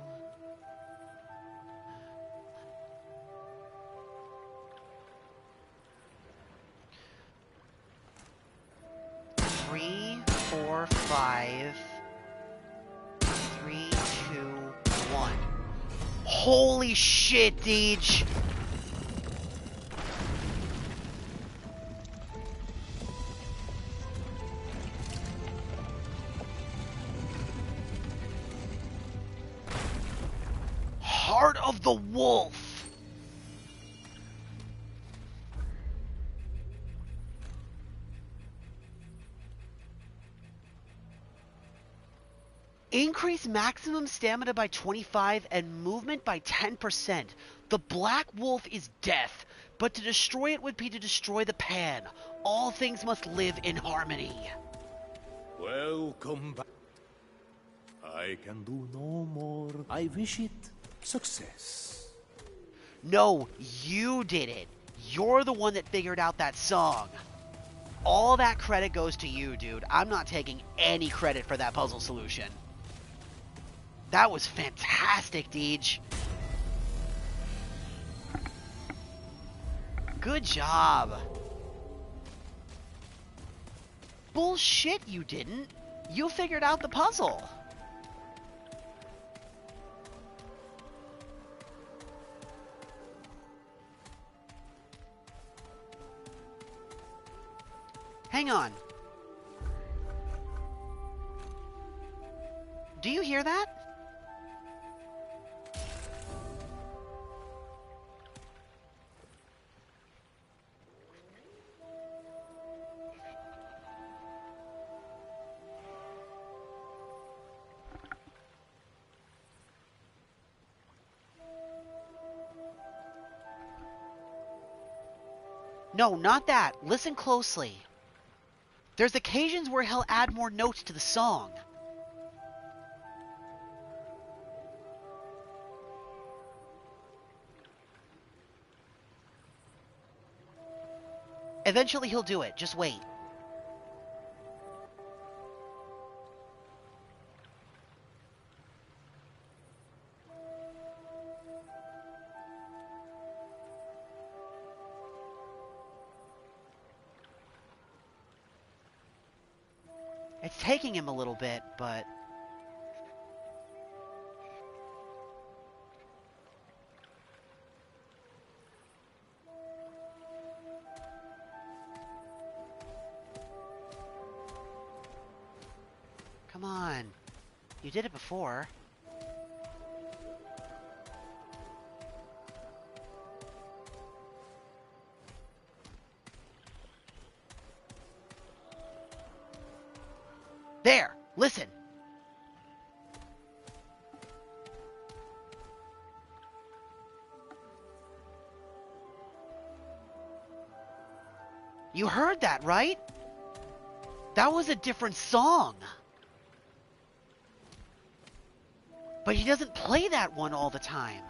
Three, four, five. 3, 2, 1. Holy shit, Deej! Heart of the Wolf! Increase maximum stamina by 25 and movement by 10%. The Black Wolf is death, but to destroy it would be to destroy the pan. All things must live in harmony. Welcome back. I can do no more. I wish it success. No, you did it. You're the one that figured out that song. All that credit goes to you, dude. I'm not taking any credit for that puzzle solution. That was fantastic, Deej. Good job. Bullshit, you didn't. You figured out the puzzle. Hang on. Do you hear that? No, not that. Listen closely. There's occasions where he'll add more notes to the song. Eventually he'll do it. Just wait. It's taking him a little bit, but... Come on. You did it before. There! Listen! You heard that, right? That was a different song. But he doesn't play that one all the time.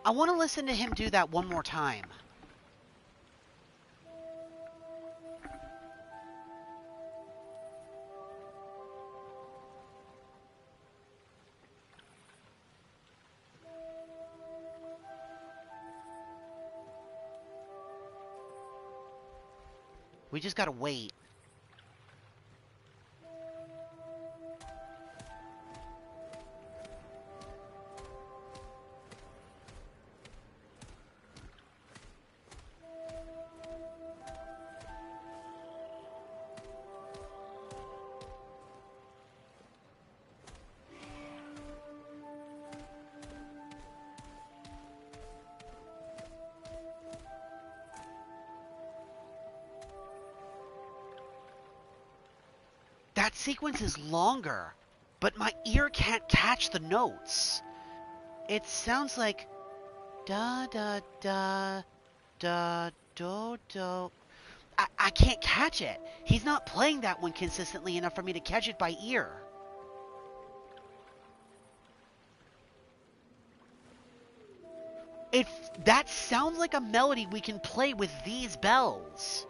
I want to listen to him do that one more time. We just gotta wait. That sequence is longer, but my ear can't catch the notes. It sounds like da da da da do do. I can't catch it. He's not playing that one consistently enough for me to catch it by ear. That sounds like a melody we can play with these bells.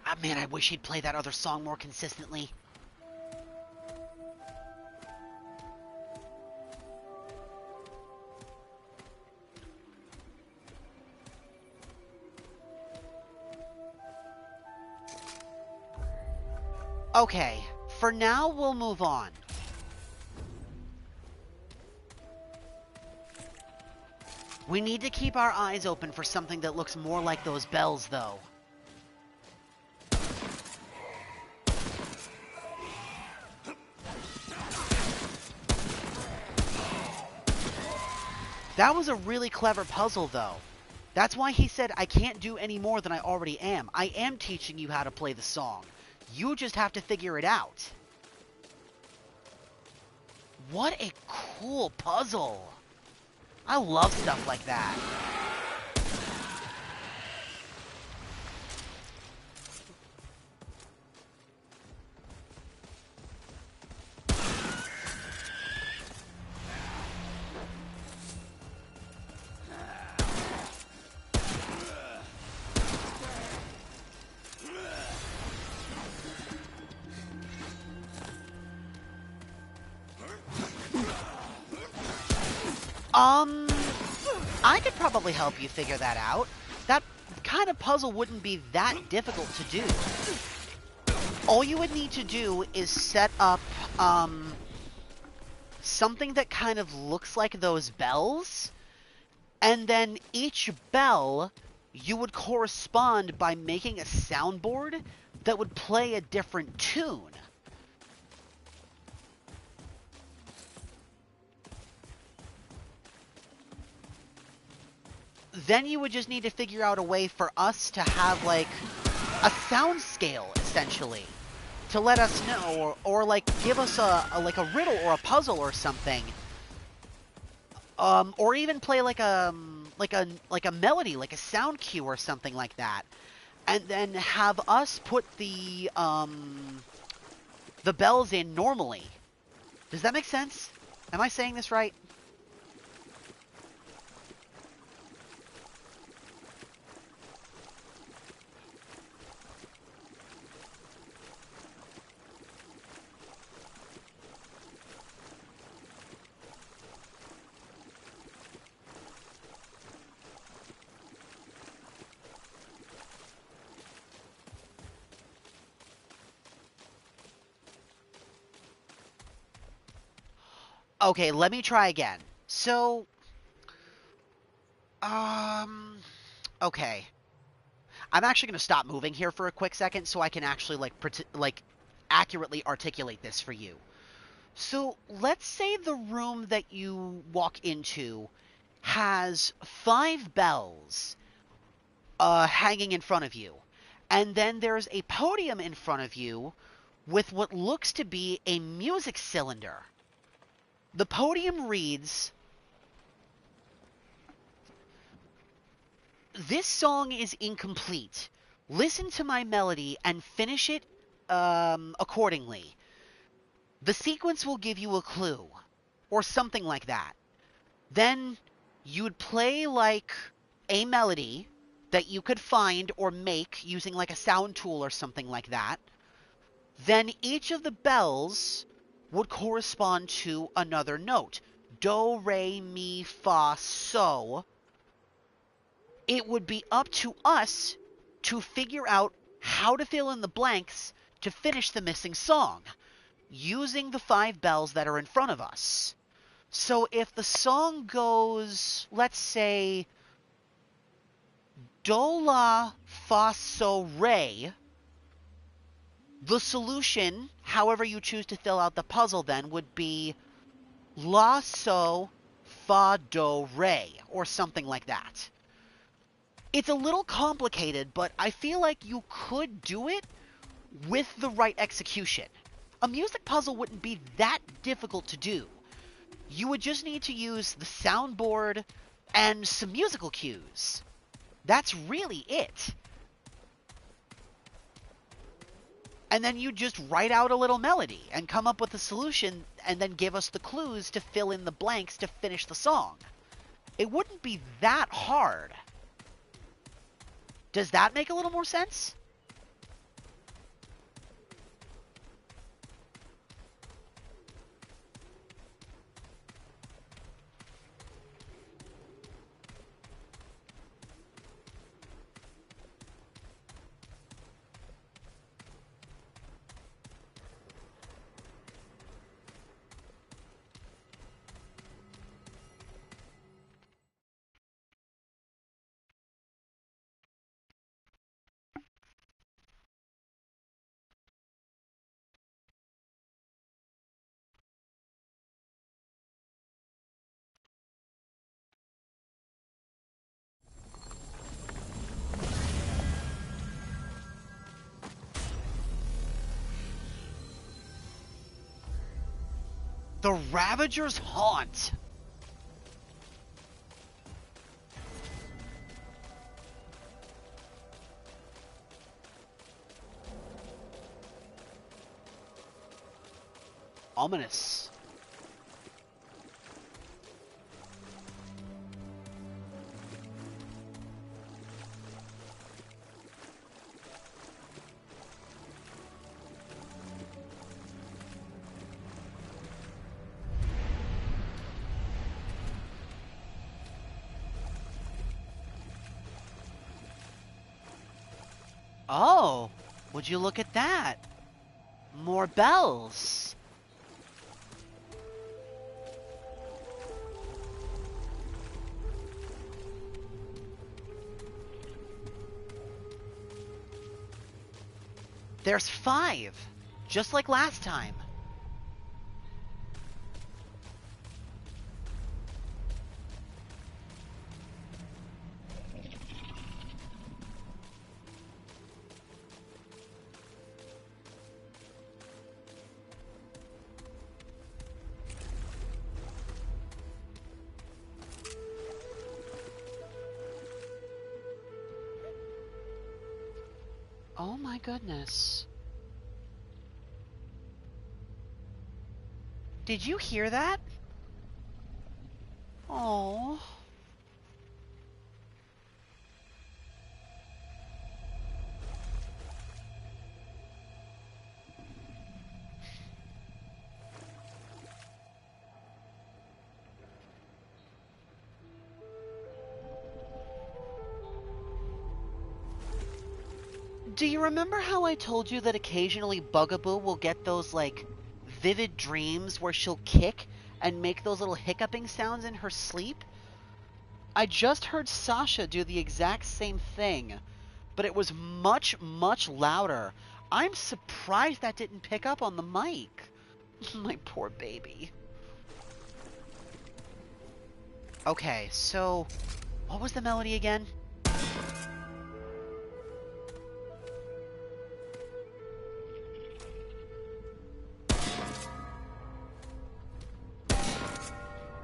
Ah, man, I wish he'd play that other song more consistently. Okay, for now, we'll move on. We need to keep our eyes open for something that looks more like those bells, though. That was a really clever puzzle, though. That's why he said, I can't do any more than I already am. I am teaching you how to play the song. You just have to figure it out. What a cool puzzle. I love stuff like that. I could probably help you figure that out. That kind of puzzle wouldn't be that difficult to do. All you would need to do is set up, something that kind of looks like those bells, and then each bell you would correspond by making a soundboard that would play a different tune. Then you would just need to figure out a way for us to have, like, a sound scale, essentially, to let us know, or like, give us a riddle or a puzzle or something. Or even play like a melody, like a sound cue or something like that. And then have us put the bells in normally. Does that make sense? Am I saying this right? Okay, let me try again. So, okay. I'm actually going to stop moving here for a quick second so I can actually, accurately articulate this for you. So, let's say the room that you walk into has 5 bells hanging in front of you. And then there's a podium in front of you with what looks to be a music cylinder. The podium reads, "This song is incomplete. Listen to my melody and finish it accordingly. The sequence will give you a clue," or something like that. Then you'd play like a melody that you could find or make using like a sound tool or something like that. Then each of the bells would correspond to another note. Do, re, mi, fa, so. It would be up to us to figure out how to fill in the blanks to finish the missing song using the 5 bells that are in front of us. So if the song goes, let's say, do, la, fa, so, re, the solution, however you choose to fill out the puzzle then, would be la, so, fa, do, re, or something like that. It's a little complicated, but I feel like you could do it with the right execution. A music puzzle wouldn't be that difficult to do. You would just need to use the soundboard and some musical cues. That's really it. And then you just write out a little melody and come up with a solution and then give us the clues to fill in the blanks to finish the song. It wouldn't be that hard. Does that make a little more sense? The Ravager's Haunt. Ominous. Oh, would you look at that? More bells. There's 5, just like last time. Oh my goodness. Did you hear that? Oh. Do you remember how I told you that occasionally Bugaboo will get those, like, vivid dreams where she'll kick and make those little hiccuping sounds in her sleep? I just heard Sasha do the exact same thing, but it was much, much louder. I'm surprised that didn't pick up on the mic. My poor baby. Okay, so what was the melody again?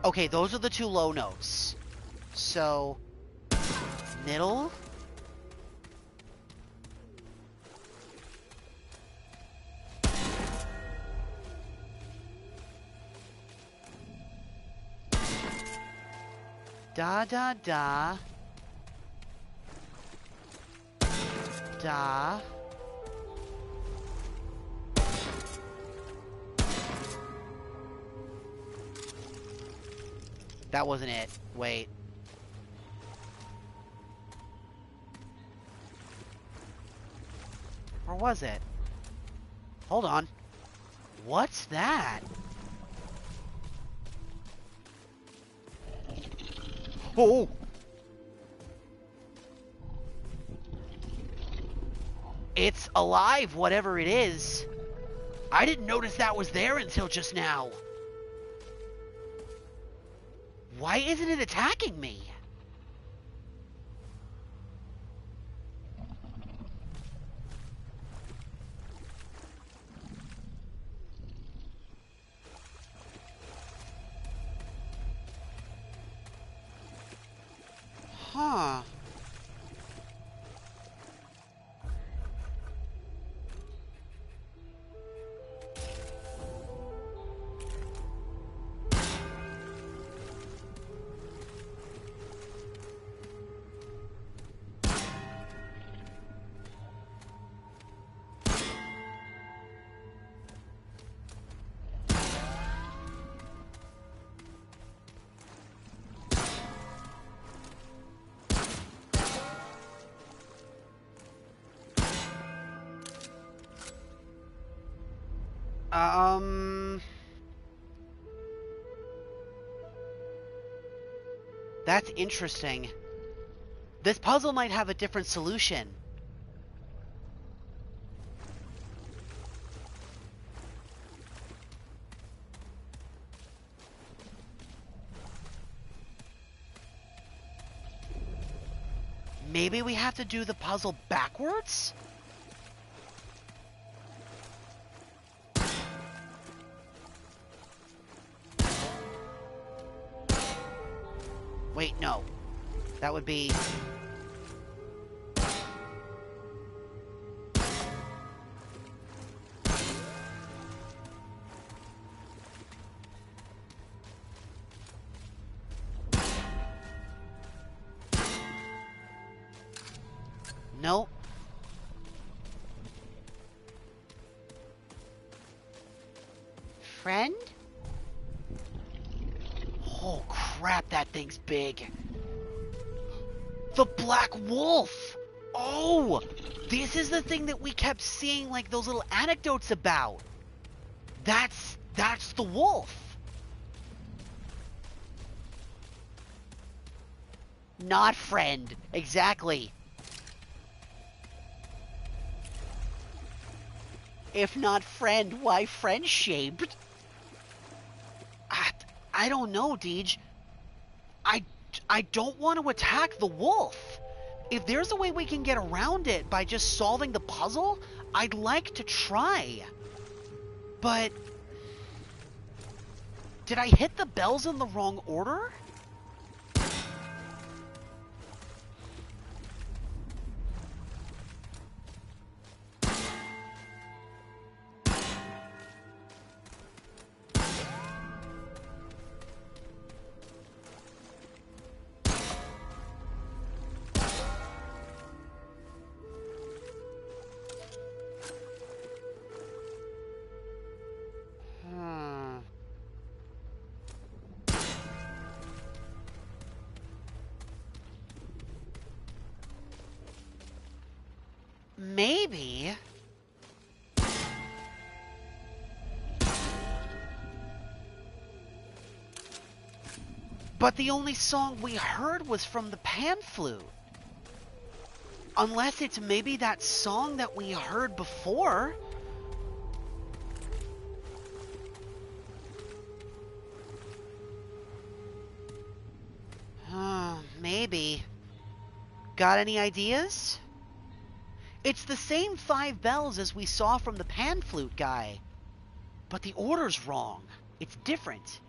Okay, those are the two low notes. So, middle. Da da da. Da. That wasn't it. Wait. Or was it? Hold on. What's that? Oh! It's alive, whatever it is. I didn't notice that was there until just now. Why isn't it attacking me? Huh. That's interesting. This puzzle might have a different solution. Maybe we have to do the puzzle backwards? Wait, no. That would be... Nope. Friend? Oh crap, that thing's big. The Black Wolf! Oh! This is the thing that we kept seeing, like, those little anecdotes about. That's the wolf. Not friend. Exactly. If not friend, why friend-shaped? I don't know, Deej. I don't want to attack the wolf. If there's a way we can get around it by just solving the puzzle, I'd like to try. But... did I hit the bells in the wrong order? Maybe... but the only song we heard was from the pan flute. Unless it's maybe that song that we heard before. maybe. Got any ideas? It's the same 5 bells as we saw from the pan flute guy. But the order's wrong. It's different.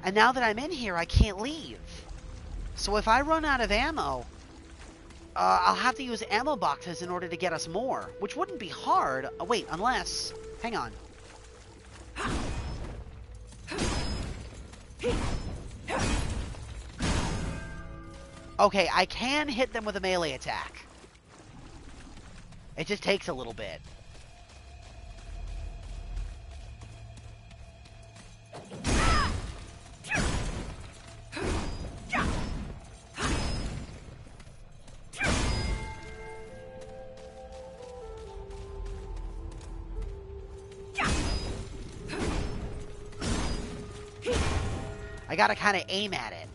And now that I'm in here, I can't leave. So if I run out of ammo, I'll have to use ammo boxes in order to get us more. Which wouldn't be hard. Wait, unless... Hang on. Okay, I can hit them with a melee attack. It just takes a little bit. I gotta kind of aim at it.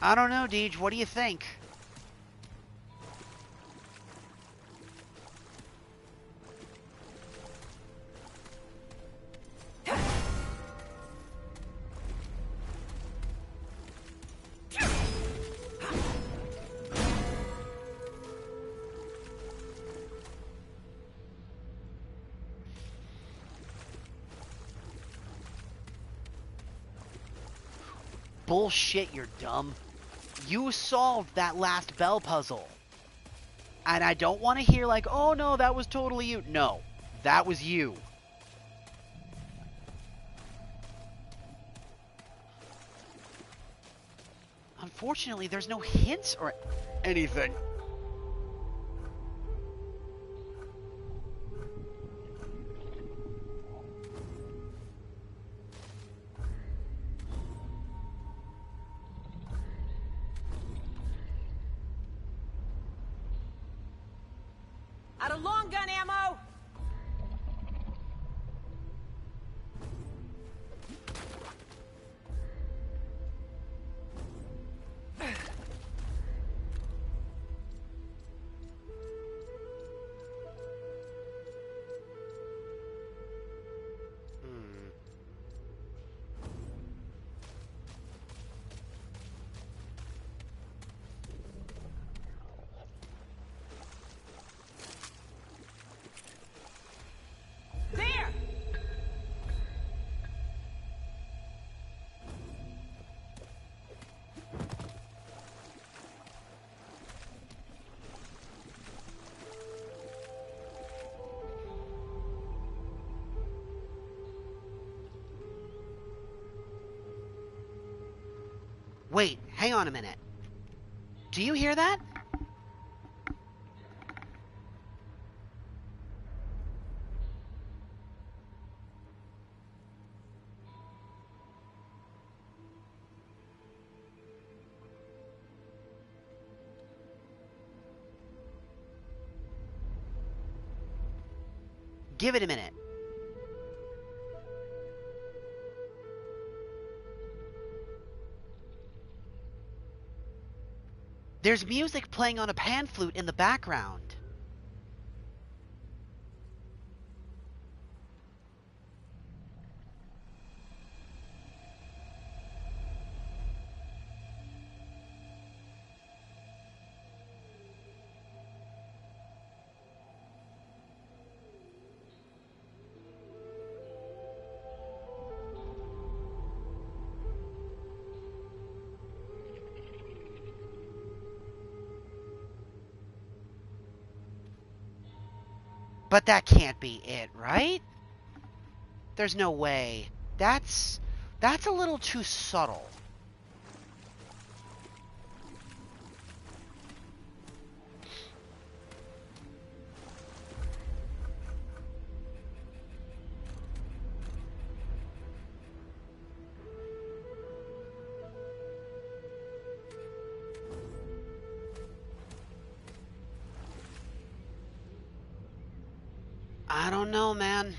I don't know, Deej. What do you think? Bullshit, you're dumb. You solved that last bell puzzle. And I don't want to hear like, oh no, that was totally you. No, that was you. Unfortunately, there's no hints or anything. Out of long gun ammo! There! Wait, hang on a minute. Do you hear that? Give it a minute. There's music playing on a pan flute in the background. But that can't be it, right? There's no way. That's a little too subtle. I don't know, man.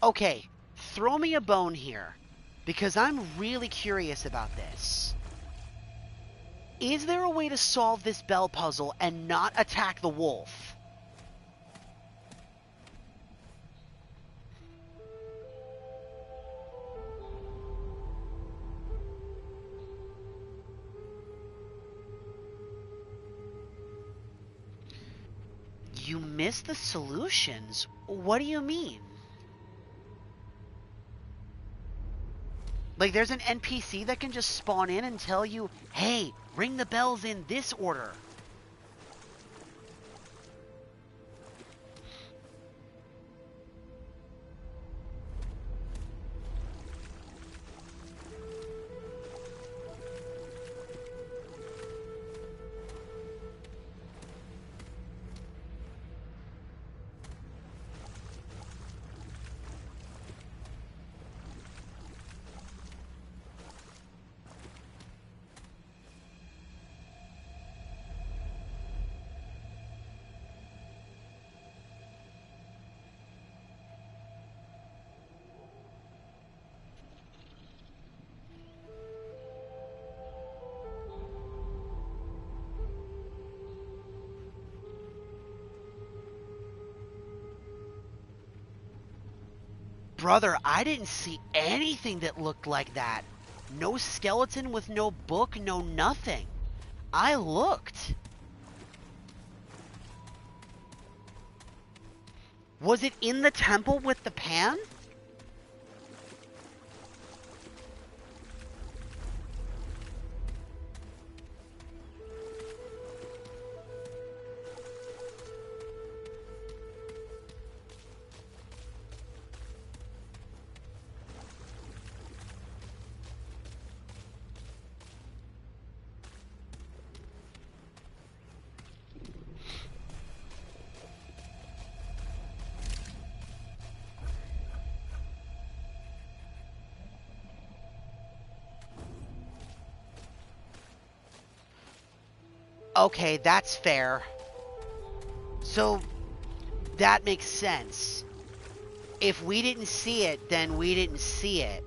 Okay, throw me a bone here, because I'm really curious about this. Is there a way to solve this bell puzzle and not attack the wolf? You missed the solutions? What do you mean? Like, there's an NPC that can just spawn in and tell you, hey, ring the bells in this order. Brother, I didn't see anything that looked like that. No skeleton with no book, no nothing. I looked. Was it in the temple with the pan? Okay, that's fair. So, that makes sense. If we didn't see it, then we didn't see it.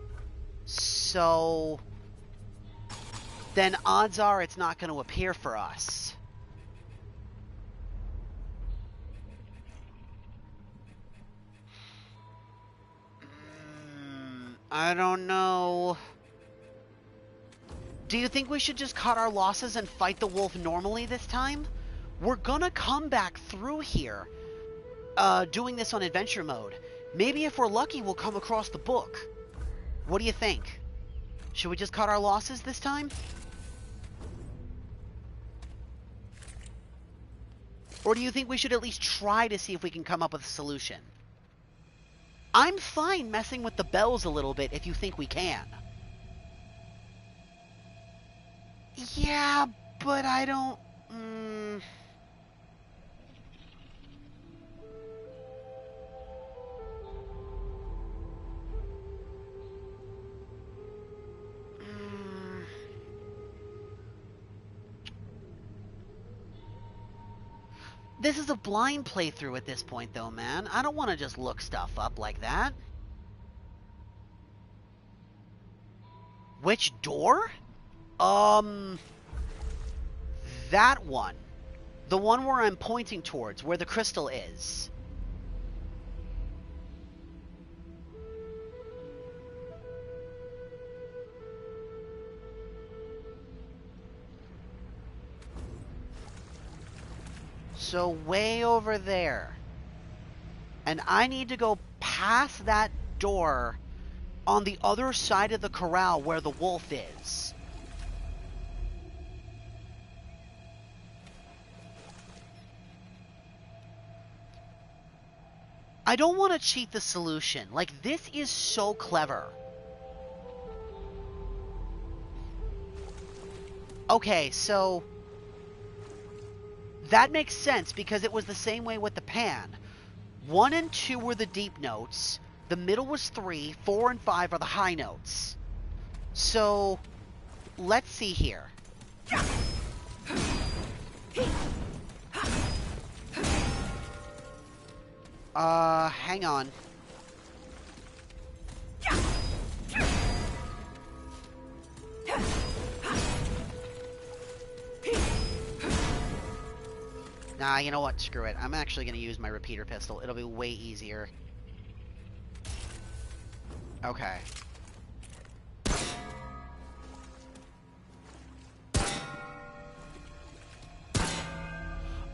So, then odds are it's not going to appear for us. I don't know. Do you think we should just cut our losses and fight the wolf normally this time? We're gonna come back through here, doing this on adventure mode. Maybe if we're lucky, we'll come across the book. What do you think? Should we just cut our losses this time? Or do you think we should at least try to see if we can come up with a solution? I'm fine messing with the bells a little bit if you think we can. Yeah, but I don't... This is a blind playthrough at this point, though, man. I don't want to just look stuff up like that. Which door? That one. The one where I'm pointing towards, where the crystal is. So way over there. And I need to go past that door on the other side of the corral where the wolf is. I don't want to cheat the solution. Like, this is so clever. Okay, so... that makes sense because it was the same way with the pan. 1 and 2 were the deep notes. The middle was 3. 4 and 5 are the high notes. So, let's see here. Hang on. Nah, you know what? Screw it. I'm actually going to use my repeater pistol. It'll be way easier. Okay.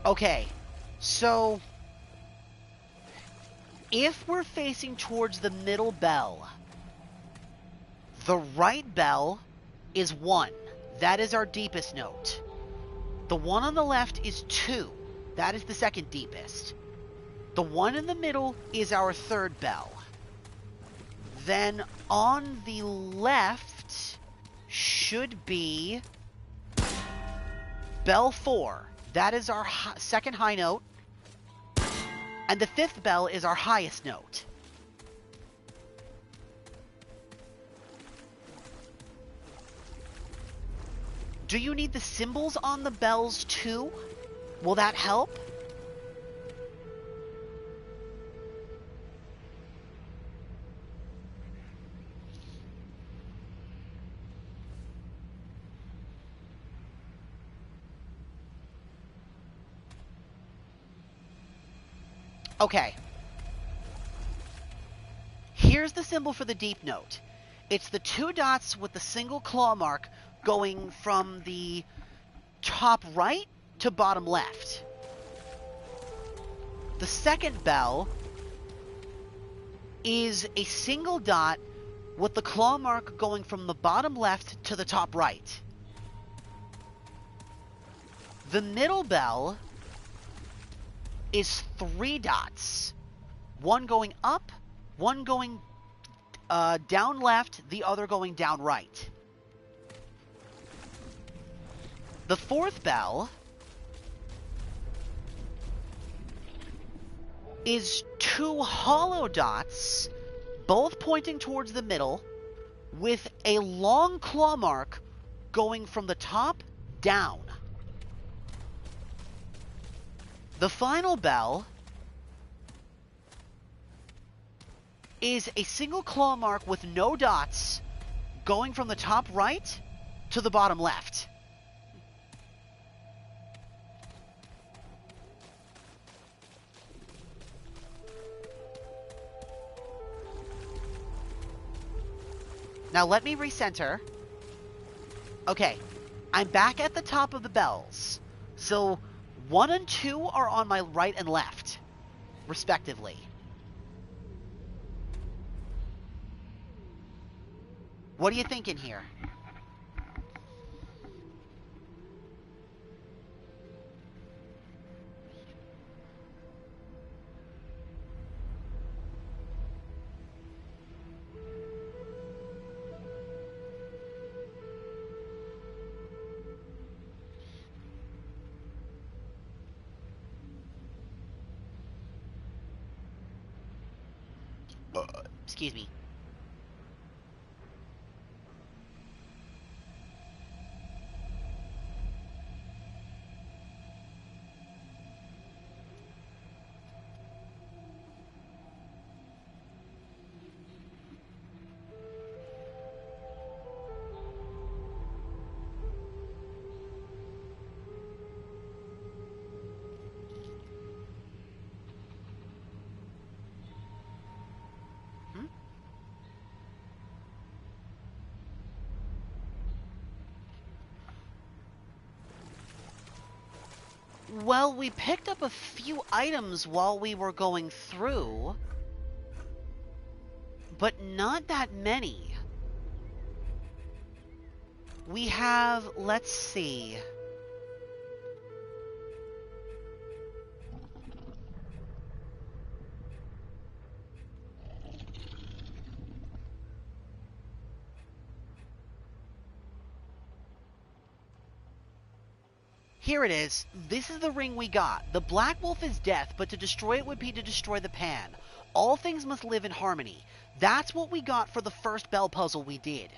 Okay. So, if we're facing towards the middle bell, the right bell is 1. That is our deepest note. The one on the left is 2. That is the second deepest. The one in the middle is our third bell. Then on the left should be bell 4. That is our second high note. And the 5th bell is our highest note. Do you need the symbols on the bells too? Will that help? Okay. Here's the symbol for the deep note. It's the 2 dots with the single claw mark going from the top right to bottom left. The second bell is a single dot with the claw mark going from the bottom left to the top right. The middle bell is 3 dots. One going up, one going down left, the other going down right. The 4th bell is 2 hollow dots, both pointing towards the middle, with a long claw mark going from the top down. The final bell is a single claw mark with no dots going from the top right to the bottom left. Now let me recenter. Okay, I'm back at the top of the bells. So 1 and 2 are on my right and left, respectively. What are you thinking here? Excuse me. Well, we picked up a few items while we were going through, but not that many. We have, let's see. Here it is. This is the ring we got. The Black Wolf is death, but to destroy it would be to destroy the pan. All things must live in harmony. That's what we got for the first bell puzzle we did.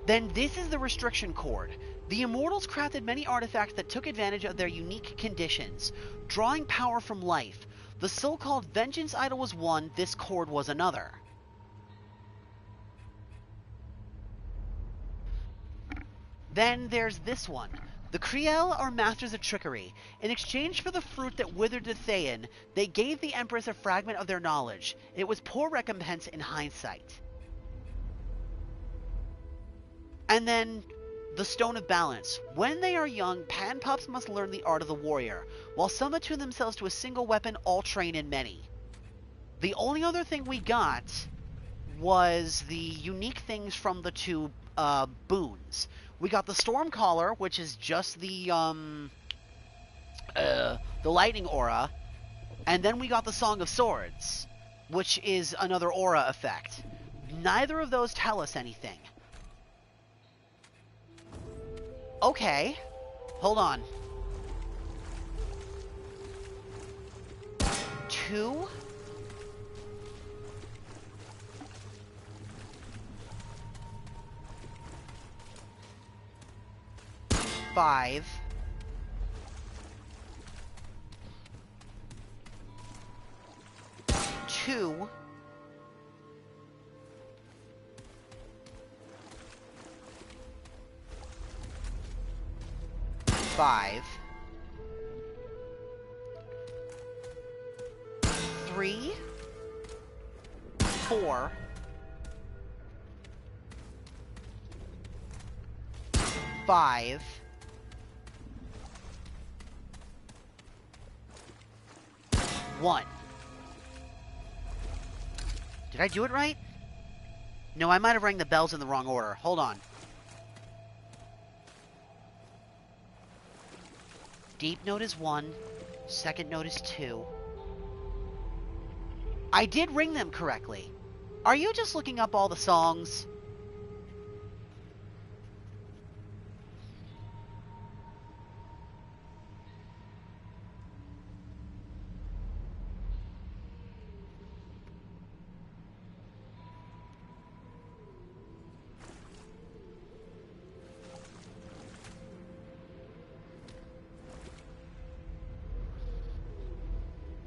Then this is the restriction cord. The Immortals crafted many artifacts that took advantage of their unique conditions, drawing power from life. The so-called Vengeance Idol was one, this cord was another. Then there's this one. The Kriel are masters of trickery. In exchange for the fruit that withered the Thayan, they gave the Empress a fragment of their knowledge. It was poor recompense in hindsight. And then, the Stone of Balance. When they are young, panpups must learn the art of the warrior. While some attune themselves to a single weapon, all train in many. The only other thing we got was the unique things from the two boons. We got the Storm Caller, which is just the lightning aura, and then we got the Song of Swords, which is another aura effect. Neither of those tell us anything. Okay, hold on. 2. 5. 2. 5. 3. 4. 5. 1. Did I do it right? No, I might have rang the bells in the wrong order. Hold on. Deep note is 1. Second note is 2. I did ring them correctly. Are you just looking up all the songs?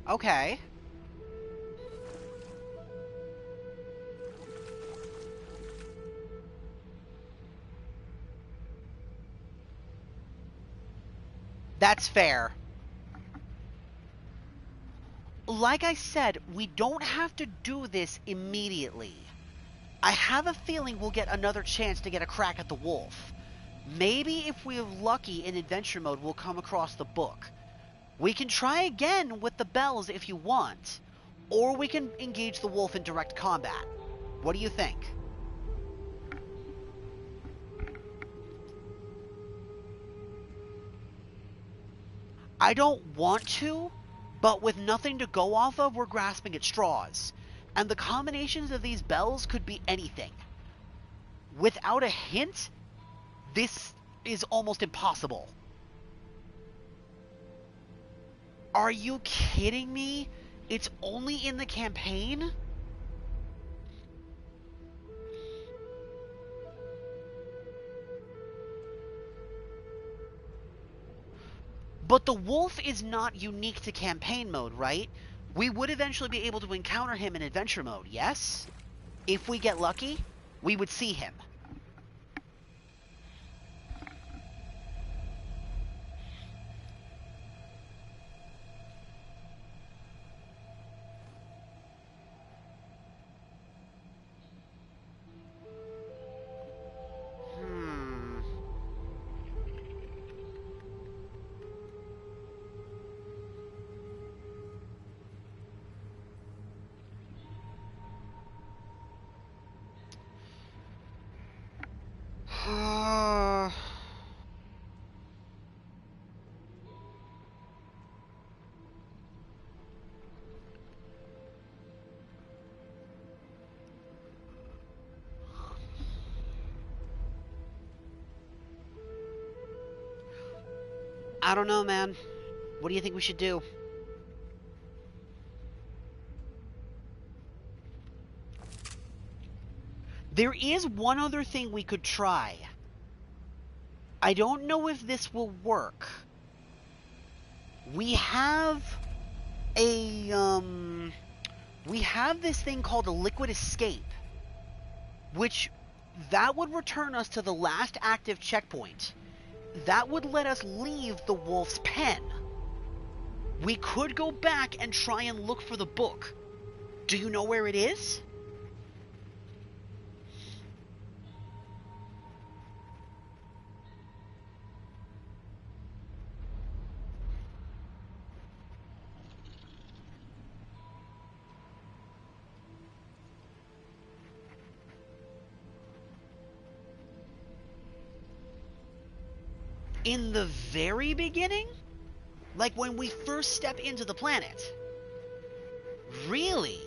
Okay. That's fair. Like I said, we don't have to do this immediately. I have a feeling we'll get another chance to get a crack at the wolf. Maybe if we're lucky in adventure mode, we'll come across the book. We can try again with the bells if you want, or we can engage the wolf in direct combat. What do you think? I don't want to, but with nothing to go off of, we're grasping at straws. And the combinations of these bells could be anything. Without a hint, this is almost impossible. Are you kidding me? It's only in the campaign? But the wolf is not unique to campaign mode, right? We would eventually be able to encounter him in adventure mode, yes? If we get lucky, we would see him. I don't know, man. What do you think we should do? There is one other thing we could try. I don't know if this will work. We have we have this thing called a liquid escape, which That would return us to the last active checkpoint. That would let us leave the wolf's pen. We could go back and try and look for the book. Do you know where it is? In the very beginning? Like when we first step into the planet? Really?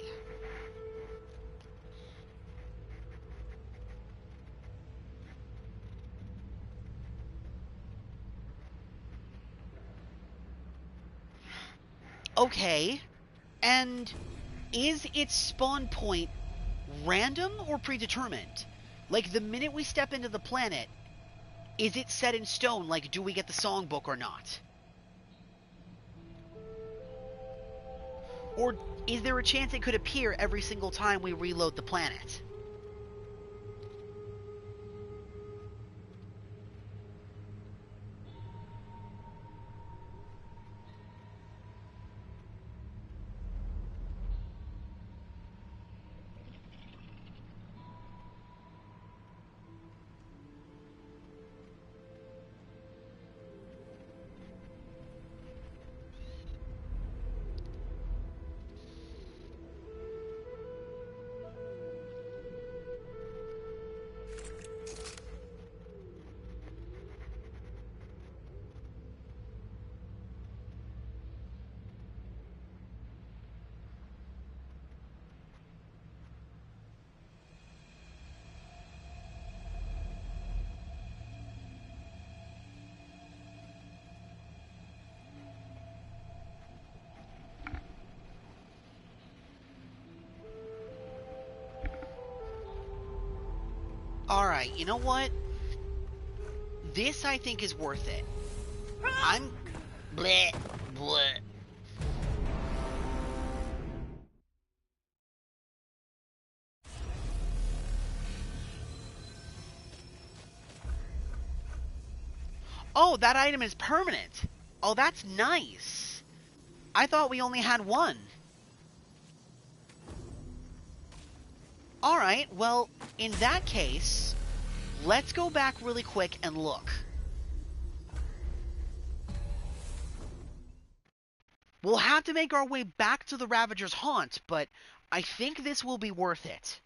Okay. And is its spawn point random or predetermined? Like the minute we step into the planet, is it set in stone? Like, do we get the songbook or not? Or is there a chance it could appear every single time we reload the planet? Alright, you know what? This, I think, is worth it. I'm... Bleh. Bleh. Oh, that item is permanent. Oh, that's nice. I thought we only had one. Alright, well, in that case, let's go back really quick and look. We'll have to make our way back to the Ravager's haunt, but I think this will be worth it.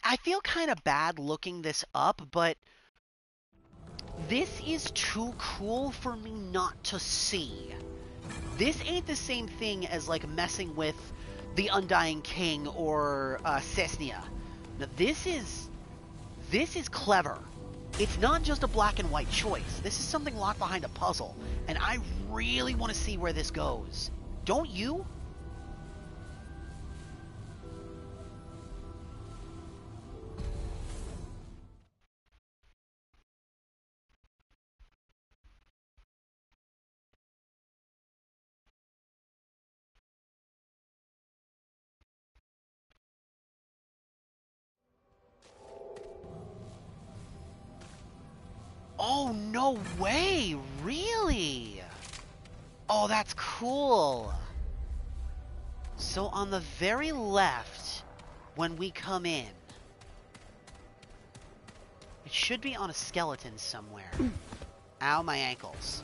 I feel kind of bad looking this up, but this is too cool for me not to see. This ain't the same thing as, like, messing with the Undying King or Cessnia. Now, this is clever. It's not just a black and white choice. This is something locked behind a puzzle, and I really want to see where this goes. Don't you? Oh, no way! Really? Oh, that's cool. So on the very left, when we come in, it should be on a skeleton somewhere. Ow, my ankles.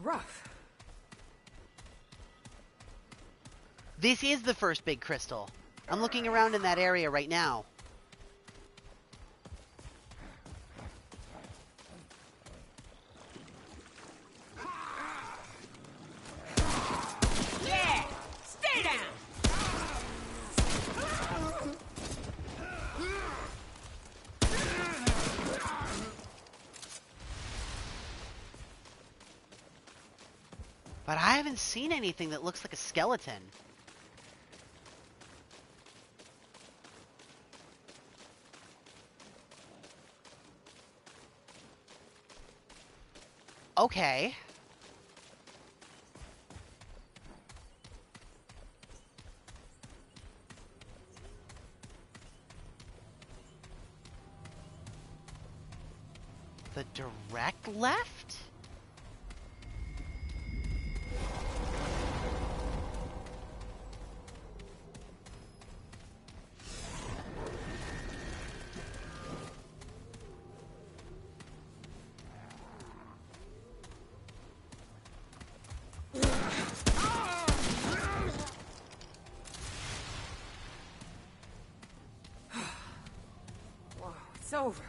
rough. This is the first big crystal. I'm looking around in that area right now. Yeah! Stay down! But I haven't seen anything that looks like a skeleton. Okay. The direct left? Wow, it's over.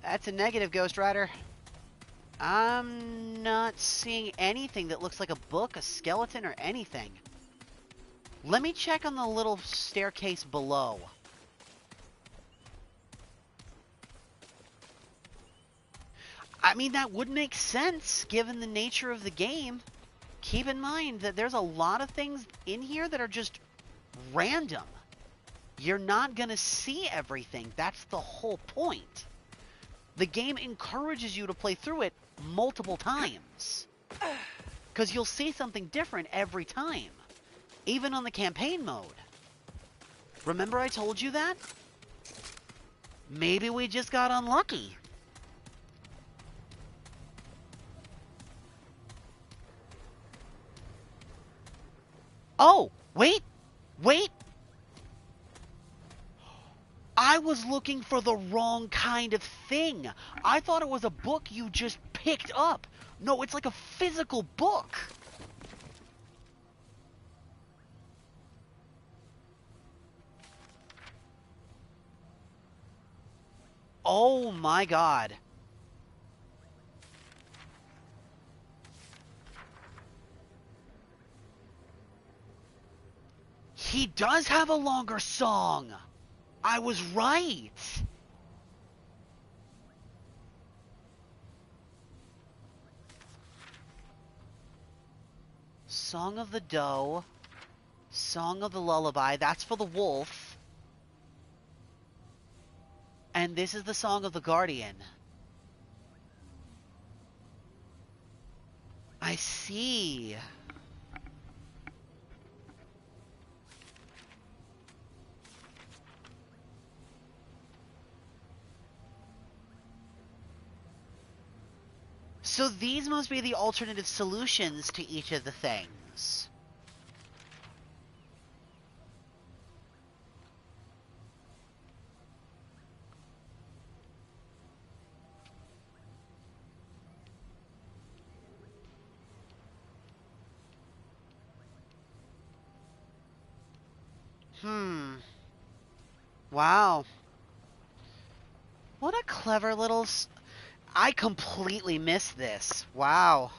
That's a negative, Ghost Rider. I'm not seeing anything that looks like a book, a skeleton, or anything. Let me check on the little staircase below. I mean, that would make sense, given the nature of the game. Keep in mind that there's a lot of things in here that are just random. You're not going to see everything. That's the whole point. The game encourages you to play through it multiple times. Because you'll see something different every time. Even on the campaign mode. Remember I told you that? Maybe we just got unlucky. Oh, wait! Wait! I was looking for the wrong kind of thing. I thought it was a book you just picked up. No, it's like a physical book. Oh my god. He does have a longer song. I was right. Song of the Doe. Song of the Lullaby. That's for the wolf. And this is the Song of the Guardian. I see. So these must be the alternative solutions to each of the things. Wow. What a clever little... I completely missed this. Wow.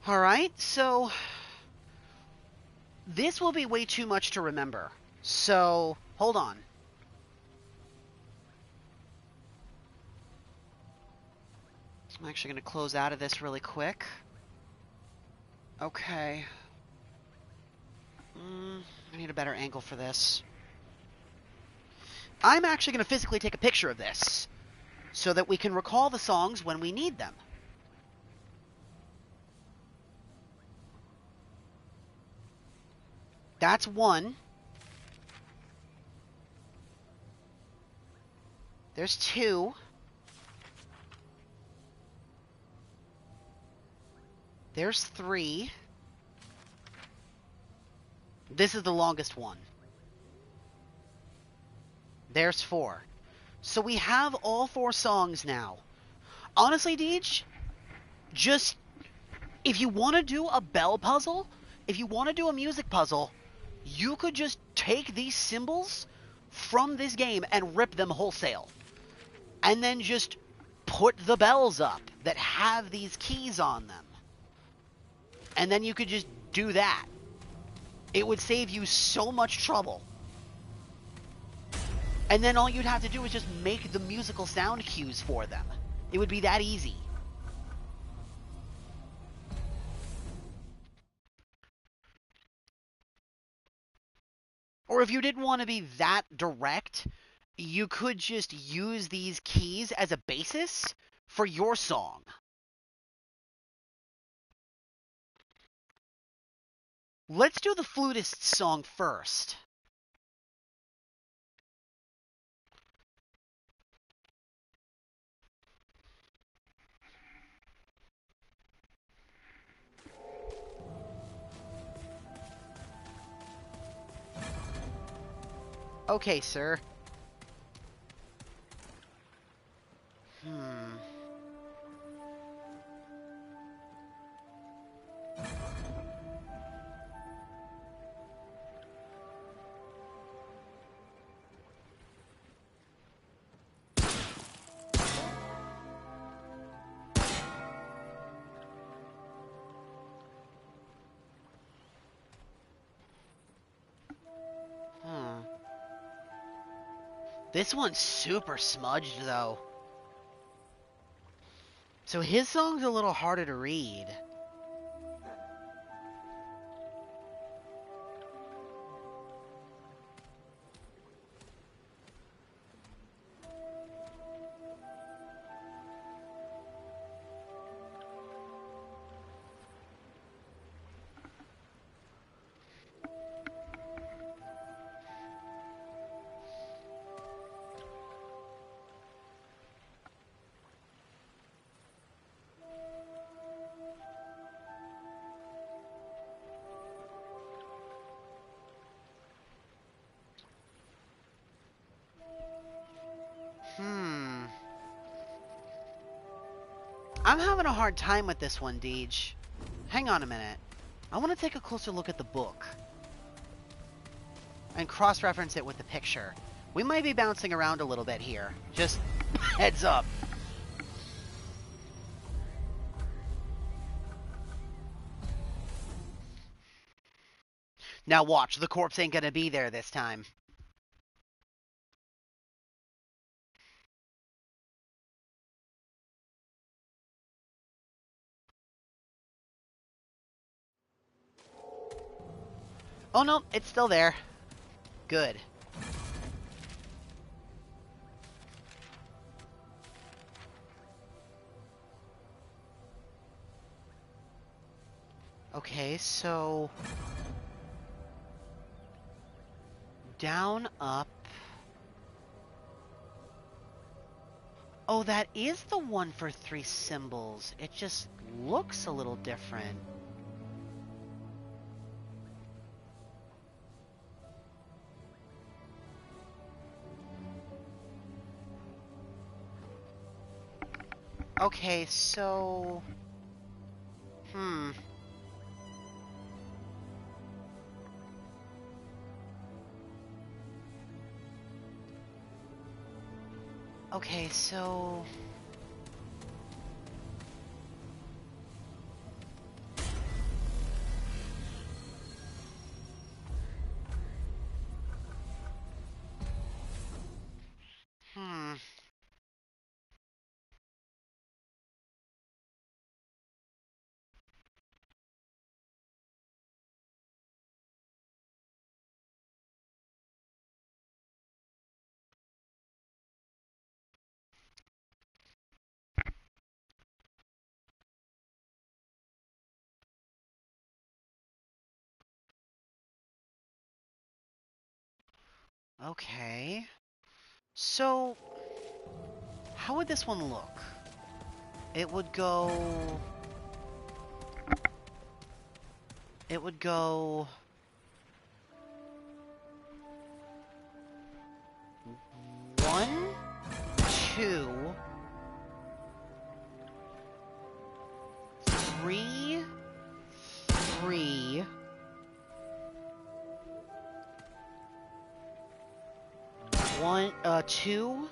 Alright, so... this will be way too much to remember. So, hold on. I'm actually going to close out of this really quick. Okay. I need a better angle for this. I'm actually going to physically take a picture of this, so that we can recall the songs when we need them. That's one. There's 2. There's 3. This is the longest one. There's 4. So we have all 4 songs now. Honestly, Deej, just, if you want to do a bell puzzle, if you want to do a music puzzle, you could just take these symbols from this game and rip them wholesale. And then just put the bells up that have these keys on them. And then you could just do that. It would save you so much trouble. And then all you'd have to do is just make the musical sound cues for them. It would be that easy. Or if you didn't want to be that direct, you could just use these keys as a basis for your song. Let's do the flutist's song first. Okay, sir. This one's super smudged, though. So his song's a little harder to read. I'm having a hard time with this one, Deej. Hang on a minute. I want to take a closer look at the book. And cross-reference it with the picture. We might be bouncing around a little bit here. Just heads up. Now watch, the corpse ain't gonna be there this time. Oh no, it's still there. Good. Okay, so... down, up... Oh, that is the one for 3 symbols. It just looks a little different. Okay, so... Okay, so... Okay. So... How would this one look? It would go... It would go... 1, 2, 3, 3, 1, 2,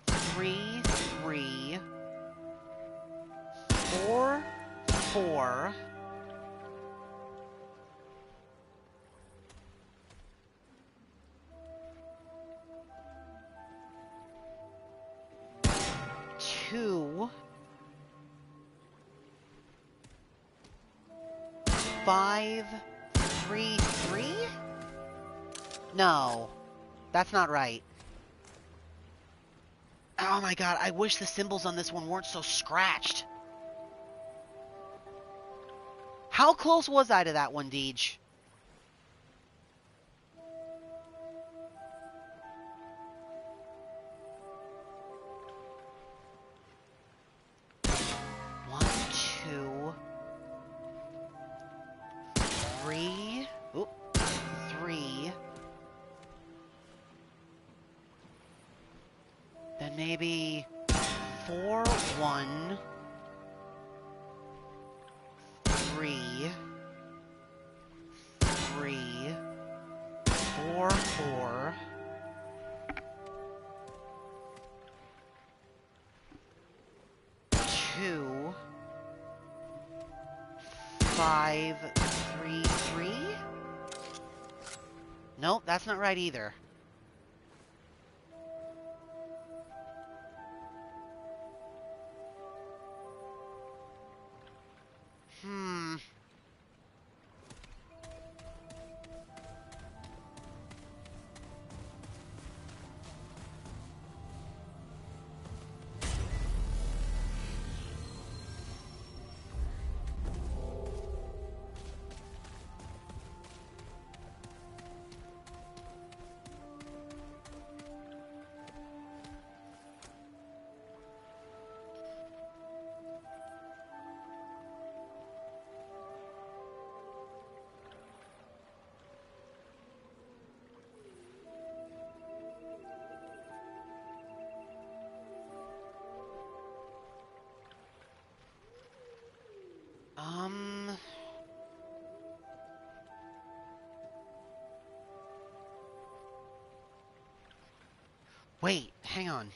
3, 3, 4, 4, 2, 5, 3, 3? No, that's not right. Oh my god, I wish the symbols on this one weren't so scratched. How close was I to that one, Deej? One, two, three. Oop, 3. Then maybe 4, 1, 3, 3, 4, 4, 2, 5, 3, 3. Nope, that's not right either. Wait, hang on.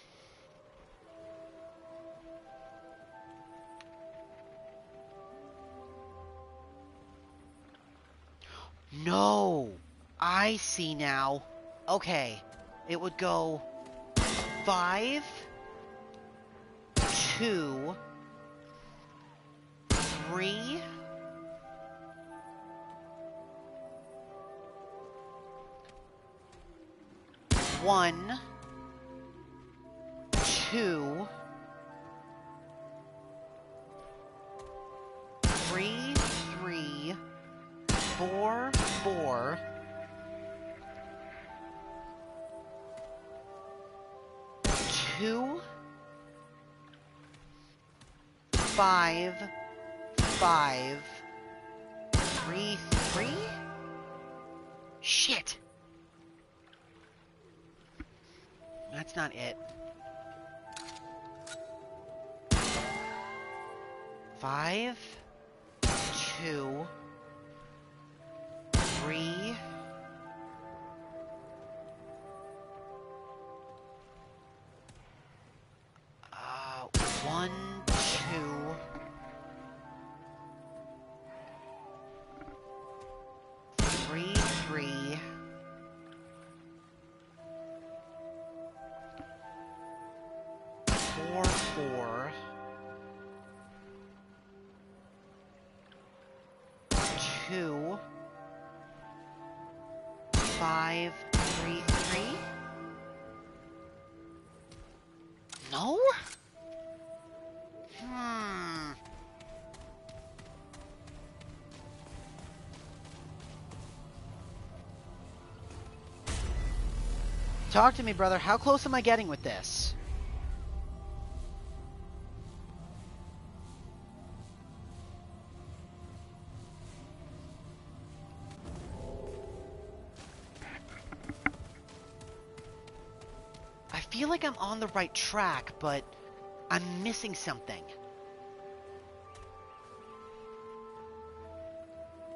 No! I see now. Okay. It would go 5, 2, 3, 1, 2, 3, 3, 4, 4, 2, 5, 5, 3, 3? Shit! That's not it. 5, 2, 3, 1, 2, 3, 3, 4, 4, 2, 5, 3, 3? No? Talk to me, brother. How close am I getting with this? feel like I'm on the right track, but I'm missing something.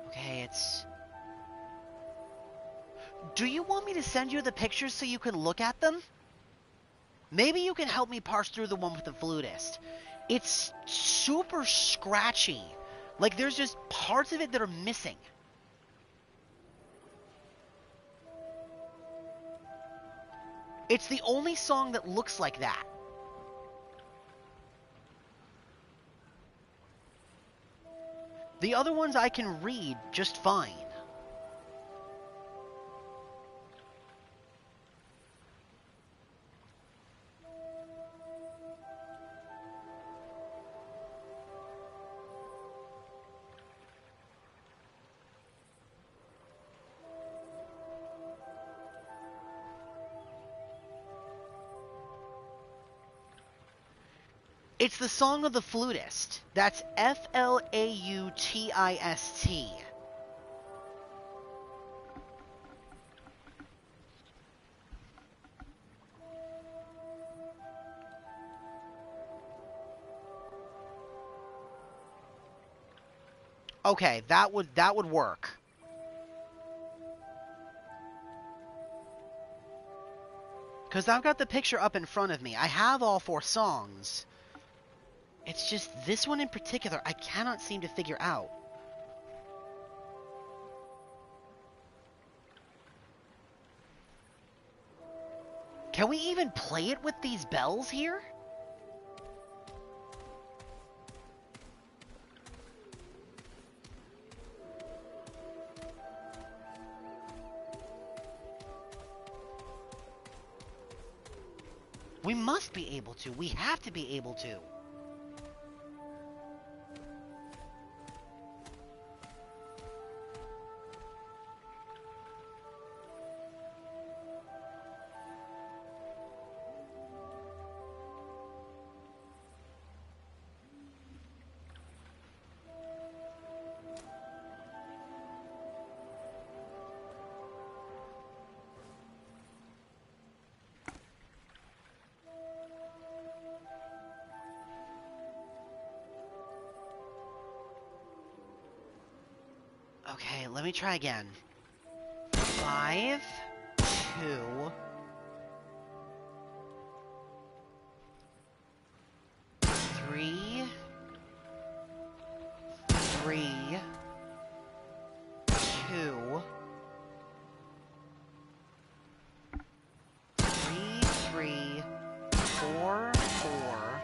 Okay, it's... Do you want me to send you the pictures so you can look at them? Maybe you can help me parse through the one with the flutist. It's super scratchy. Like, there's just parts of it that are missing. It's the only song that looks like that. The other ones I can read just fine. It's the Song of the Flutist. That's Flautist. Okay, that would work. Because I've got the picture up in front of me. I have all 4 songs. It's just this one in particular I cannot seem to figure out. Can we even play it with these bells here? We must be able to. We have to be able to. Okay, let me try again. 5, 2, 3, 3, 2, 3, 3, 4, 4.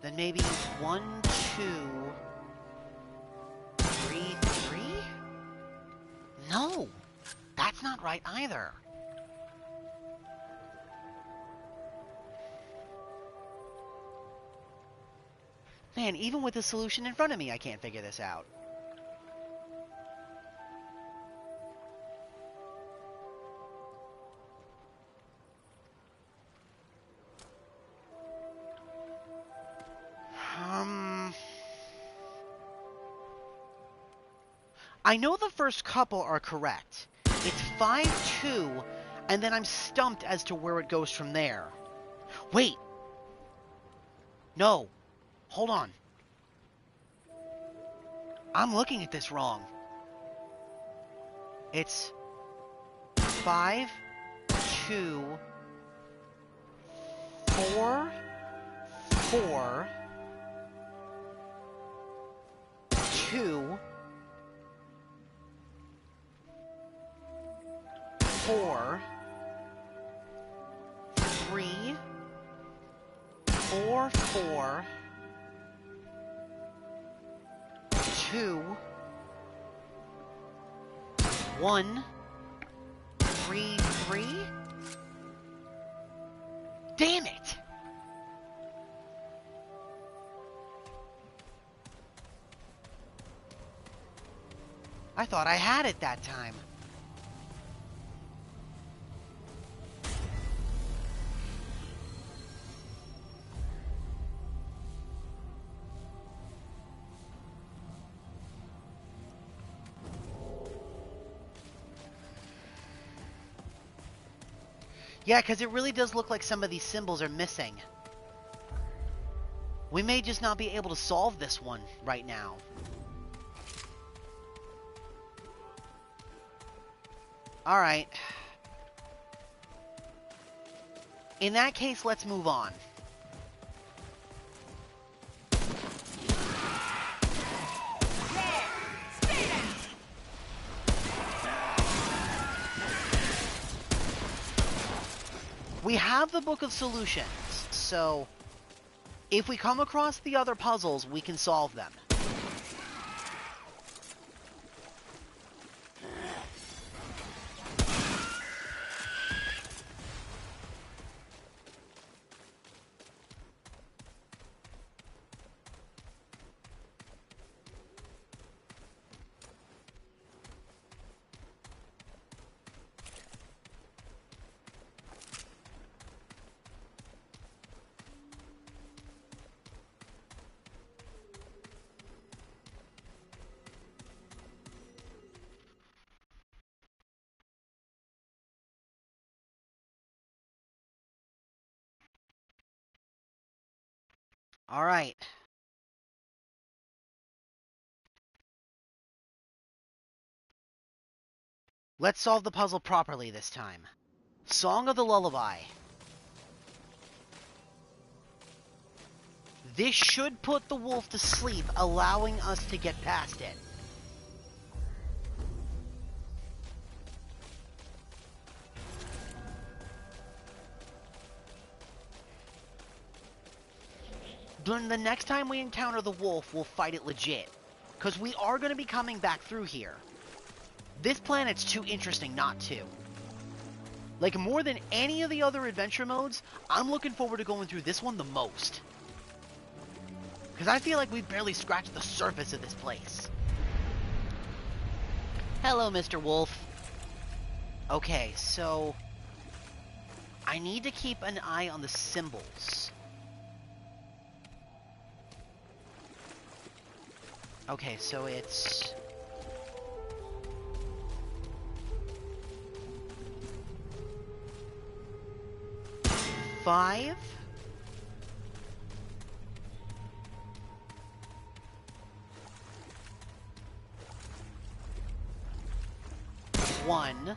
Then maybe 1, 2, 3, 3? No! That's not right either. Man, even with the solution in front of me, I can't figure this out. I know the first couple are correct. It's 5, 2, and then I'm stumped as to where it goes from there. Wait! No. Hold on. I'm looking at this wrong. It's 5, 2, 4, 4, 2, 4, 3, 4, 4, 2, 1, 3, 3. Damn it! I thought I had it that time. Yeah, because it really does look like some of these symbols are missing. We may just not be able to solve this one right now. Alright. In that case, let's move on. We have the Book of Solutions, so if we come across the other puzzles, we can solve them. Alright. Let's solve the puzzle properly this time. Song of the Lullaby. This should put the wolf to sleep, allowing us to get past it. Then the next time we encounter the wolf, we'll fight it legit. Because we are going to be coming back through here. This planet's too interesting not to. Like, more than any of the other adventure modes, I'm looking forward to going through this one the most. Because I feel like we've barely scratched the surface of this place. Hello, Mr. Wolf. Okay, so I need to keep an eye on the symbols. Okay, so it's... Five? One.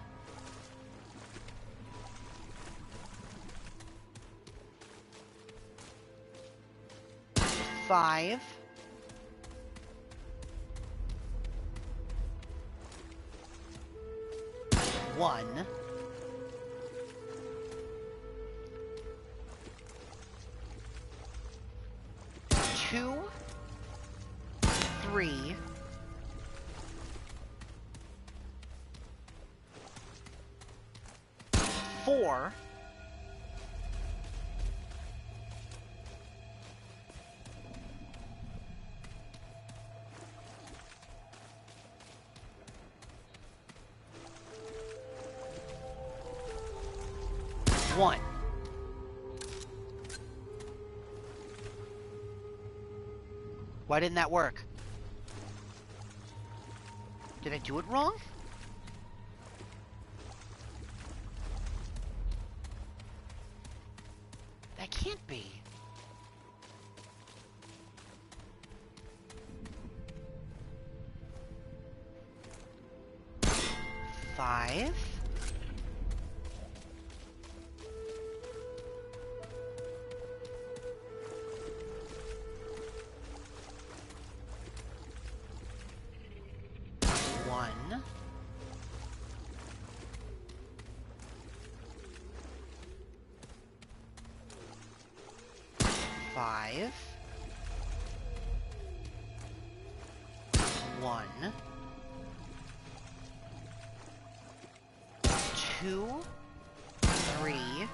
Five. One. Two. Three. Four. One. Why didn't that work? Did I do it wrong? That can't be. Five. One. Five. One. Two. Three.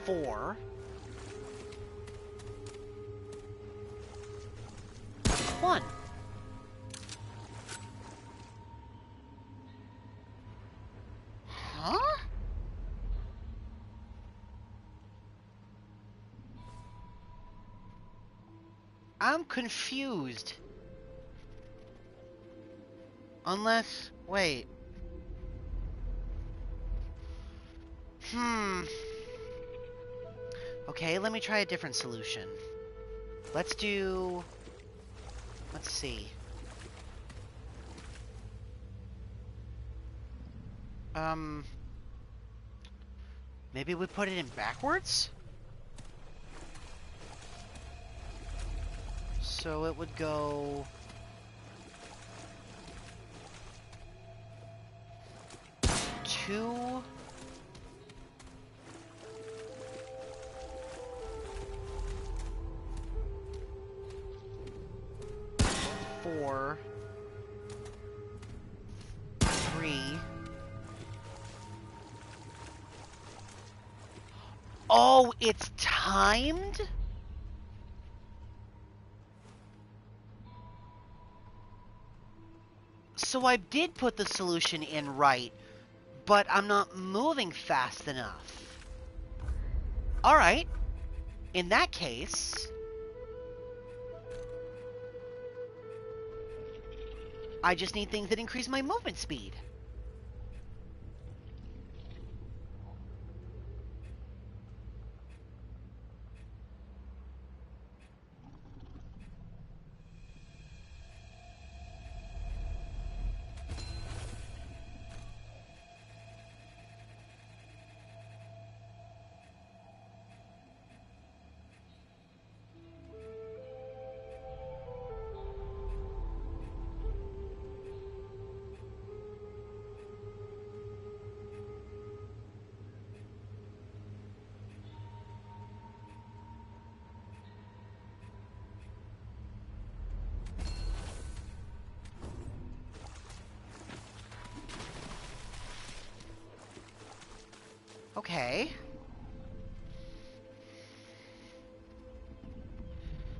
Four. One. Huh? I'm confused. Unless, wait, Hmm. Okay, let me try a different solution. Let's do... Let's see. Maybe we put it in backwards? So it would go... 2... 4... 3... Oh, it's timed? So I did put the solution in right, but I'm not moving fast enough. Alright. In that case... I just need things that increase my movement speed. Okay.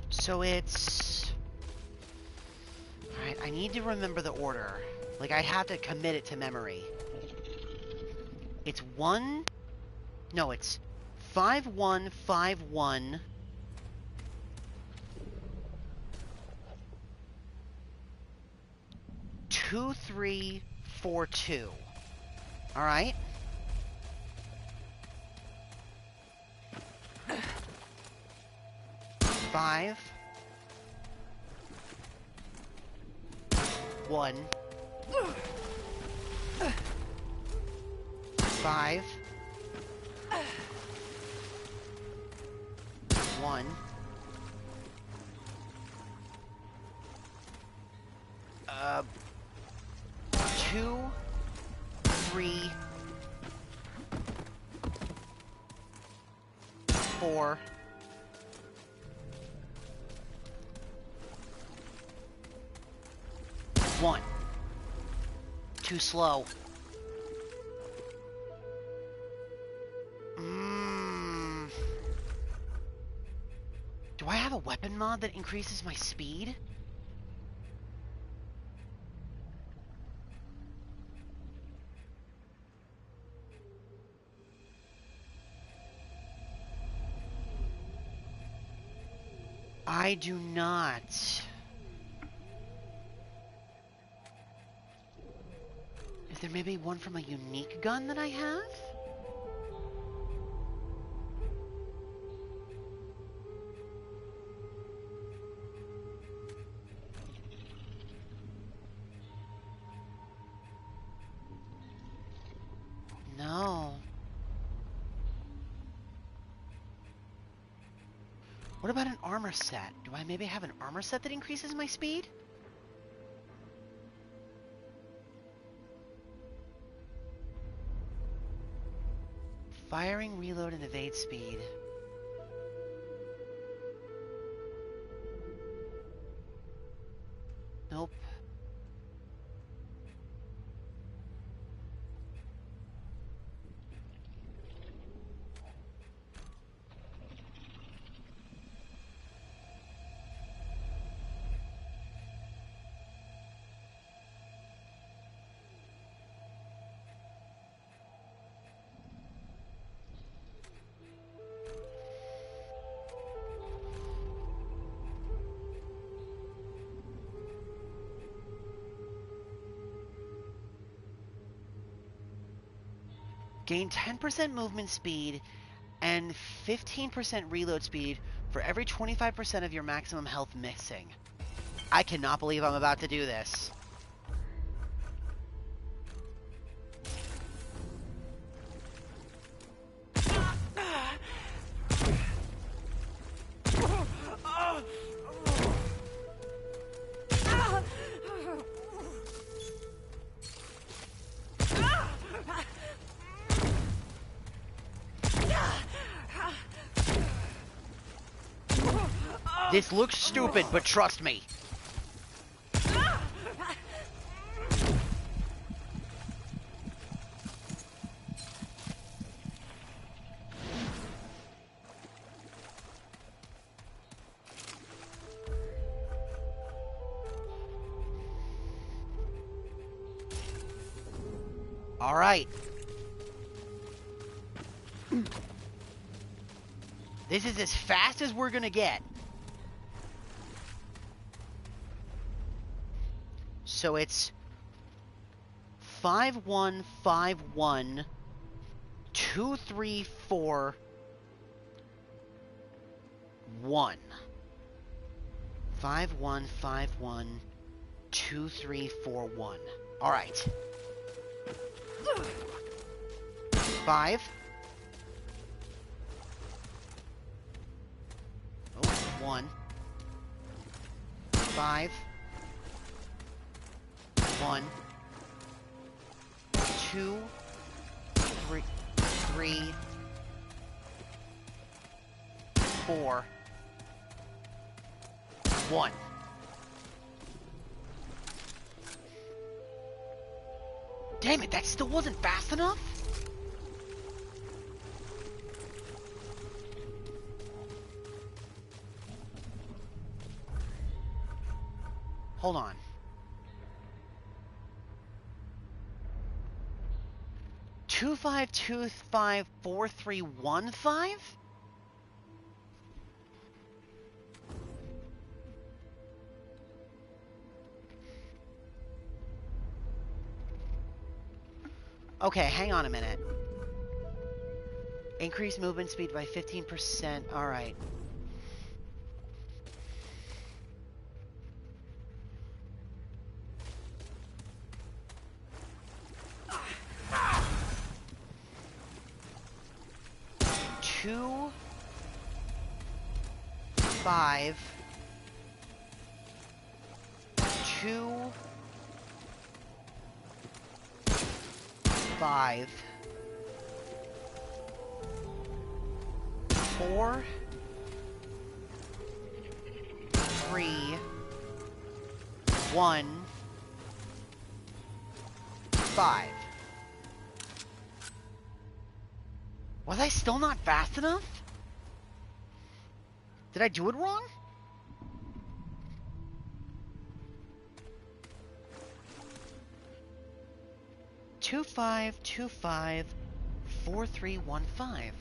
So it's... Alright, I need to remember the order. Like, I have to commit it to memory. It's 1... No, it's 5151... 2342. Alright? Five, 1, 5, 1, 2, 3, 4, 1. Too slow. Do I have a weapon mod that increases my speed? I do not. Is there maybe one from a unique gun that I have? No. What about an armor set? Do I maybe have an armor set that increases my speed? Firing, reload, and evade speed. Nope. Gain 10% movement speed and 15% reload speed for every 25% of your maximum health missing. I cannot believe I'm about to do this. This looks stupid, but trust me. All right. This is as fast as we're gonna get. So it's 5151 2341 5151 2341. All right. 5. Oh, 1. 5. 1, 2, 3, 4, 1. Damn it, that still wasn't fast enough? Hold on. 25254315? Okay, hang on a minute. Increase movement speed by 15%. Alright. Two, 5, 2, 5, 4, 3, 1, 5. Was I still not fast enough? Did I do it wrong? Two, 5, 2, 5, 4, 3, 1, 5.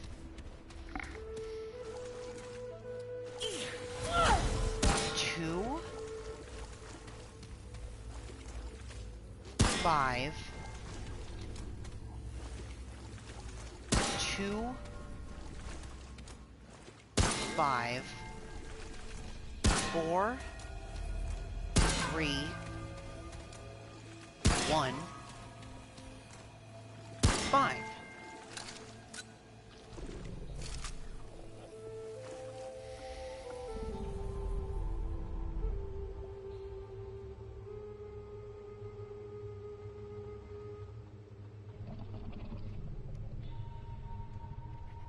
2, 5, 2, 5, 4, 3, 1, 5.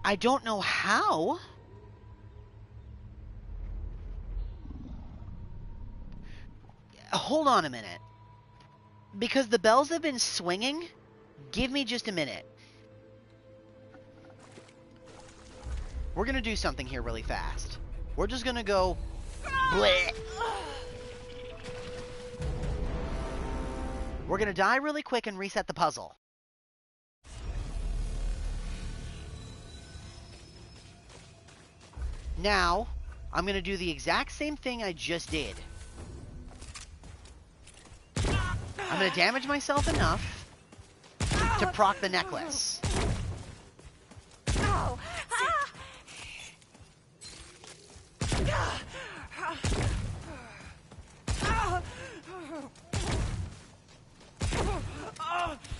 I don't know how. Hold on a minute. Because the bells have been swinging, give me just a minute. We're gonna do something here really fast. We're just gonna go bleh. We're gonna die really quick and reset the puzzle. Now, I'm gonna do the exact same thing I just did. I'm gonna damage myself enough to proc the necklace.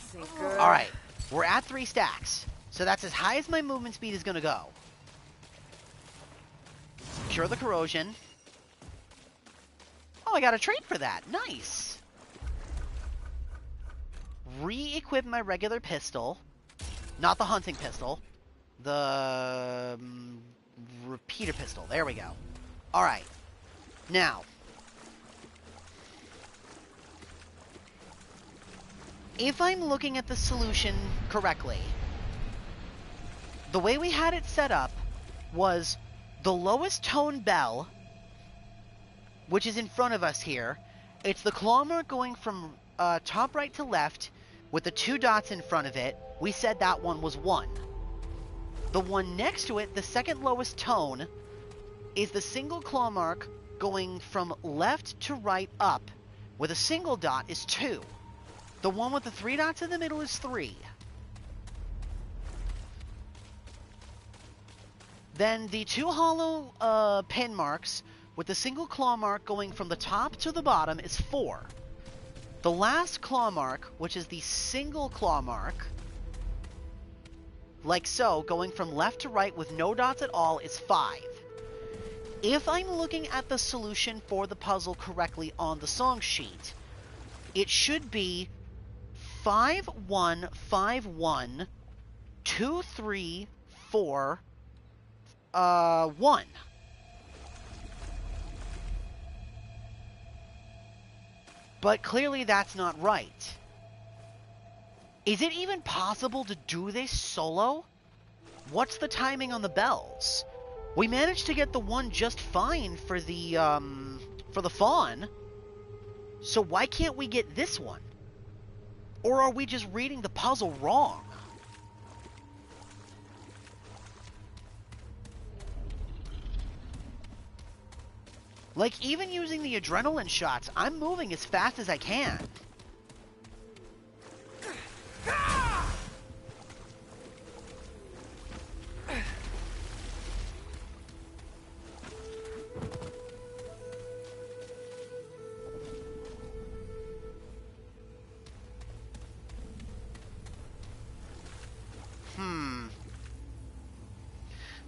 This ain't good. Alright, we're at 3 stacks. So that's as high as my movement speed is gonna go. Cure the corrosion. Oh, I got a trait for that. Nice. Re-equip my regular pistol. Not the hunting pistol. The repeater pistol. There we go. Alright. Now. If I'm looking at the solution correctly, the way we had it set up was the lowest tone bell, which is in front of us here. It's the claw mark going from top right to left with the 2 dots in front of it. We said that one was 1. The one next to it, the second lowest tone, is the single claw mark going from left to right up with a single dot is 2. The one with the 3 dots in the middle is 3. Then the 2 hollow pin marks with the single claw mark going from the top to the bottom is 4. The last claw mark, which is the single claw mark, like so, going from left to right with no dots at all, is 5. If I'm looking at the solution for the puzzle correctly on the song sheet, it should be 5 1 5 1 2 3 4 1. But clearly that's not right. Is it even possible to do this solo? What's the timing on the bells? We managed to get the one just fine for the fawn. So why can't we get this one? Or are we just reading the puzzle wrong? Like, even using the adrenaline shots, I'm moving as fast as I can.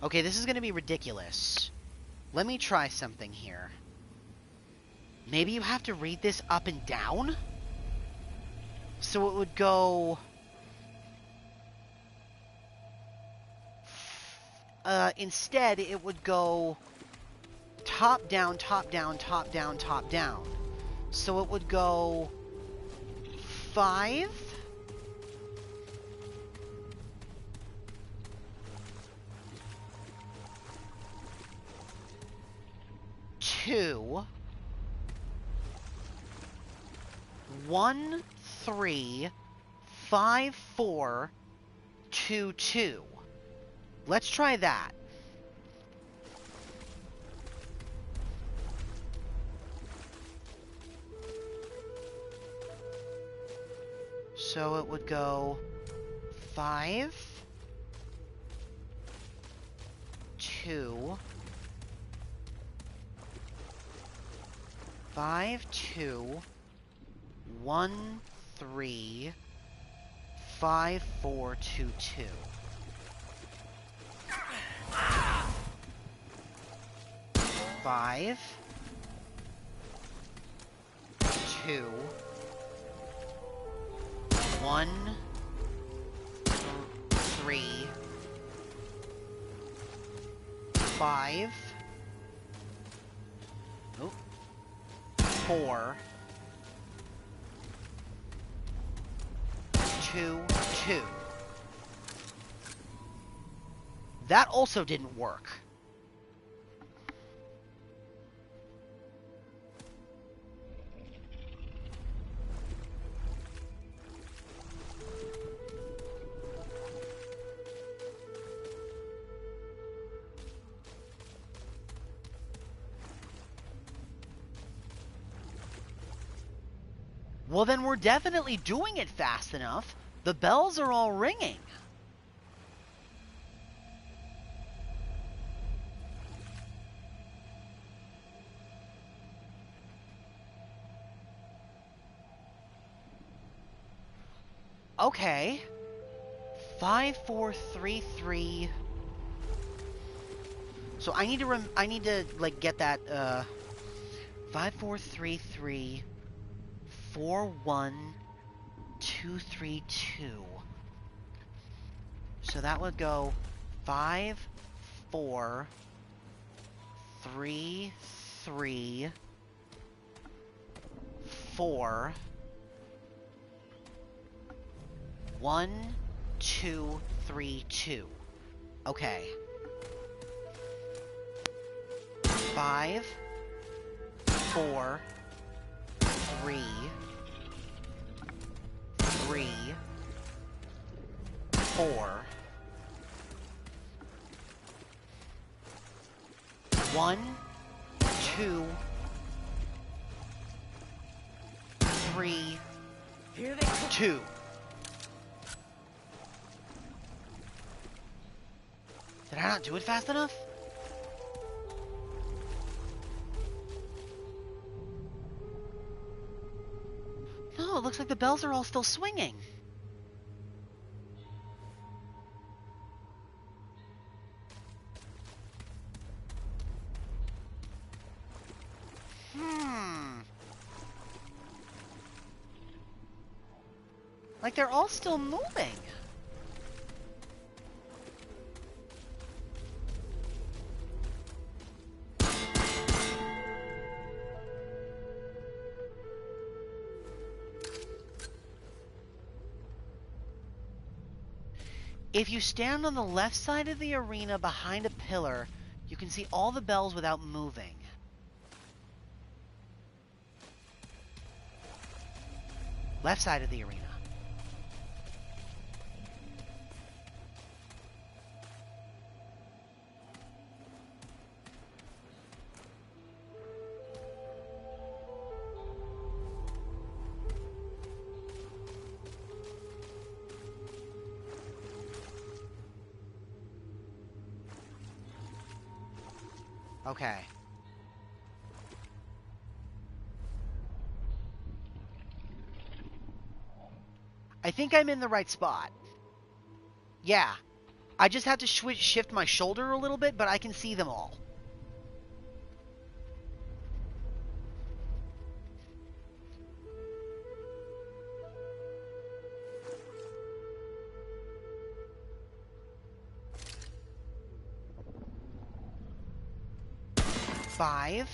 Okay, this is going to be ridiculous. Let me try something here. Maybe you have to read this up and down? So it would go... instead, it would go top down, top down, top down, top down. So it would go 5... 2 1 3 5 4 2 2. Let's try that. So it would go 5 2 5 2 1 3 5 4 2 2. Five, 2 1 3 5 4 2 2. That also didn't work. Well, then we're definitely doing it fast enough. The bells are all ringing. Okay. 5433. So I need to like get that 5433 41232. So that would go 5 4 3 3 4 1 2 3 2. Okay. 5 4 3 3 4 1 2 3 Here they come. 2. Did I not do it fast enough? No, it looks like the bells are all still swinging. Like they're all still moving. If you stand on the left side of the arena behind a pillar, you can see all the bells without moving. Left side of the arena. Okay. I think I'm in the right spot. Yeah. I just have to shift my shoulder a little bit, but I can see them all. Five.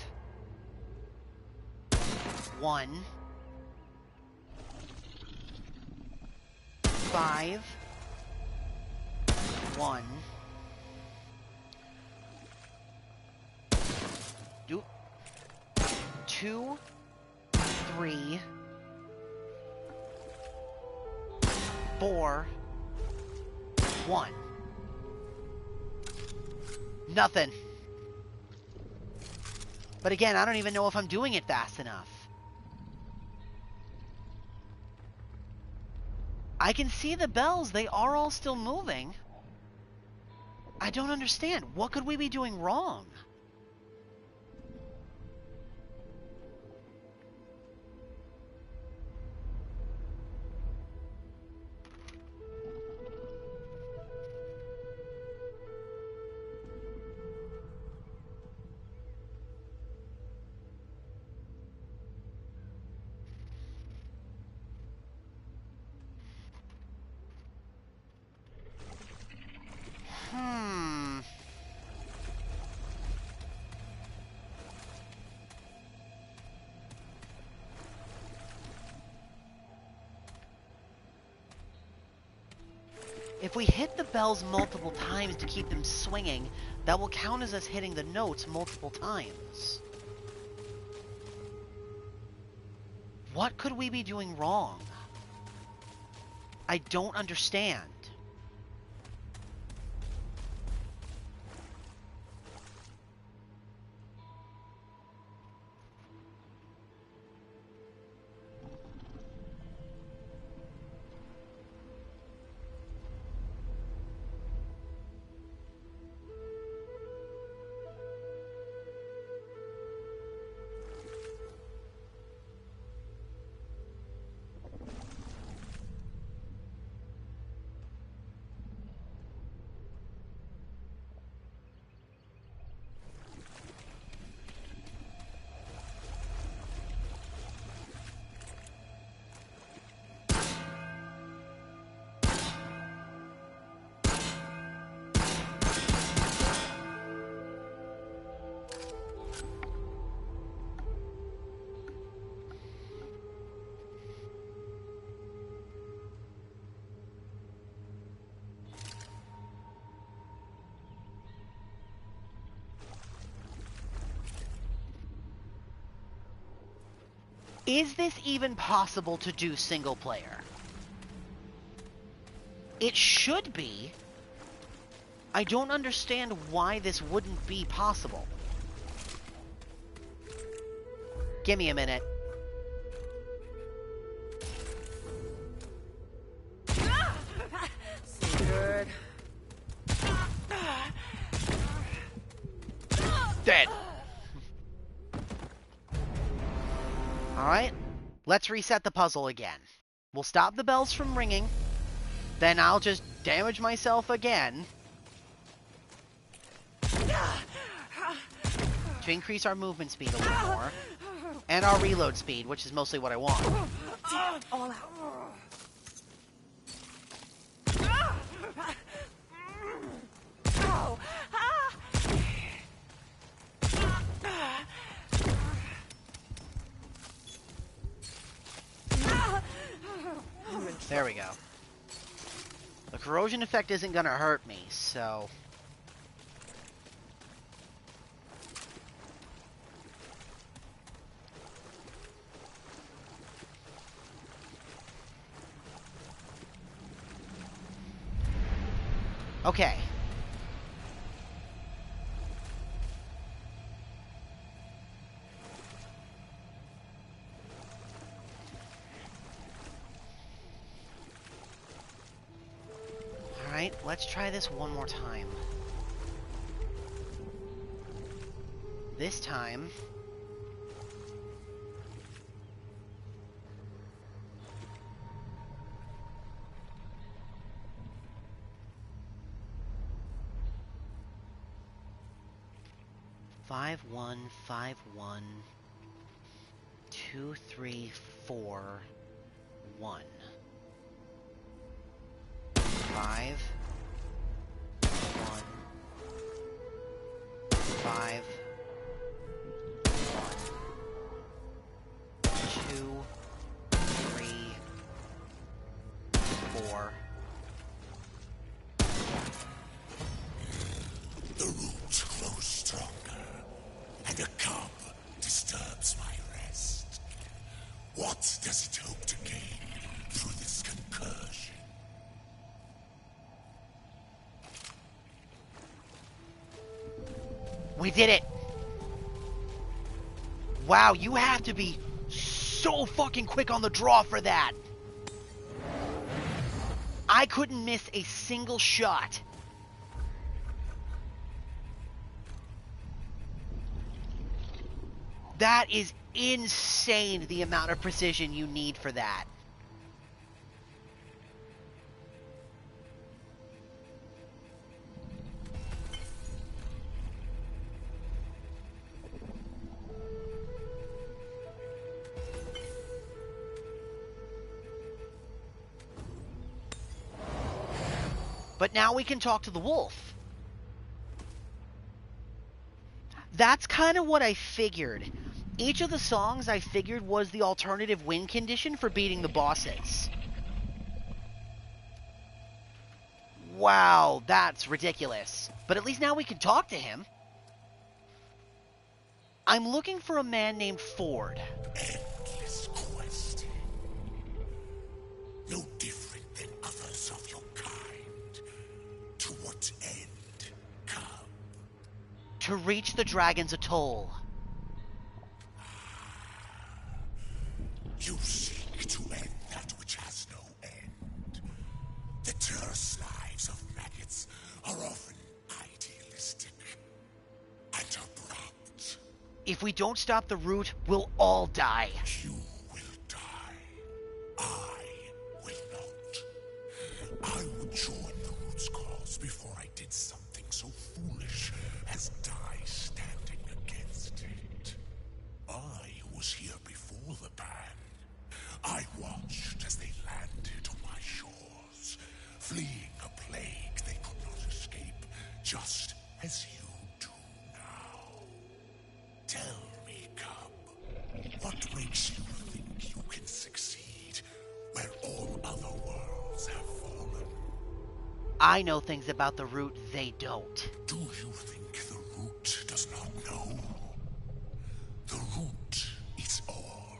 1. 5. 1. 2. 3. 4. 1. Nothing. But again, I don't even know if I'm doing it fast enough. I can see the bells. They are all still moving. I don't understand. What could we be doing wrong? If we hit the bells multiple times to keep them swinging, that will count as us hitting the notes multiple times. What could we be doing wrong? I don't understand. Is this even possible to do single player? It should be. I don't understand why this wouldn't be possible. Give me a minute. So good. Dead. Alright, let's reset the puzzle again. We'll stop the bells from ringing, then I'll just damage myself again to increase our movement speed a little more, and our reload speed, which is mostly what I want. All out. Oh. There we go. The corrosion effect isn't gonna hurt me, so... Okay. Alright, let's try this one more time. This time... Five, 1, 5, 1, 2, 3, 4, 1. 5, 1, 5, 1, 2, 3, 4. The roots grow stronger, and a cub disturbs my rest. What does it hope to gain through this concursion? We did it! Wow, you have to be so fucking quick on the draw for that! I couldn't miss a single shot. That is insane, the amount of precision you need for that. But now we can talk to the wolf. That's kind of what I figured. Each of the songs I figured was the alternative win condition for beating the bosses. Wow, that's ridiculous. But at least now we can talk to him. I'm looking for a man named Ford. Endless questing. No different than others of your kind. To what end, cub? To reach the Dragon's Atoll. You seek to end that which has no end. The terse lives of maggots are often idealistic and abrupt. If we don't stop the root, we'll all die. You will die. I will not. I would join the root's cause before I did something so foolish as die standing against it. I was here before the ban. I watched as they landed on my shores, fleeing a plague they could not escape, just as you do now. Tell me, cub, what makes you think you can succeed where all other worlds have fallen? I know things about the root they don't. Do you think the root does not know? The root is all,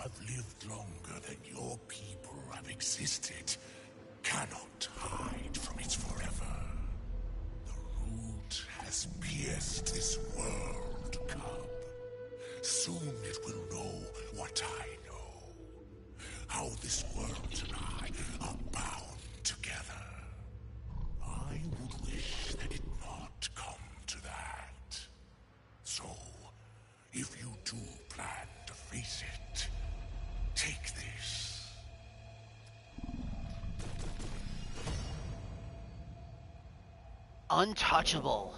have lived longer than your people have existed cannot hide from its forever. The root has pierced this world, cub. Soon it will know what I know. How this world and I are bound together. I would wish that it not come to that. So, if you do plan to face it, take this. Untouchable.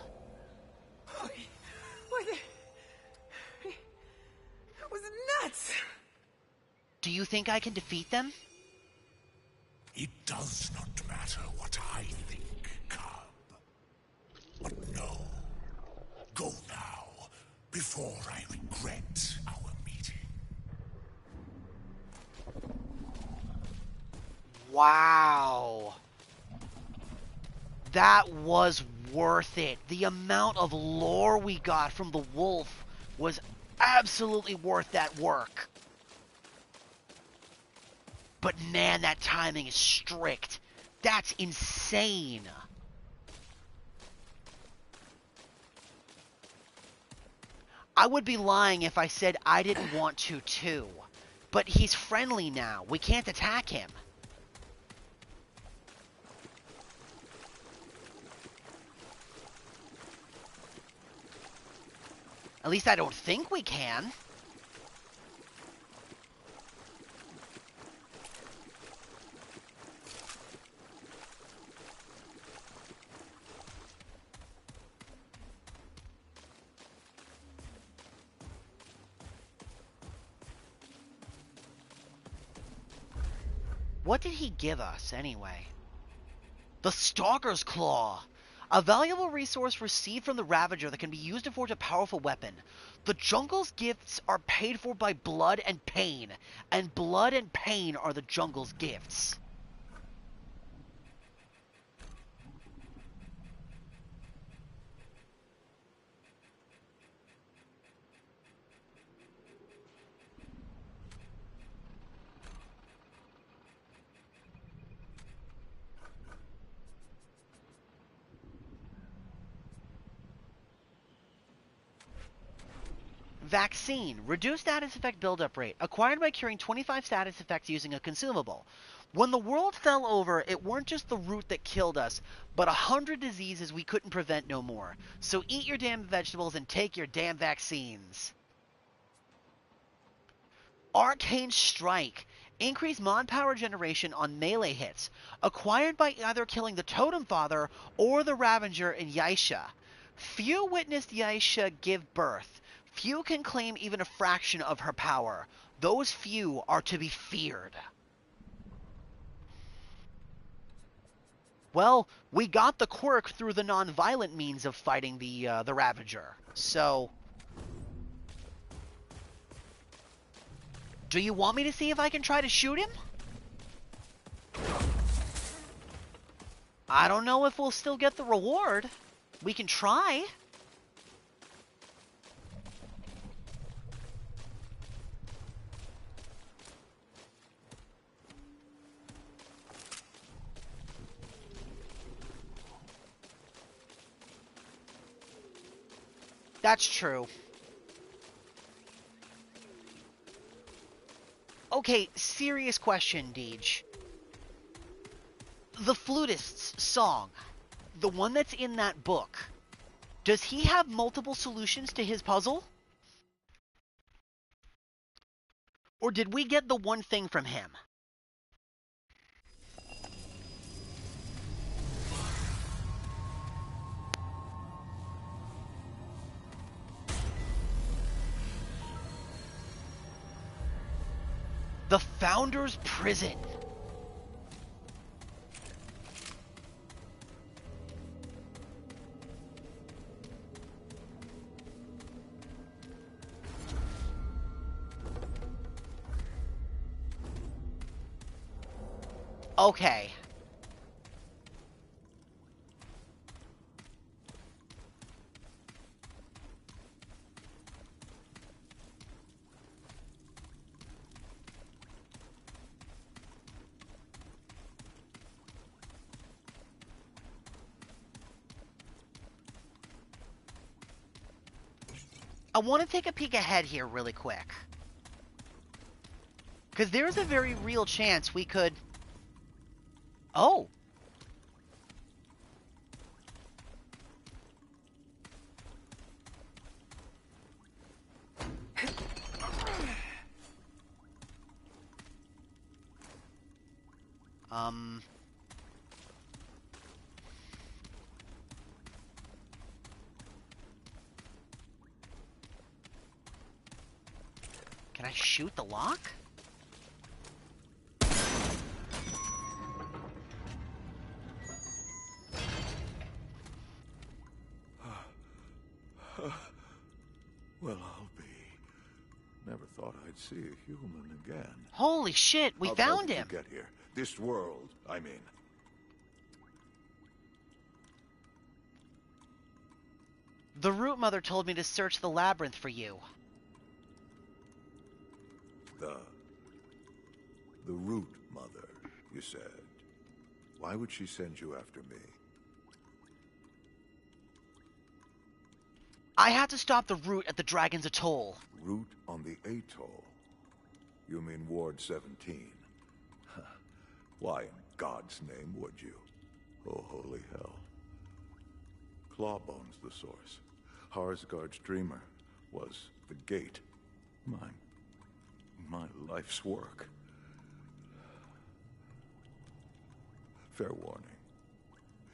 That was nuts! Do you think I can defeat them? It does not matter what I think, cub. But no. Go now, before I regret our meeting. Wow. That was worth it. The amount of lore we got from the wolf was absolutely worth that work. But man, that timing is strict. That's insane. I would be lying if I said I didn't want to too. But he's friendly now. We can't attack him. At least I don't think we can. What did he give us, anyway? The Stalker's Claw! A valuable resource received from the Ravager that can be used to forge a powerful weapon. The jungle's gifts are paid for by blood and pain are the jungle's gifts. Vaccine. Reduced status effect buildup rate. Acquired by curing 25 status effects using a consumable. When the world fell over, it weren't just the root that killed us, but 100 diseases we couldn't prevent no more. So eat your damn vegetables and take your damn vaccines. Arcane Strike. Increase mod power generation on melee hits. Acquired by either killing the Totem Father or the Ravager in Yaisha. Few witnessed Yaisha give birth. Few can claim even a fraction of her power. Those few are to be feared. Well, we got the quirk through the non-violent means of fighting the Ravager. So, do you want me to see if I can try to shoot him? I don't know if we'll still get the reward. We can try. That's true. Okay, serious question, Deej. The flutist's song, the one that's in that book, does he have multiple solutions to his puzzle? Or did we get the one thing from him? The Founder's Prison. Okay. I want to take a peek ahead here really quick. Because there's a very real chance we could... Oh! Can I shoot the lock? Well, I'll be. Never thought I'd see a human again. Holy shit, we found him! How did you get here? This world, I mean. The Root Mother told me to search the labyrinth for you. The Root Mother, you said. Why would she send you after me? I had to stop the Root at the Dragon's Atoll. Root on the Atoll? You mean Ward 17? Why in God's name would you? Oh, holy hell. Clawbone's the source. Harsgard's Dreamer was the gate. My life's work. Fair warning.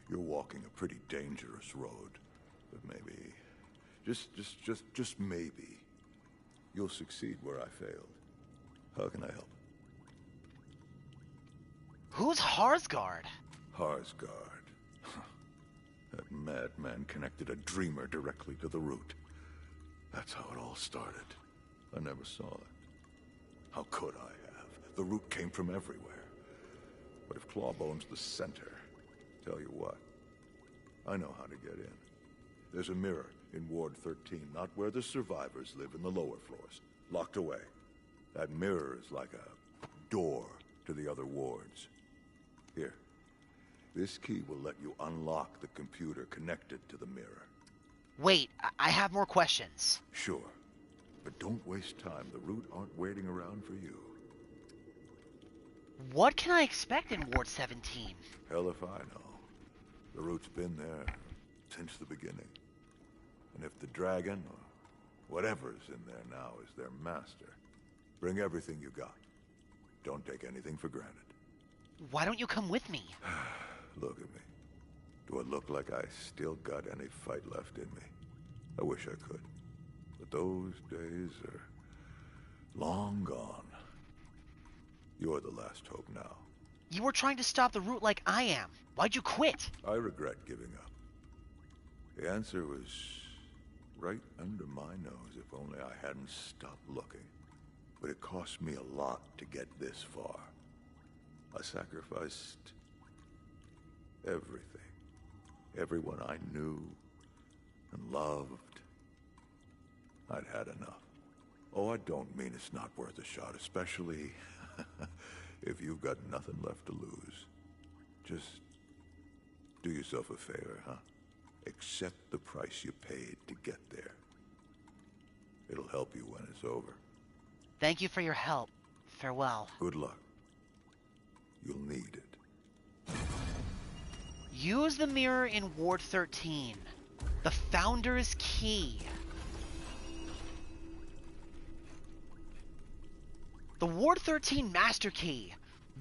You're walking a pretty dangerous road. But maybe, just maybe, you'll succeed where I failed. How can I help? Who's Harsgard? Harsgard. That madman connected a dreamer directly to the Root. That's how it all started. I never saw it. How could I have? The Root came from everywhere. But if Clawbone's the center, tell you what, I know how to get in. There's a mirror in Ward 13, not where the survivors live, in the lower floors, locked away. That mirror is like a door to the other wards. Here, this key will let you unlock the computer connected to the mirror. Wait, I have more questions. Sure, but don't waste time. The Root aren't waiting around for you. What can I expect in Ward 17? Hell if I know. The Root's been there since the beginning. And if the dragon, or whatever's in there now, is their master, bring everything you got. Don't take anything for granted. Why don't you come with me? Look at me. Do I look like I still got any fight left in me? I wish I could. But those days are long gone. You're the last hope now. You were trying to stop the Root like I am. Why'd you quit? I regret giving up. The answer was right under my nose if only I hadn't stopped looking. But it cost me a lot to get this far. I sacrificed everything. Everyone I knew and loved. I'd had enough. Oh, I don't mean it's not worth a shot, especially if you've got nothing left to lose. Just do yourself a favor, huh? Accept the price you paid to get there. It'll help you when it's over. Thank you for your help. Farewell. Good luck. You'll need it. Use the mirror in Ward 13. The Founder's Key. The Ward 13 Master Key.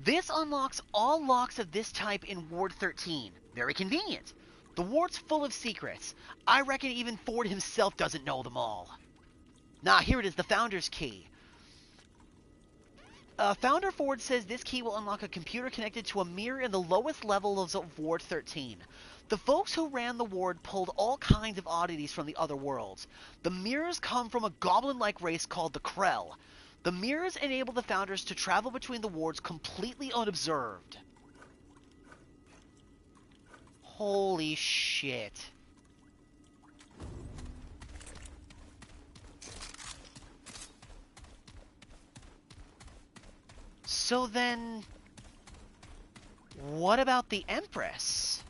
This unlocks all locks of this type in Ward 13. Very convenient. The ward's full of secrets. I reckon even Ford himself doesn't know them all. Nah, here it is, the Founder's Key. Founder Ford says this key will unlock a computer connected to a mirror in the lowest levels of Ward 13. The folks who ran the ward pulled all kinds of oddities from the other worlds. The mirrors come from a goblin-like race called the Krell. The mirrors enable the Founders to travel between the wards completely unobserved. Holy shit. So then, what about the Empress?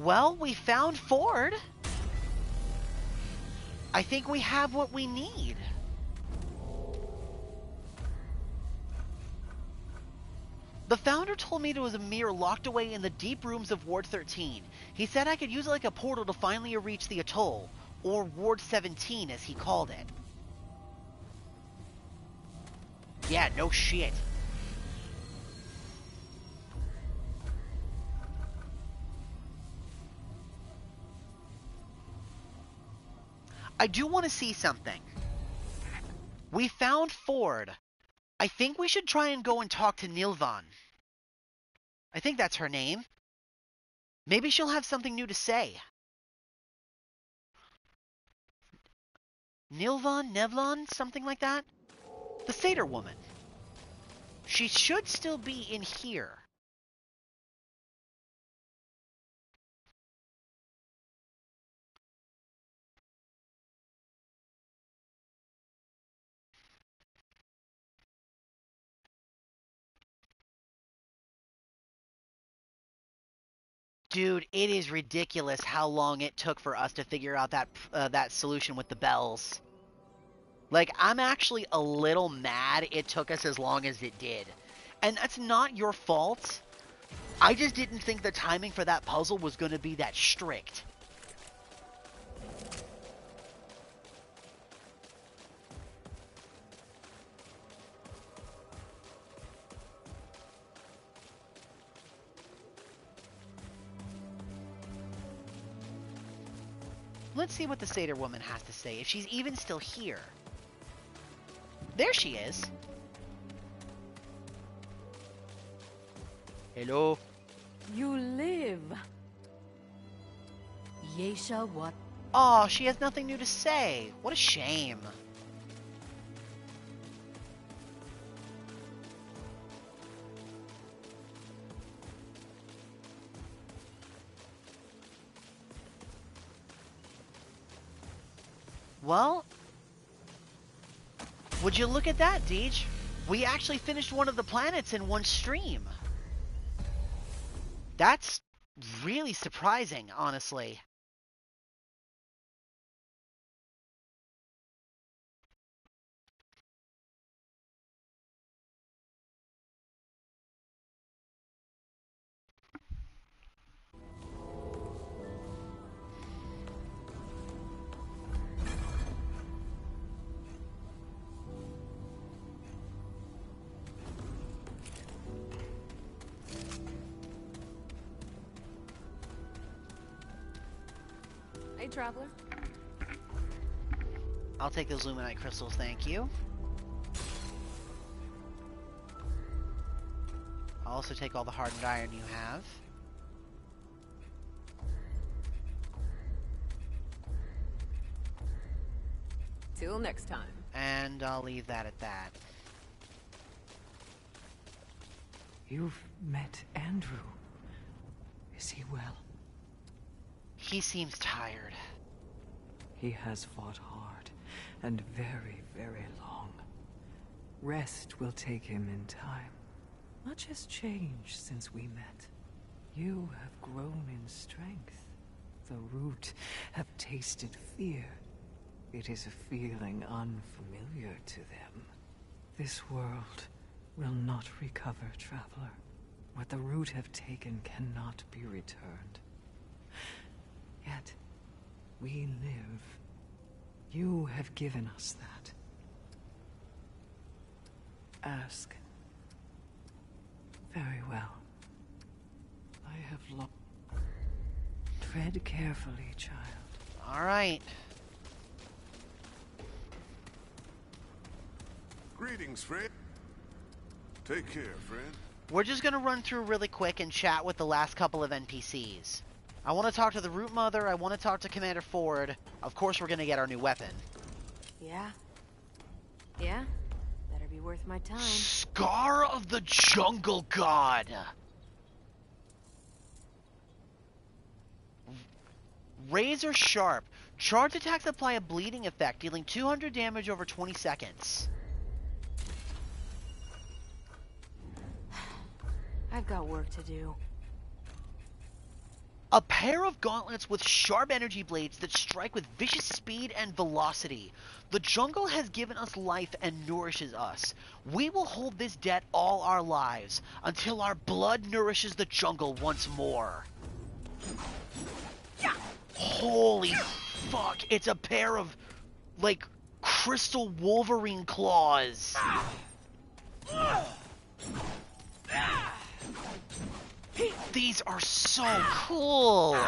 Well, we found Ford. I think we have what we need. The founder told me there was a mirror locked away in the deep rooms of Ward 13. He said I could use it like a portal to finally reach the atoll, or Ward 17 as he called it. Yeah, no shit. I do want to see something. We found Ford. I think we should try and go and talk to Nilvan. I think that's her name. Maybe she'll have something new to say. Nilvan, Nevlon, something like that? The satyr woman. She should still be in here. Dude, it is ridiculous how long it took for us to figure out that solution with the bells. Like, I'm actually a little mad it took us as long as it did. And that's not your fault. I just didn't think the timing for that puzzle was going to be that strict. Let's see what the satyr woman has to say, if she's even still here. There she is. Hello. You live. Yesha, what? Aw, she has nothing new to say. What a shame. Well, would you look at that, Deej? We actually finished one of the planets in one stream. That's really surprising, honestly. Hey, traveler. I'll take those Luminite crystals, thank you. I'll also take all the hardened iron you have. Till next time. And I'll leave that at that. You've met Andrew. Is he well? He seems tired. He has fought hard, and very, very long. Rest will take him in time. Much has changed since we met. You have grown in strength. The root have tasted fear. It is a feeling unfamiliar to them. This world will not recover, traveler. What the root have taken cannot be returned. Yet, we live. You have given us that. Ask. Very well. I have lost. Tread carefully, child. All right. Greetings, friend. Take care, friend. We're just going to run through really quick and chat with the last couple of NPCs. I want to talk to the Root Mother, I want to talk to Commander Ford. Of course, we're going to get our new weapon. Yeah. Yeah? Better be worth my time. Scar of the Jungle God! Razor Sharp. Charged attacks apply a bleeding effect, dealing 200 damage over 20 seconds. I've got work to do. A pair of gauntlets with sharp energy blades that strike with vicious speed and velocity. The jungle has given us life and nourishes us. We will hold this debt all our lives, until our blood nourishes the jungle once more. Holy fuck, it's a pair of, like, crystal Wolverine claws. These are so cool!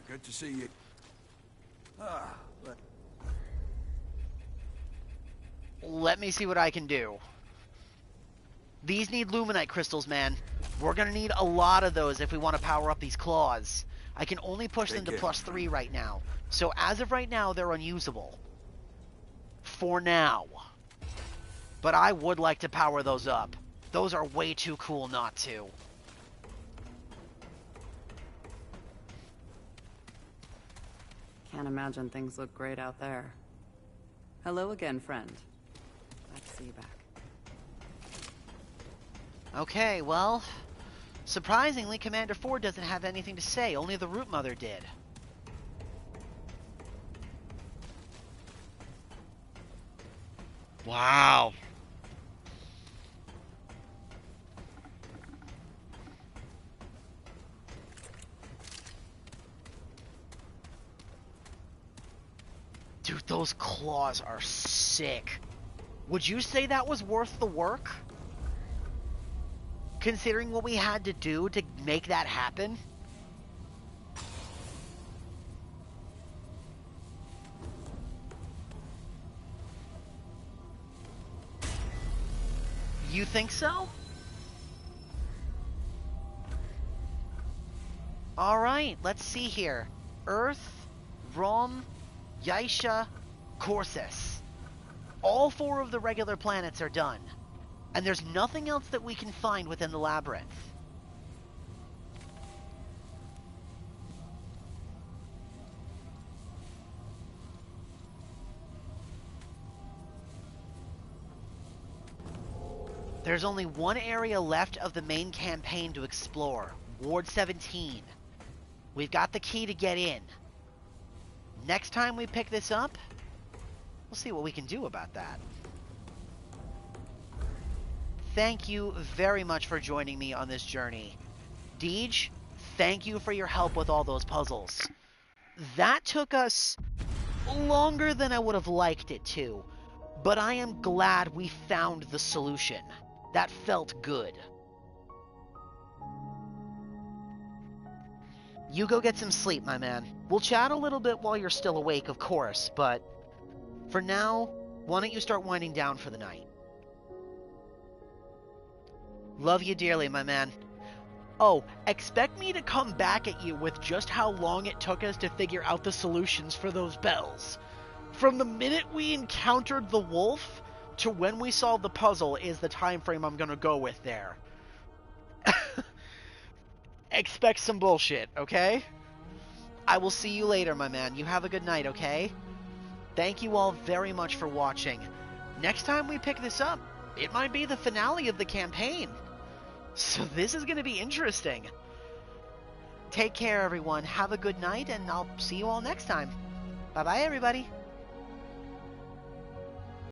Good to see you. Let me see what I can do. These need Luminite crystals, man. We're gonna need a lot of those if we want to power up these claws. I can only push them to +3 right now. So as of right now, they're unusable. For now. But I would like to power those up. Those are way too cool not to. Can't imagine things look great out there. Hello again, friend. Glad to see you back. Okay, well, surprisingly, Commander Ford doesn't have anything to say. Only the Root Mother did. Wow. Dude, those claws are sick. Would you say that was worth the work? Considering what we had to do to make that happen? You think so? Alright, let's see here. Earth, Rom, Yaisha, Corsus. All 4 of the regular planets are done. And there's nothing else that we can find within the labyrinth. There's only one area left of the main campaign to explore. Ward 17. We've got the key to get in. Next time we pick this up, we'll see what we can do about that. Thank you very much for joining me on this journey. Deej, thank you for your help with all those puzzles. That took us longer than I would have liked it to, but I am glad we found the solution. That felt good. You go get some sleep, my man. We'll chat a little bit while you're still awake, of course, but for now, why don't you start winding down for the night? Love you dearly, my man. Oh, expect me to come back at you with just how long it took us to figure out the solutions for those bells. From the minute we encountered the wolf to when we solved the puzzle is the time frame I'm gonna go with there. Expect some bullshit, okay? I will see you later, my man. You have a good night, okay? Thank you all very much for watching. Next time we pick this up, it might be the finale of the campaign. So this is going to be interesting. Take care, everyone. Have a good night, and I'll see you all next time. Bye-bye, everybody.